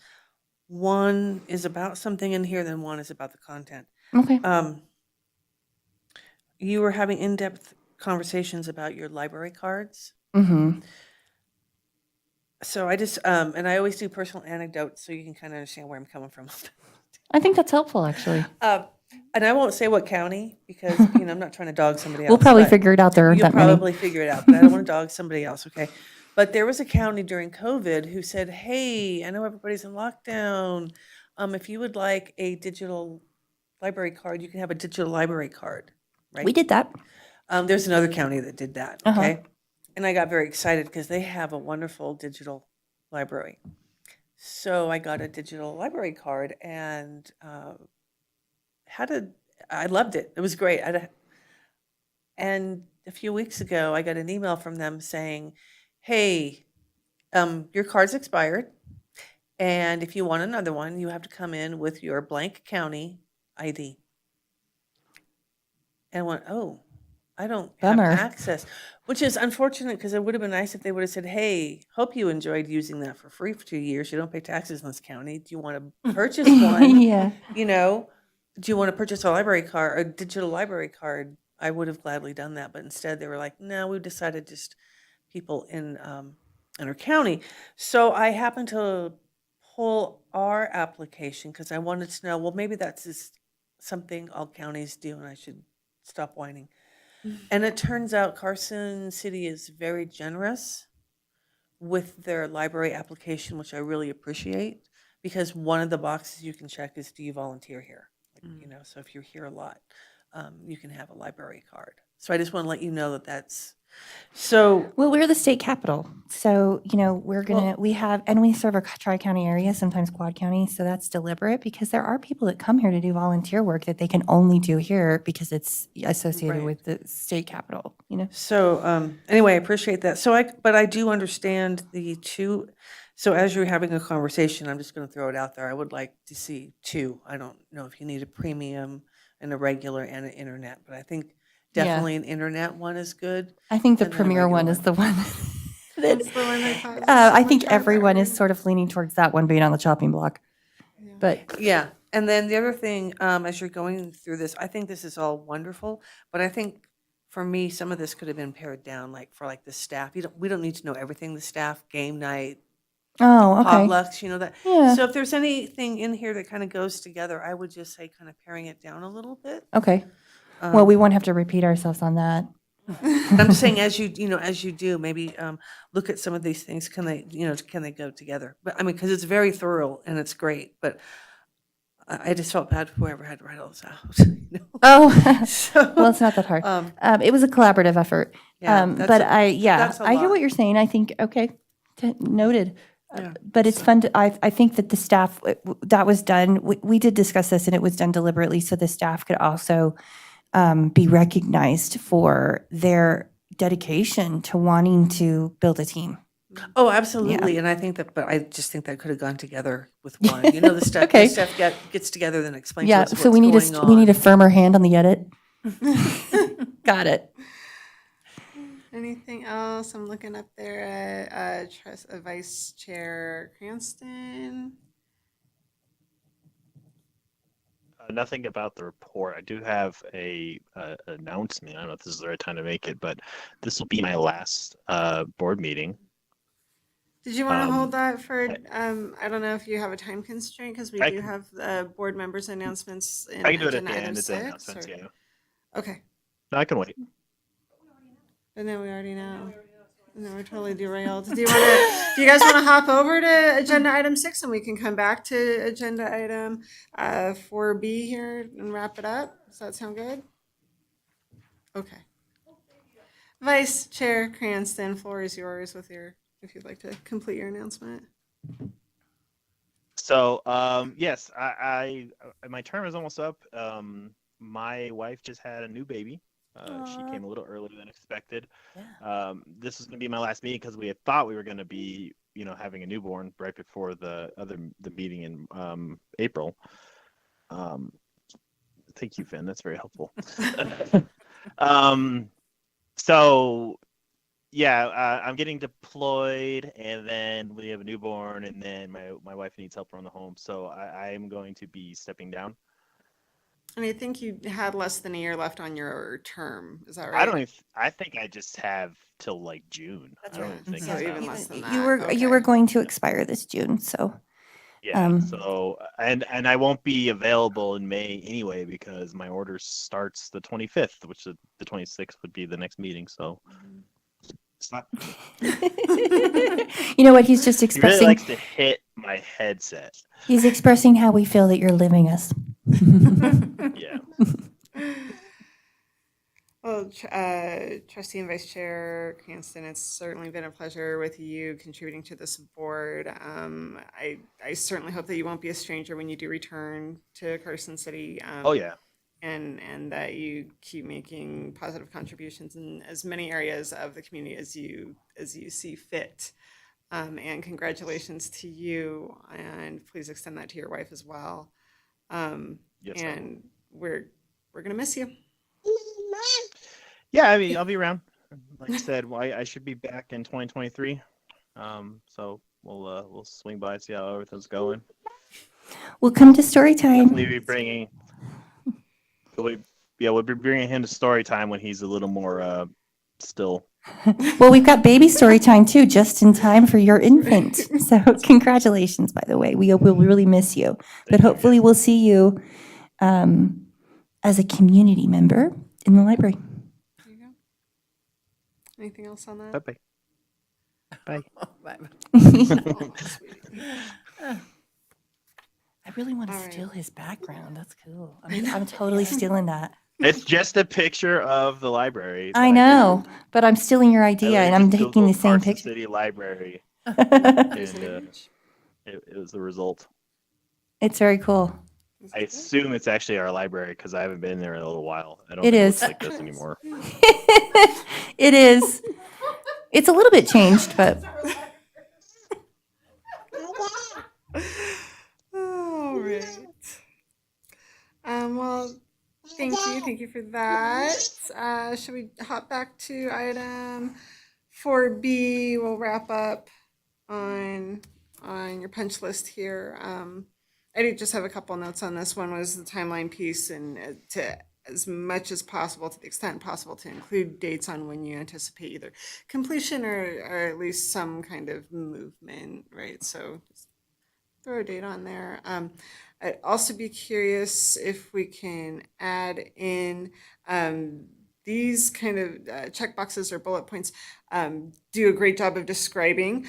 One is about something in here, then one is about the content. Okay. You were having in-depth conversations about your library cards. Mm-hmm. So I just, and I always do personal anecdotes so you can kind of understand where I'm coming from. I think that's helpful, actually. And I won't say what county because, I'm not trying to dog somebody else. We'll probably but figure it out. There aren't You'll that many. probably figure it out, but I don't want to dog somebody else, okay? But there was a county during COVID who said, hey, I know everybody's in lockdown. If you would like a digital library card, you can have a digital library card, right? We did that. There's another county that did that, Uh-huh. okay? And I got very excited because they have a wonderful digital library. So I got a digital library card and I loved it. It was great. And a few weeks ago, I got an email from them saying, hey, your card's expired. And if you want another one, you have to come in with your blank county ID. And I went, oh, I don't have Bummer. access, which is unfortunate because it would have been nice if they would have said, hey, hope you enjoyed using that for free for 2 years. You don't pay taxes in this county. Do you want to purchase one? Yeah. Do you want to purchase a library card, a digital library card? I would have gladly done that, but instead they were like, no, we've decided just people in our county. So I happened to pull our application because I wanted to know, well, maybe that's just something all counties do and I should stop whining. And it turns out Carson City is very generous with their library application, which I really appreciate, because one of the boxes you can check is, do you volunteer here? So if you're here a lot, you can have a library card. So I just want to let you know that that's, so, Well, we're the state capital. So, we serve a tri-county area, sometimes quad county. So that's deliberate because there are people that come here to do volunteer work that they can only do here because it's associated Right. with the state capital, So anyway, I appreciate that. But I do understand the two. So as you're having a conversation, I'm just going to throw it out there. I would like to see two. I don't know if you need a premium and a regular and an internet, but I think Yeah. definitely an internet one is good. I think the And then a premier one regular is the one that, That's the one I thought was I so think much everyone better. is sort of leaning towards that one being on the chopping block. But Yeah. And then the other thing, as you're going through this, I think this is all wonderful, but I think for me, some of this could have been pared down, like for like the staff. We don't need to know everything, the staff, game night, oh, okay. potlucks, that. Yeah. So if there's anything in here that kind of goes together, I would just say kind of paring it down a little bit. Okay. Well, we won't have to repeat ourselves on that. I'm just saying, as you do, maybe look at some of these things. Can they go together? But I mean, because it's very thorough and it's great. But I just felt bad for whoever had to write all this out. Oh, So, well, it's not that hard. It was a collaborative effort. Yeah, But that's a I hear lot. what you're saying. I think, okay, noted. Yeah, But it's fun to, I think that the staff, that was done, we did discuss this and it was done deliberately so the staff could also be recognized for their dedication to wanting to build a team. Oh, absolutely. And I think but I just think that could have gone together with one. The stuff, Okay. the stuff gets together, then explains to Yeah, us what's so we need going on. we need a firmer hand on the edit. Got it. Anything else? I'm looking up there at Vice Chair Cranston. Nothing about the report. I do have a announcement. I don't know if this is the right time to make it, but this will be my last board meeting. Did you want to hold Um, that for, I don't know if you have a time constraint, because we I do can- have board members' announcements in I can do it at agenda the item end. It's the 6. announcements, yeah. Okay, No, I can wait. but no, we already know. No, we're totally derailed. Do you guys want to hop over to agenda item 6 and we can come back to agenda item 4B here and wrap it up? Does that sound good? Okay. Vice Chair Cranston, floor is yours if you'd like to complete your announcement. So, yes, my term is almost up. My wife just had a new baby. She came a little earlier than expected. This is going to be my last meeting because we had thought we were going to be, having a newborn right before the meeting in April. Thank you, Finn. That's very helpful. So yeah, I'm getting deployed, and then we have a newborn, and then my wife needs help around the home. So I am going to be stepping down. And I think you had less than a year left on your term. Is that right? I think I just have till like June. I don't even think So it's even that less long. than You that. were you Okay. were going to expire this June, so Yeah. So and I won't be available in May anyway because my order starts the 25th, which the 26th would be the next meeting. So it's not. You know what? He's just He really expressing. likes to hit my headset. He's expressing how we feel that you're living us. Yeah. Well, Trustee and Vice Chair Cranston, it's certainly been a pleasure with you contributing to this board. I certainly hope that you won't be a stranger when you do return to Carson City. Oh yeah. And that you keep making positive contributions in as many areas of the community as you see fit. And congratulations to you, and please extend that to your wife as well. Yes, I will. And we're gonna miss you. Yeah, I mean, I'll be around. Like I said, I should be back in 2023. So we'll swing by and see how everything's going. We'll come to story time. Definitely be bringing. We'll be bringing him to story time when he's a little more still. Well, we've got baby story time too, just in time for your infant. So congratulations, by the way. We'll really miss you, but hopefully we'll see you as a community member in the library. There you go. Anything else on that? Bye bye. Bye. Oh, sweetie. I really want to All right. steal his background. That's cool. I'm totally stealing that. It's just a picture of the library. that I know, but I'm stealing your did. I idea, and I'm just taking the Googled same Carson picture. City Library, There's an and image. it was the result. It's very cool. Is I it good? assume it's actually our library because I haven't been there in a little while. I don't It think it is. looks like this anymore. It is. It's a little bit changed, but right. Well, thank you for that. Should we hop back to item 4B? We'll wrap up on your punch list here. I did just have a couple notes on this. One was the timeline piece, and to as much as possible, to the extent possible, to include dates on when you anticipate either completion or at least some kind of movement, right? So just throw a date on there. I'd also be curious if we can add in these kind of check boxes or bullet points do a great job of describing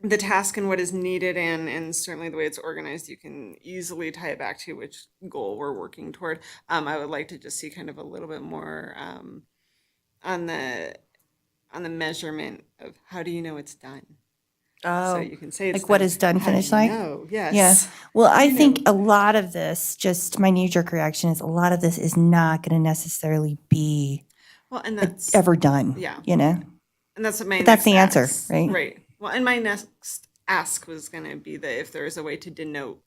the task and what is needed, and certainly the way it's organized, you can easily tie it back to which goal we're working toward. I would like to just see kind of a little bit more on the measurement of how do you know it's done. So Oh, you can say it's like what done. is done, How do finish you line? know? Yeah. Yes. Well, I You think know. a lot of this, just my knee-jerk reaction is a lot of this is not going to necessarily be Well, and that's ever done. yeah. You know? And that's what my But that's next the answer, ask- right? Right. Well, and my next ask was going to be that if there is a way to denote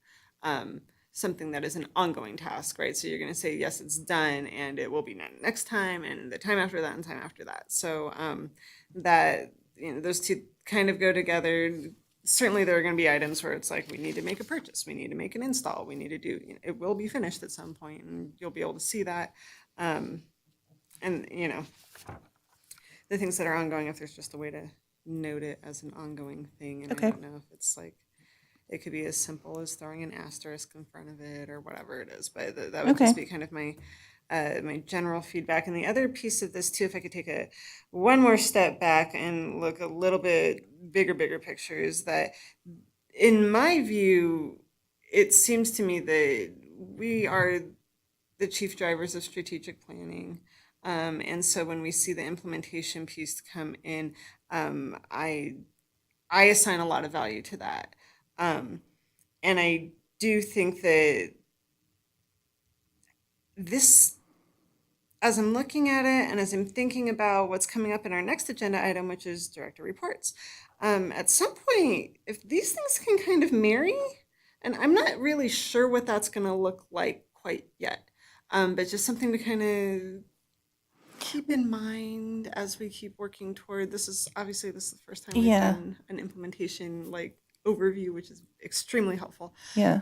something that is an ongoing task, right? So you're going to say, yes, it's done, and it will be done next time, and the time after that, and time after that. So that, you know, those two kind of go together. Certainly there are going to be items where it's like, we need to make a purchase, we need to make an install, we need to do, you know, it will be finished at some point, and you'll be able to see that. And, you know, the things that are ongoing, if there's just a way to note it as an ongoing thing. And Okay. I don't know if it's like, it could be as simple as throwing an asterisk in front of it or whatever it is, but that would just Okay. be kind of my my general feedback. And the other piece of this too, if I could take one more step back and look a little bit bigger picture, is that in my view, it seems to me that we are the chief drivers of strategic planning. And so when we see the implementation piece come in, I assign a lot of value to that. And I do think that this, as I'm looking at it and as I'm thinking about what's coming up in our next agenda item, which is director reports, at some point, if these things can kind of marry, and I'm not really sure what that's going to look like quite yet, but just something to kind of keep in mind as we keep working toward. This is the first time we've Yeah. done an implementation like overview, which is extremely helpful. Yeah.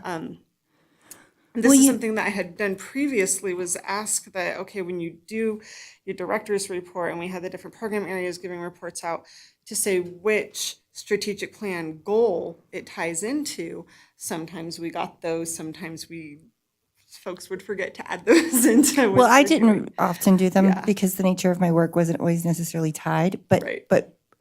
This Well, is you- something that I had done previously, was ask that, okay, when you do your director's report, and we had the different program areas giving reports out, to say which strategic plan goal it ties into. Sometimes we got those, sometimes folks would forget to add those into. Well, what I we're didn't doing. often do them Yeah. because the nature of my work wasn't always necessarily tied, but Right.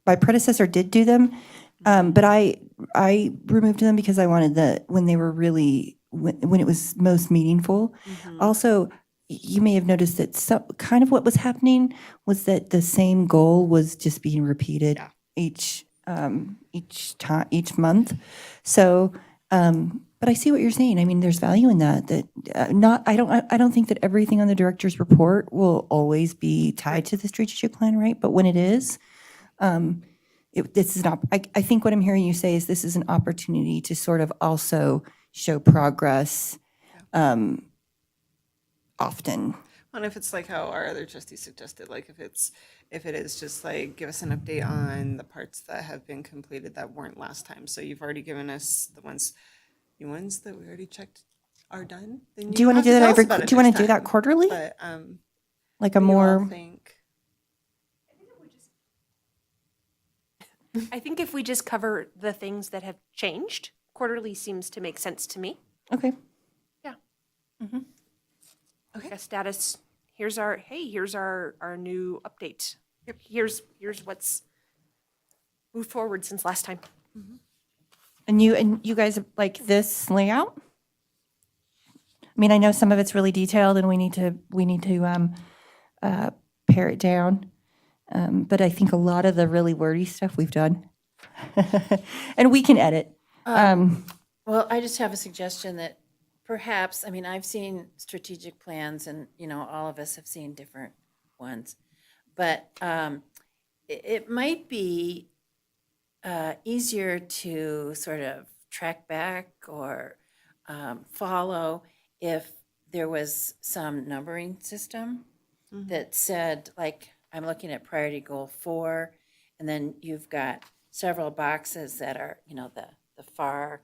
my predecessor did do them. But I removed them because I wanted when they were really, when it was most meaningful. Mhm. Also, you may have noticed that kind of what was happening was that the same goal was just being repeated Yeah. each time, each month. So, but I see what you're saying. I mean, there's value in that. I don't think that everything on the director's report will always be tied to the strategic plan, right? But when it is, this is I think what I'm hearing you say is this is an opportunity to sort of also show progress often. And if it's like how our other trustees suggested, like if it is just like, give us an update on the parts that have been completed that weren't last time. So you've already given us the ones that we already checked are done. Then Do you want to have do that? tell us about it Do you want next to do that time. quarterly? But Like what a do you all more, think? I think if we just cover the things that have changed, quarterly seems to make sense to me. okay. Like a status, here's our new update. Here's what's moved forward since last time. And you guys like this layout? I mean, I know some of it's really detailed and we need to pare it down. But I think a lot of the really wordy stuff we've done. And we can edit. Well, I just have a suggestion that perhaps, I mean, I've seen strategic plans and, all of us have seen different ones. But it might be easier to sort of track back or follow if there was some numbering system that said, like, I'm looking at priority goal 4, and then you've got several boxes that are, the far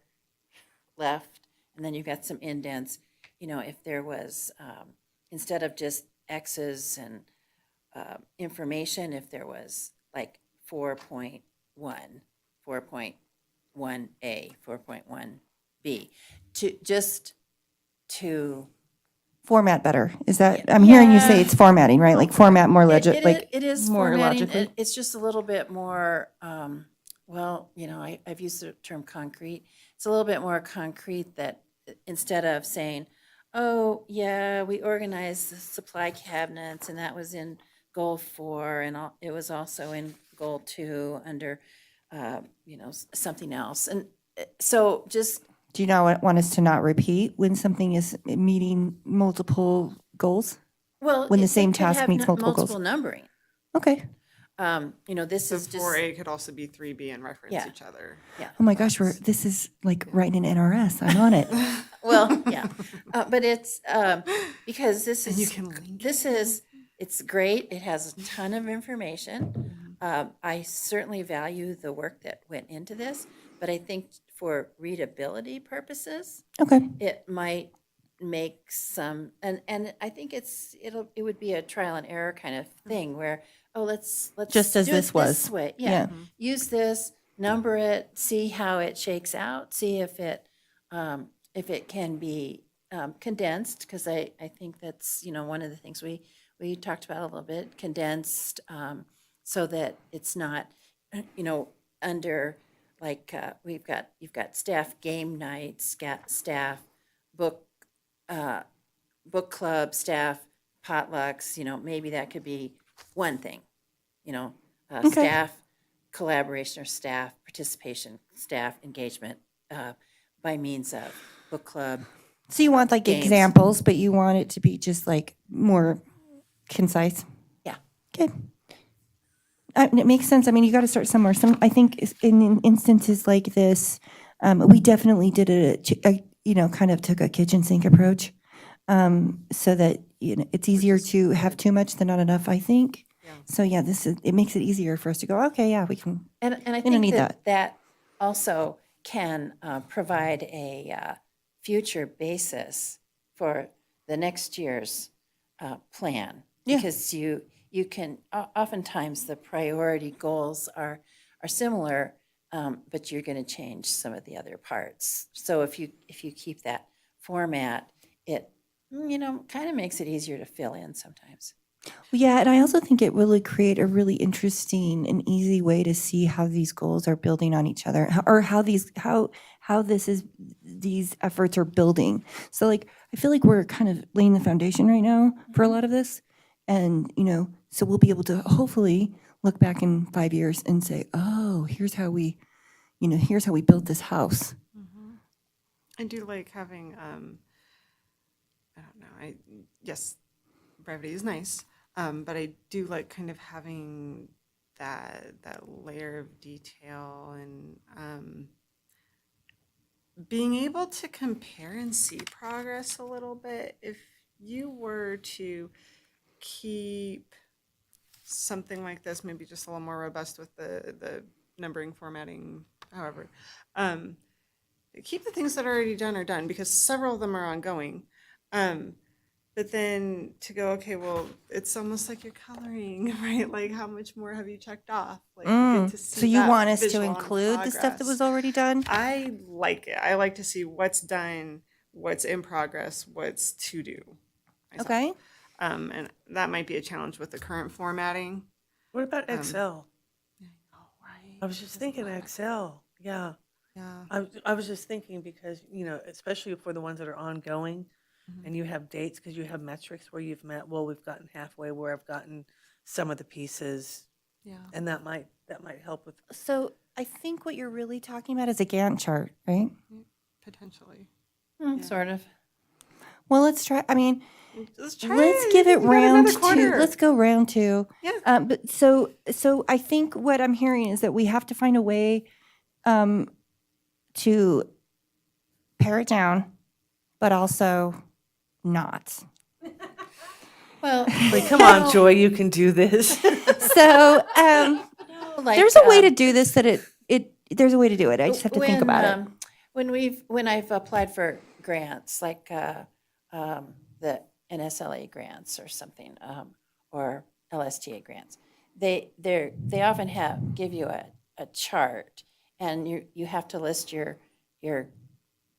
left, and then you've got some indents. If there was, instead of just X's and information, if there was like 4.1, 4.1A, 4.1B, to Format better. Is that, I'm hearing you say Yeah. it's formatting, right? Like format more it is more formatting. logically. It's just a little bit more, I've used the term concrete. It's a little bit more concrete that instead of saying, oh, yeah, we organized the supply cabinets and that was in goal 4 and it was also in goal 2 under, something else. And so just, Do you not want us to not repeat when something is meeting multiple goals? well. When the it same could task have meets multiple goals. multiple numbering. Okay. This So is just. 4A could also be 3B and reference Yeah. each other. Yeah. Oh my gosh, this is like writing an NRS. I'm on it. Well, yeah, but it's because And you can link it's great. It has a ton of information. I certainly value the work that went into this, but I think for readability purposes, Okay. it might make some, and I think it would be a trial and error kind of thing where, oh, let's Just as do it this was. way. Yeah. Yeah. Use this, number it, see how it shakes out, see if it can be condensed, because I think that's, one of the things we talked about a little bit, condensed, so that it's not, under, like, you've got staff game nights, staff book, book club, staff potlucks, maybe that could be one thing, Okay. staff collaboration or staff participation, staff engagement by means of book club. So you want like Games. examples, but you want it to be just like more concise? Yeah. Okay. It makes sense. I mean, you got to start somewhere. I think in instances like this, we definitely did kind of took a kitchen sink approach, so that it's easier to have too much than not enough. I think. Yeah. So yeah, it makes it easier for us to go. Okay, yeah, we can. And I We don't think need that also can provide a future basis for the next year's plan. Yeah. Because you can, oftentimes the priority goals are similar, but you're going to change some of the other parts. So if you keep that format, it, kind of makes it easier to fill in sometimes. Yeah, and I also think it really create a really interesting and easy way to see how these goals are building on each other, or how these efforts are building. So like I feel like we're kind of laying the foundation right now for a lot of this, and so we'll be able to hopefully look back in 5 years and say, oh, here's how we built this house. I do like having, I don't know, yes, brevity is nice, but I do like kind of having that layer of detail and being able to compare and see progress a little bit. If you were to keep something like this, maybe just a little more robust with the numbering, formatting, however, keep the things that are already done are done, because several of them are ongoing. But then to go, okay, well, it's almost like you're coloring, right? Like how much more have you checked off? Like you get to see So you that want us to visual on include the stuff that progress. was already done? I like it. I like to see what's done, what's in progress, what's to do. myself. Okay. And that might be a challenge with the current formatting. What about Excel? Oh, right. I was just thinking Excel. Yeah. Yeah. I was just thinking because, especially for the ones that are ongoing and you have dates because you have metrics where you've met, well, we've gotten halfway where I've gotten some of the pieces, Yeah. and that might help with. So I think what you're really talking about is a Gantt chart, right? Potentially. Sort of. Well, let's try. I mean, Let's try let's it. give it You got round another two. quarter. Let's go round two. Yeah. But so I think what I'm hearing is that we have to find a way to pare it down but also not. Well, Like, come on, Joy, you can do this. So like, there's a way to do this that there's a way to do it. I just have to think when, about it. When I've applied for grants, like the NSLA grants or something, or LSTA grants, they often give you a chart, and you have to list your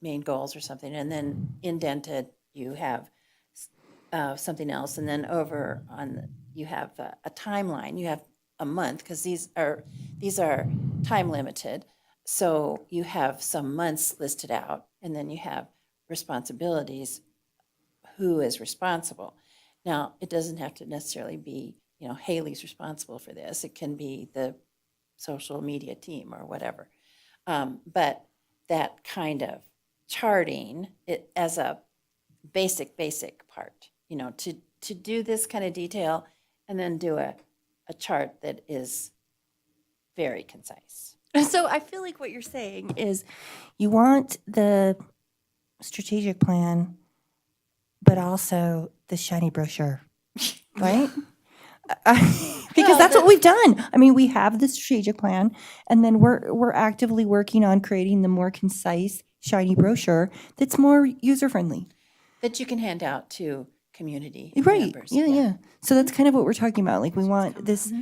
main goals or something, and then indented you have something else, and then over on you have a timeline. You have a month, because these are time limited. So you have some months listed out, and then you have responsibilities, who is responsible. Now, it doesn't have to necessarily be, Haley's responsible for this. It can be the social media team or whatever. But that kind of charting it as a basic part, to do this kind of detail, and then do a chart that is very concise. So I feel like what you're saying is you want the strategic plan, but also the shiny brochure, right? Because that's what we've done. I mean, we have the strategic plan, and then we're actively working on creating the more concise, shiny brochure that's more user friendly. That you can hand out to community Right. members. Yeah. So that's kind of what we're talking about. Like, we want this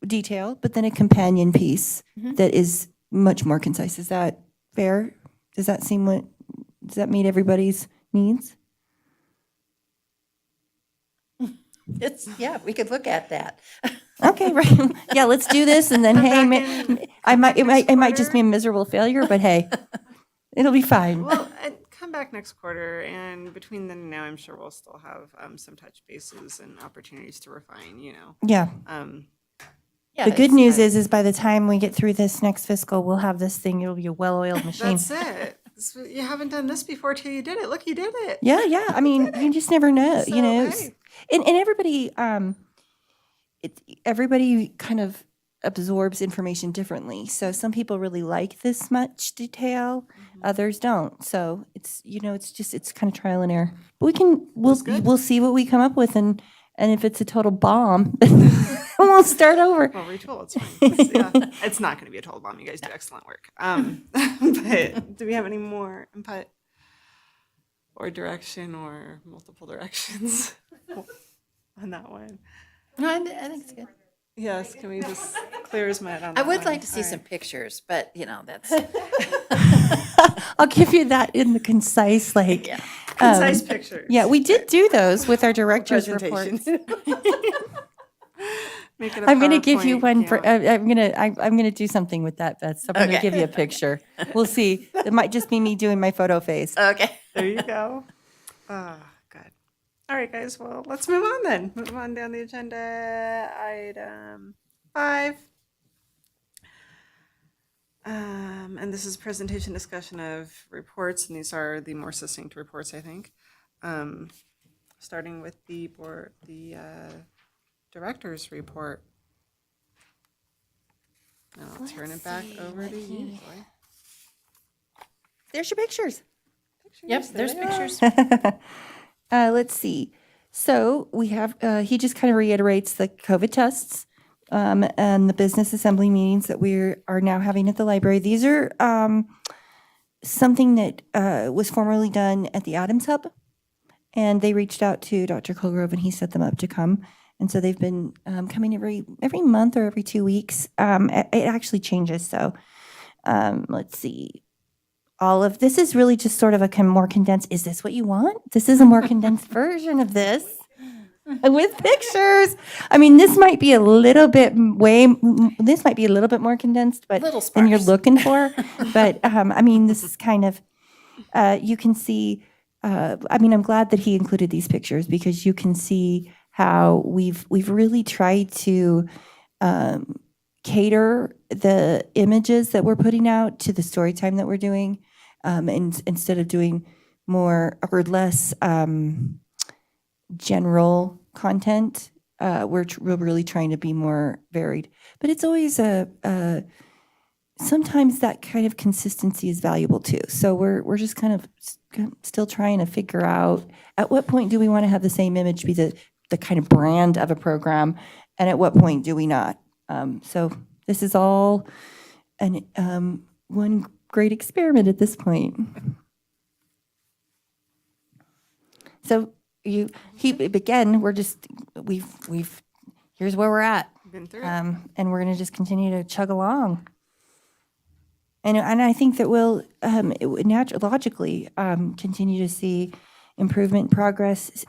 detail, but then a companion piece that is much more concise. Is that fair? Does that meet everybody's needs? We could look at that. Okay, right. Yeah, let's do this, and then I might just be a miserable failure, but hey, it'll be fine. Well, come back next quarter, and between then and now, I'm sure we'll still have some touch bases and opportunities to refine, Yeah. The good news is by the time we get through this next fiscal, we'll have this thing. It'll be a well-oiled machine. That's it. You haven't done this before till you did it. Look, you did it. Yeah. I mean, you just never know, So, And everybody, everybody kind of absorbs information differently. So some people really like this much detail, others don't. So it's it's kind of trial and error. But we'll see what we come up with, and if it's a total bomb, we'll start over. Well, retool. It's fine. It's not going to be a total bomb. You guys do excellent work. But do we have any more input or direction or multiple directions on that one? No, I think it's good. Yes. Can we just clear his mind on I that would one? like to see All some right. pictures, but that's. I'll give you that in the concise, Concise pictures. Yeah, we did do those with our director's reports. Presentation. Make it a I'm going to give you PowerPoint, one for. yeah. I'm going to do something with that, Beth. So I'm going to Okay. give you a picture. We'll see. It might just be me doing my photo face. Okay. There you go. Good. All right, guys. Well, let's move on then. Move on down the agenda. Item 5. And this is presentation discussion of reports, and these are the more succinct reports, I think. Starting with the director's report. I'll turn it back over to you, Joy. There's your pictures. Yep, there's There they are. pictures. Let's see. So we have, he just kind of reiterates the COVID tests and the business assembly meetings that we are now having at the library. These are something that was formerly done at the Adams Hub. And they reached out to Dr. Colgrove, and he set them up to come. And so they've been coming every month or every 2 weeks. It actually changes. So let's see. All of this is really just sort of a more condensed. Is this what you want? This is a more condensed version of this with pictures. I mean, this might be a little bit this might be a little bit more condensed, but Little than you're sparse. looking for. But I mean, this is kind of you can see. I mean, I'm glad that he included these pictures, because you can see how we've really tried to cater the images that we're putting out to the story time that we're doing, and instead of doing more or less general content, we're really trying to be more varied. But it's always sometimes that kind of consistency is valuable too. So we're just kind of still trying to figure out, at what point do we want to have the same image be the kind of brand of a program, and at what point do we not? So this is all one great experiment at this point. So again, here's where we're at. Been through it. And we're going to just continue to chug along. And I think that we'll logically continue to see improvement, progress,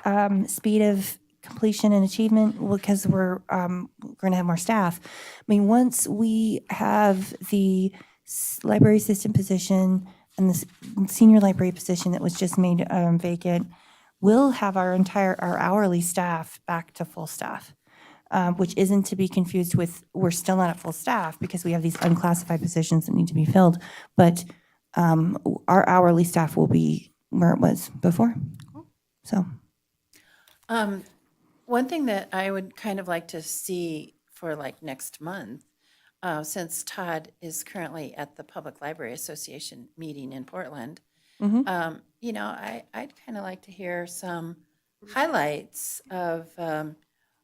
speed of completion and achievement, because we're going to have more staff. I mean, once we have the library assistant position and the senior library position that was just made vacant, we'll have our hourly staff back to full staff. Which isn't to be confused with, we're still not at full staff because we have these unclassified positions that need to be filled. But our hourly staff will be where it was before. So, One thing that I would kind of like to see for like next month, since Todd is currently at the Public Library Association meeting in Portland, you know, I'd kind of like to hear some highlights of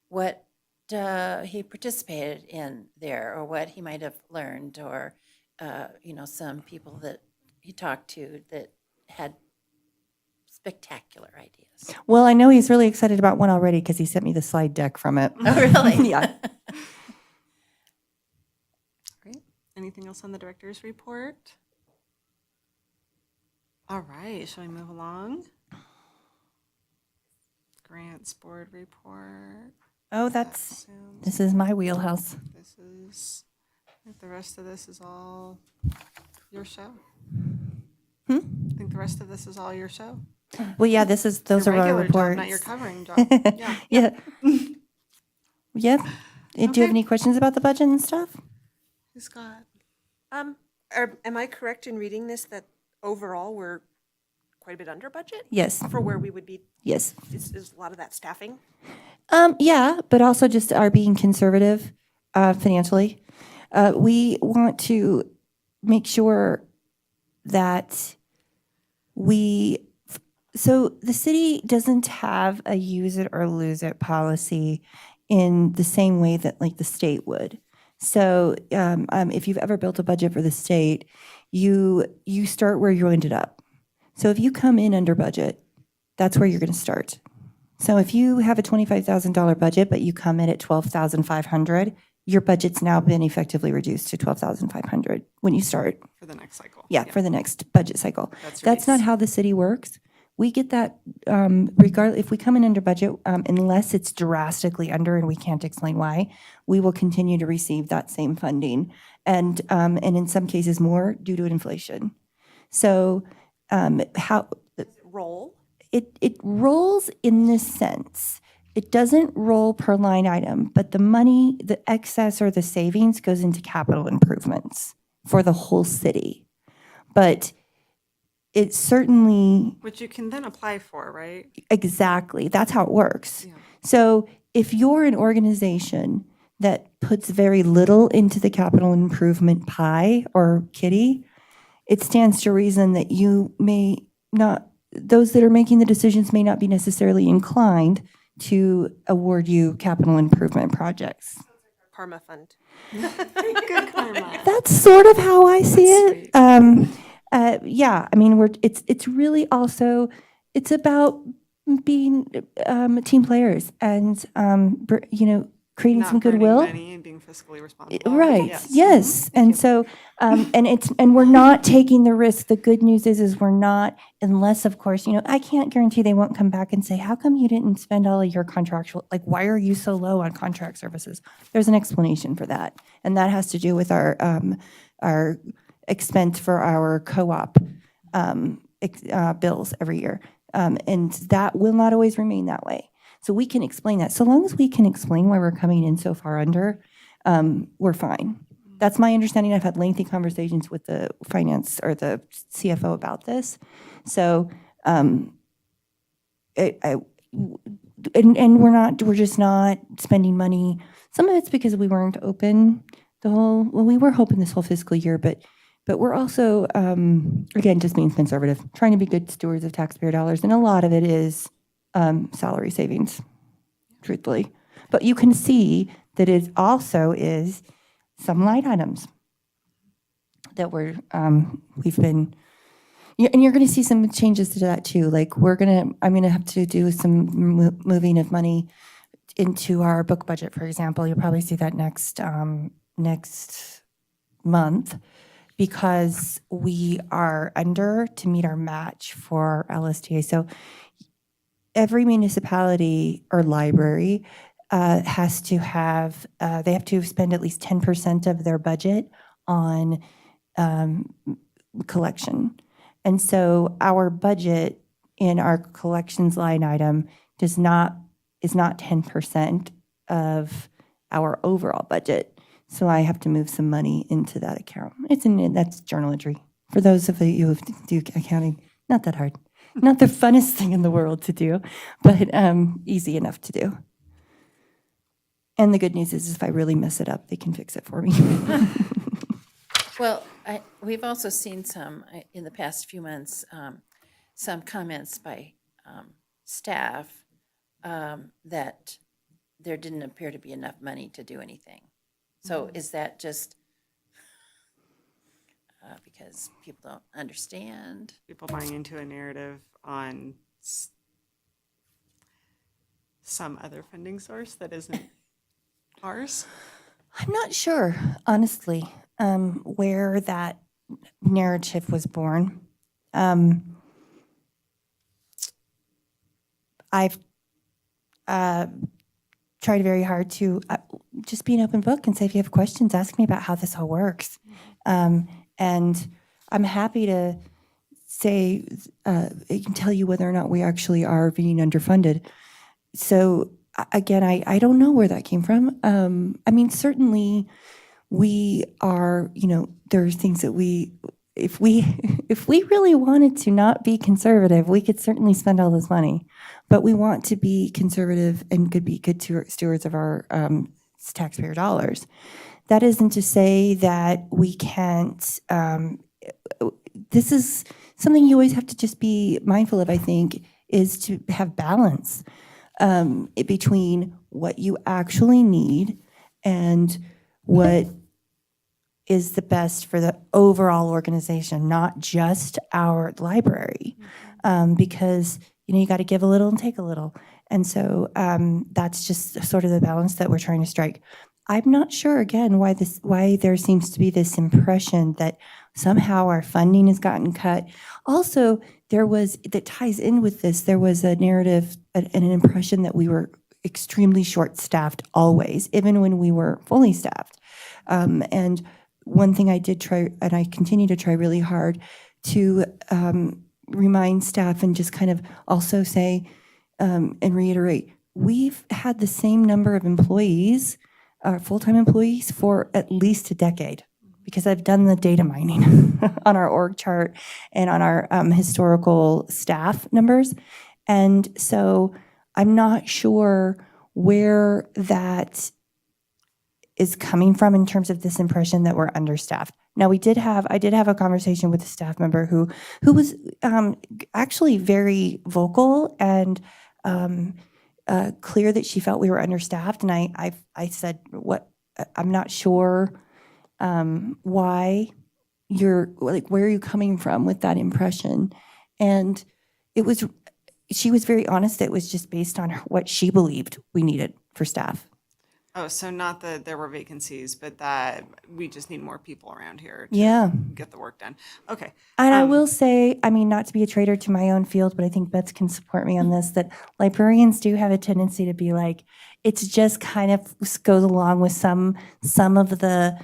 what he participated in there, or what he might have learned, or you know, some people that he talked to that had spectacular ideas. well, I know he's really excited about one already because he sent me the slide deck from it. Oh, really? Yeah. Great. Anything else on the director's report? All right, shall we move along? Grants board report. Oh, Sounds- this is my wheelhouse. This is, I think the rest of this is all your show. I think the rest of this is all your show. Well, yeah, those Your are our regular job, reports. not your covering job. Yeah. Yeah. Yeah. Do you Okay. have any questions about the budget and stuff? Who's got? Am I correct in reading this that overall we're quite a bit under budget Yes. for where we would be? Yes. Is a lot of that staffing? Yeah, but also just our being conservative financially. We want to make sure that so the city doesn't have a use it or lose it policy in the same way that like the state would. So if you've ever built a budget for the state, you start where you ended up. So if you come in under budget, that's where you're going to start. So if you have a $25,000 budget, but you come in at $12,500, your budget's now been effectively reduced to $12,500 when you start. For the next cycle. Yeah, for the next budget cycle. That's your That's not base. how the city works. We get that regardless, if we come in under budget, unless it's drastically under and we can't explain why, we will continue to receive that same funding. And in some cases more due to inflation. So how, Roll? it rolls in this sense. It doesn't roll per line item, but the money, the excess or the savings goes into capital improvements for the whole city. But it certainly, Which you can then apply for, right? exactly, that's how it works. Yeah. So if you're an organization that puts very little into the capital improvement pie or kitty, it stands to reason that you may not, those that are making the decisions may not be necessarily inclined to award you capital improvement projects. Karma fund. Good karma. That's sort of how I see it. Sweet. Yeah, I mean, it's really also, it's about being team players and, creating Not some burning goodwill. money and being fiscally responsible. Right, Yes. yes. And so, and we're not taking the risk. The good news is we're not, unless, of course, I can't guarantee they won't come back and say, how come you didn't spend all of your contractual, like, why are you so low on contract services? There's an explanation for that. And that has to do with our expense for our co-op bills every year. And that will not always remain that way. So we can explain that. So long as we can explain why we're coming in so far under, we're fine. That's my understanding. I've had lengthy conversations with the finance or the CFO about this. So, and we're just not spending money. Some of it's because we weren't open well, we were hoping this whole fiscal year, but we're also, again, just being conservative, trying to be good stewards of taxpayer dollars. And a lot of it is salary savings, truthfully. But you can see that it also is some line items that we've been, and you're going to see some changes to that too. Like I'm going to have to do some moving of money into our book budget, for example. You'll probably see that next month, because we are under to meet our match for LSTA. So every municipality or library has to have, they have to spend at least 10% of their budget on collection. And so our budget in our collections line item is not 10% of our overall budget. So I have to move some money into that account. That's journal entry. For those of you who do accounting, not that hard. Not the funnest thing in the world to do, but easy enough to do. And the good news is if I really mess it up, they can fix it for me. Well, we've also seen some, in the past few months, some comments by staff that there didn't appear to be enough money to do anything. So is that just because people don't understand? People buying into a narrative on some other funding source that isn't ours. I'm not sure, honestly, where that narrative was born. I've tried very hard to just be an open book and say, if you have questions, ask me about how this all works. And I'm happy to say, I can tell you whether or not we actually are being underfunded. So again, I don't know where that came from. I mean, certainly we are, there are things that if we really wanted to not be conservative, we could certainly spend all this money. But we want to be conservative and be good stewards of our taxpayer dollars. That isn't to say that we can't. This is something you always have to just be mindful of, I think, is to have balance between what you actually need and what is the best for the overall organization, not just our library. Because you got to give a little and take a little. And so that's just sort of the balance that we're trying to strike. I'm not sure, again, why there seems to be this impression that somehow our funding has gotten cut. Also, that ties in with this, there was a narrative and an impression that we were extremely short-staffed always, even when we were fully staffed. And one thing I did try, and I continue to try really hard to remind staff and just kind of also say and reiterate, we've had the same number of employees, full-time employees, for at least a decade, because I've done the data mining on our org chart and on our historical staff numbers. And so I'm not sure where that is coming from in terms of this impression that we're understaffed. Now, I did have a conversation with a staff member who was actually very vocal and clear that she felt we were understaffed. And I said, I'm not sure why where are you coming from with that impression? And she was very honest. It was just based on what she believed we needed for staff. Oh, so not that there were vacancies, but that we just need more people around here to Yeah. get the work done. Okay. And I will say, I mean, not to be a traitor to my own field, but I think Beth can support me on this, that librarians do have a tendency to be like, it's just kind of goes along with some of the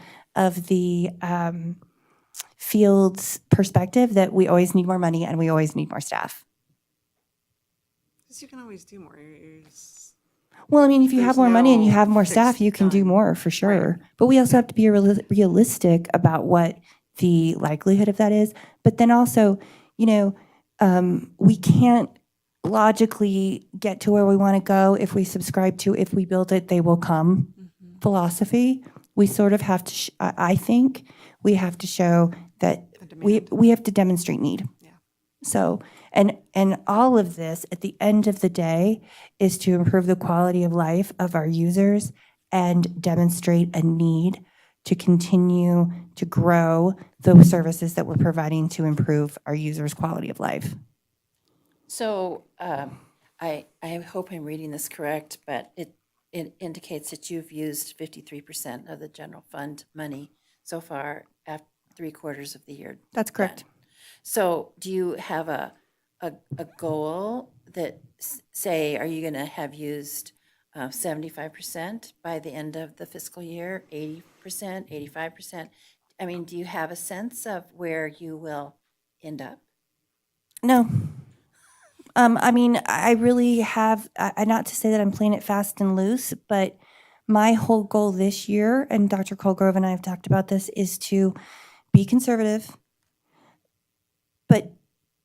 field's perspective that we always need more money and we always need more staff. Because you can always do more. You're just- Well, I mean, if you have There's more money and you no have more fixed staff, you can do done. more for sure. But we also have to be realistic about what the likelihood of that is. But then also, we can't logically get to where we want to go if we subscribe to, if we build it, they will come philosophy. We sort of have to, I think, we have to show that A we demand. have to demonstrate need. Yeah. So, and all of this, at the end of the day, is to improve the quality of life of our users and demonstrate a need to continue to grow those services that we're providing to improve our users' quality of life. So I hope I'm reading this correct, but it indicates that you've used 53% of the general fund money so far after 3/4 of the year. That's correct. done. So do you have a goal that, say, are you going to have used 75% by the end of the fiscal year, 80%, 85%? I mean, do you have a sense of where you will end up? No. I mean, I really have, not to say that I'm playing it fast and loose, but my whole goal this year, and Dr. Colgrove and I have talked about this, is to be conservative,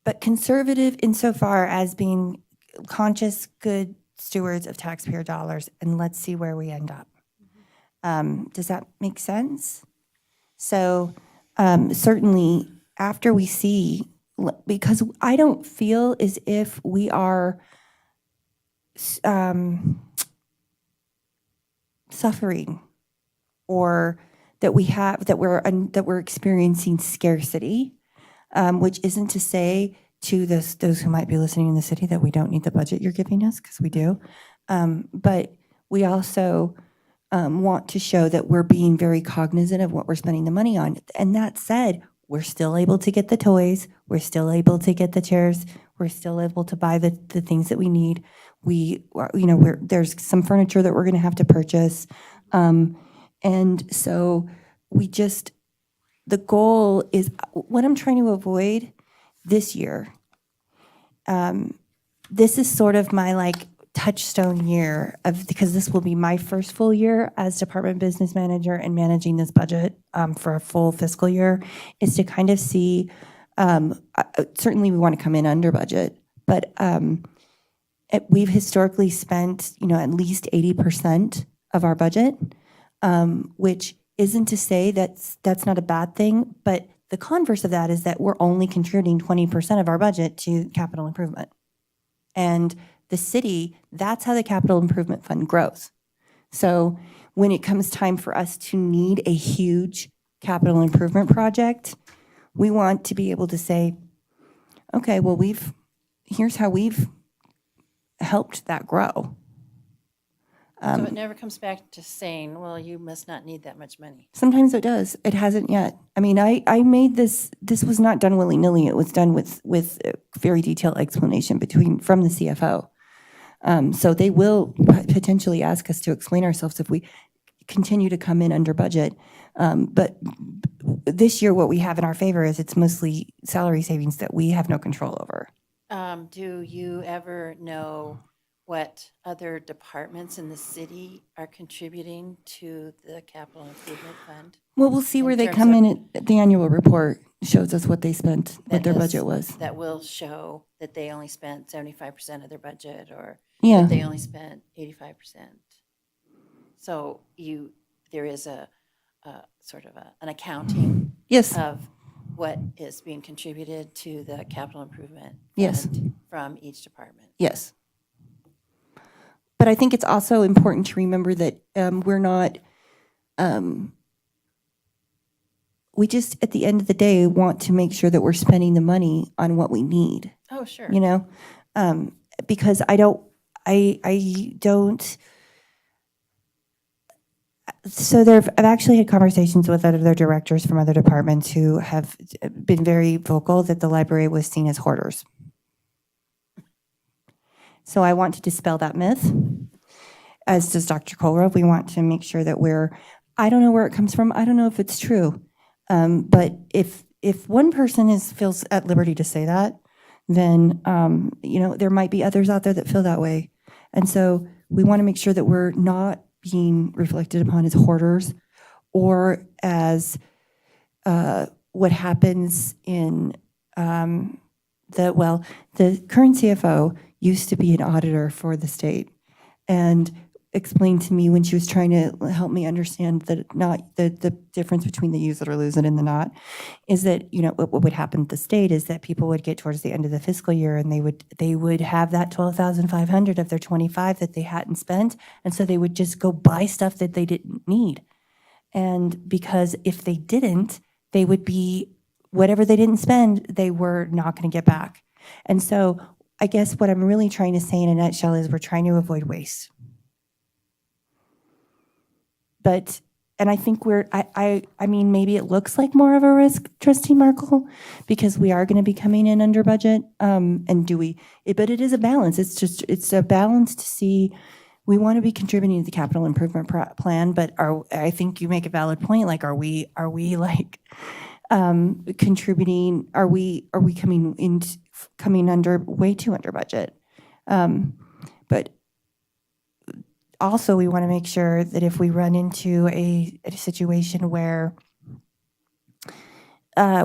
but conservative insofar as being conscious, good stewards of taxpayer dollars, and let's see where we end up. Does that make sense? So certainly after we see, because I don't feel as if we are suffering or that we're experiencing scarcity, which isn't to say to those who might be listening in the city that we don't need the budget you're giving us, because we do. But we also want to show that we're being very cognizant of what we're spending the money on. And that said, we're still able to get the toys, we're still able to get the chairs, we're still able to buy the things that we need. There's some furniture that we're going to have to purchase. And so the goal is, what I'm trying to avoid this year, this is sort of my touchstone year because this will be my first full year as department business manager and managing this budget for a full fiscal year, is to kind of see, certainly we want to come in under budget, but we've historically spent, at least 80% of our budget, which isn't to say that's not a bad thing, but the converse of that is that we're only contributing 20% of our budget to capital improvement. And the city, that's how the capital improvement fund grows. So when it comes time for us to need a huge capital improvement project, we want to be able to say, okay, well, here's how we've helped that grow. So it never comes back to saying, well, you must not need that much money. Sometimes it does. It hasn't yet. I mean, I made this was not done willy-nilly. It was done with a very detailed explanation from the CFO. So they will potentially ask us to explain ourselves if we continue to come in under budget. But this year, what we have in our favor is it's mostly salary savings that we have no control over. Do you ever know what other departments in the city are contributing to the capital improvement fund? Well, we'll see In where they terms come of- in at the annual report shows us what they spent, what their budget was. That will show that they only spent 75% of their budget, or Yeah. that they only spent 85%. So there is a sort of an accounting Yes. of what is being contributed to the capital improvement Yes. fund from each department. Yes. But I think it's also important to remember that we're not, we just, at the end of the day, want to make sure that we're spending the money on what we need, Oh, sure. because I don't, so I've actually had conversations with other directors from other departments who have been very vocal that the library was seen as hoarders. So I want to dispel that myth, as does Dr. Kohlrove. We want to make sure that I don't know where it comes from. I don't know if it's true. But if one person feels at liberty to say that, then, there might be others out there that feel that way. And so we want to make sure that we're not being reflected upon as hoarders or as what happens in the current CFO used to be an auditor for the state. And explained to me when she was trying to help me understand that not the difference between the use it or lose it and the not, is that, you know, what would happen at the state is that people would get towards the end of the fiscal year and they would have that 12,500 of their 25 that they hadn't spent, and so they would just go buy stuff that they didn't need. And because if they didn't, they would be, whatever they didn't spend, they were not going to get back. And so I guess what I'm really trying to say in a nutshell is we're trying to avoid waste. But, and I think I mean, maybe it looks like more of a risk, Trustee Markle, because we are going to be coming in under budget. And but it is a balance. It's a balance to see, we want to be contributing to the capital improvement plan, but I think you make a valid point. Like, are we like, contributing, are we coming under, way too under budget? But also we want to make sure that if we run into a situation where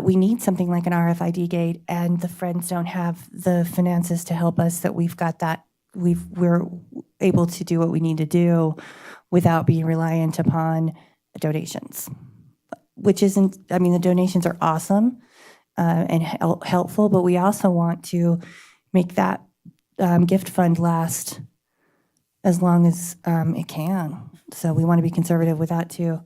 we need something like an RFID gate and the Friends don't have the finances to help us, that we've got that, we're able to do what we need to do without being reliant upon donations. Which isn't, I mean, the donations are awesome and helpful, but we also want to make that gift fund last as long as it can. So we want to be conservative with that too.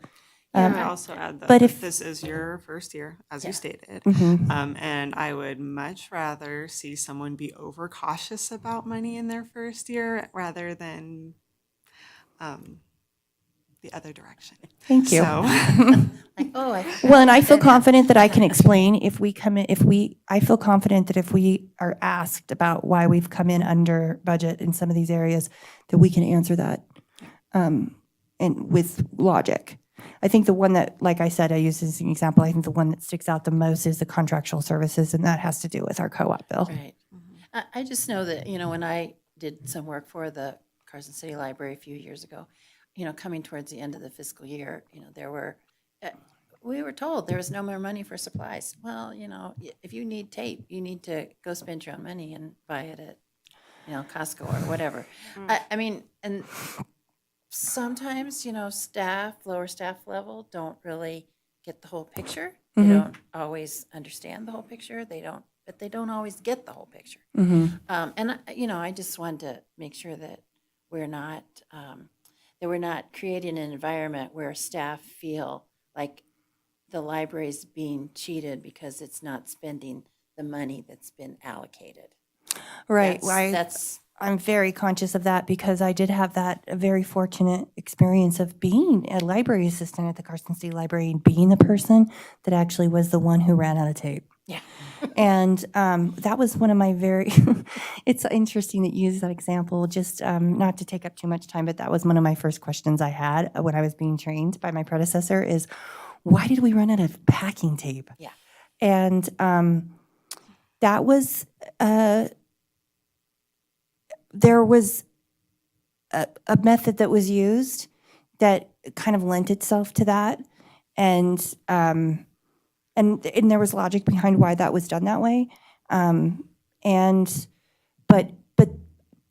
And I also add but that if- this is your first year, as you stated, Mhm. and I would much rather see someone be overcautious about money in their first year rather than the other direction. Thank you. So, Like, oh, Well, and I feel confident that I can explain if we come in, I feel confident that if we are asked about why we've come in under budget in some of these areas, that we can answer that and with logic. I think the one that, like I said, I used as an example, I think the one that sticks out the most is the contractual services, and that has to do with our co-op bill. right. I just know that, you know, when I did some work for the Carson City Library a few years ago, you know, coming towards the end of the fiscal year, you know, we were told there was no more money for supplies. Well, you know, if you need tape, you need to go spend your own money and buy it at, you know, Costco or whatever. I mean, and sometimes, you know, lower staff level don't really get the whole picture. They don't always understand the whole picture. But they don't always get the whole picture. And, you know, I just wanted to make sure that we're not creating an environment where staff feel like the library's being cheated because it's not spending the money that's been allocated. Right. I'm very conscious of that because I did have that very fortunate experience of being a library assistant at the Carson City Library and being the person that actually was the one who ran out of tape. Yeah. And that was one of my it's interesting that you use that example, just not to take up too much time, but that was one of my first questions I had when I was being trained by my predecessor is, why did we run out of packing tape? Yeah. And that was, there was a method that was used that kind of lent itself to that. And there was logic behind why that was done that way. But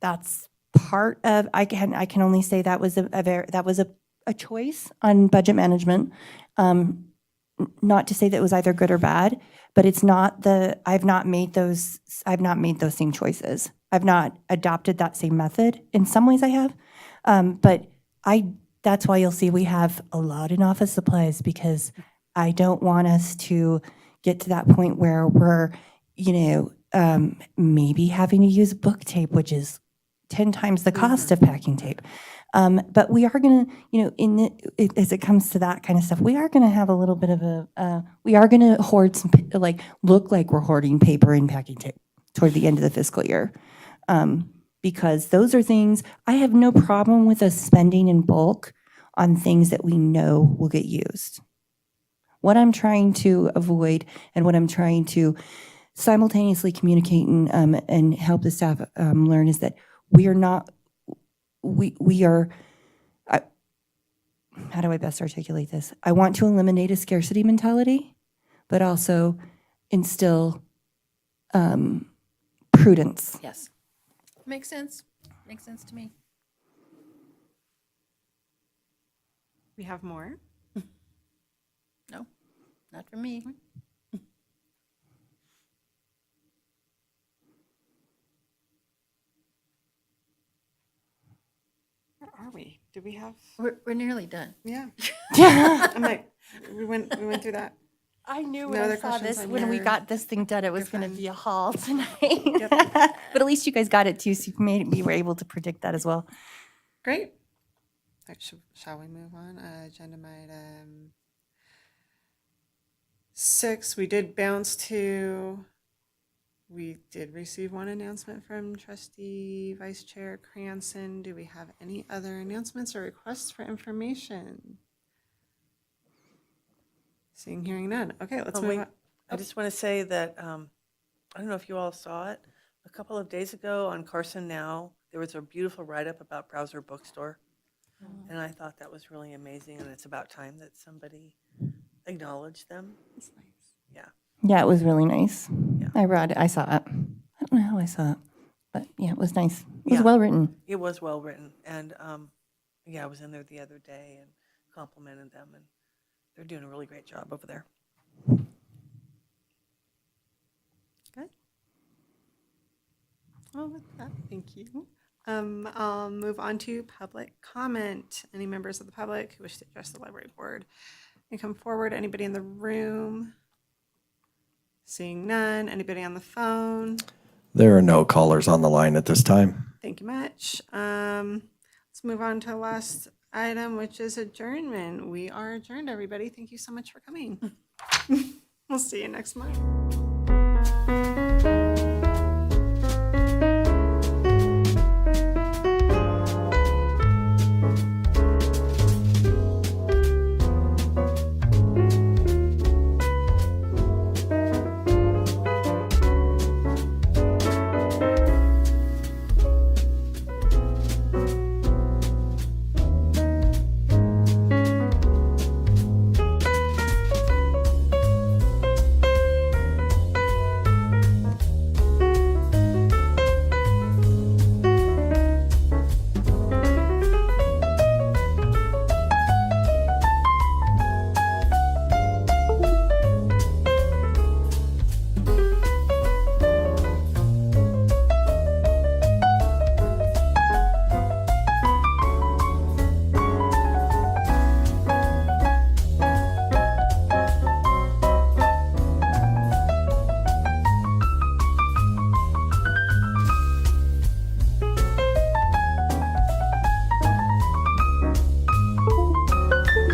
that's part of, I can only say that was a choice on budget management. Not to say that it was either good or bad, but it's not I've not made those same choices. I've not adopted that same method. In some ways I have. But that's why you'll see we have a lot in office supplies, because I don't want us to get to that point where we're, maybe having to use book tape, which is 10 times the cost of packing tape. But we are going to, as it comes to that kind of stuff, we are going to have a little bit of we are going to hoard some, look like we're hoarding paper and packing tape toward the end of the fiscal year. Because those are things, I have no problem with us spending in bulk on things that we know will get used. What I'm trying to avoid and what I'm trying to simultaneously communicate and help the staff learn is that we are not, we are, how do I best articulate this? I want to eliminate a scarcity mentality, but also instill prudence. Yes. Makes sense. Makes sense to me. We have more. No, not for me. Where are we? Do we have? We're nearly done. Yeah. I'm like, we went through that. I knew No when I other saw questions this, on when we your- got this thing done, it was your going to phone? be a haul tonight. But at least you guys got it too, so we were able to predict that as well. Great. Shall we move on? Agenda item 6, we did receive one announcement from Trustee Vice Chair Cranston. Do we have any other announcements or requests for information? Seeing, hearing none. Okay, let's Oh, move wait. on. I just want to say that, I don't know if you all saw it, a couple of days ago on Carson Now, there was a beautiful write-up about Browser Bookstore. And I thought that was really amazing, and it's about time that somebody acknowledged them. That's nice. Yeah. Yeah, it was really nice. Yeah. I read it. I saw it. I don't know how I saw it, but yeah, it was nice. It was Yeah. well written. It was well written, and yeah, I was in there the other day and complimented them, and they're doing a really great job over there. Good. Well, with that, thank you. I'll move on to public comment. Any members of the public who wish to address the library board can come forward. Anybody in the room? Seeing none. Anybody on the phone? There are no callers on the line at this time. Thank you much. Let's move on to the last item, which is adjournment. We are adjourned, everybody. Thank you so much for coming. We'll see you next month.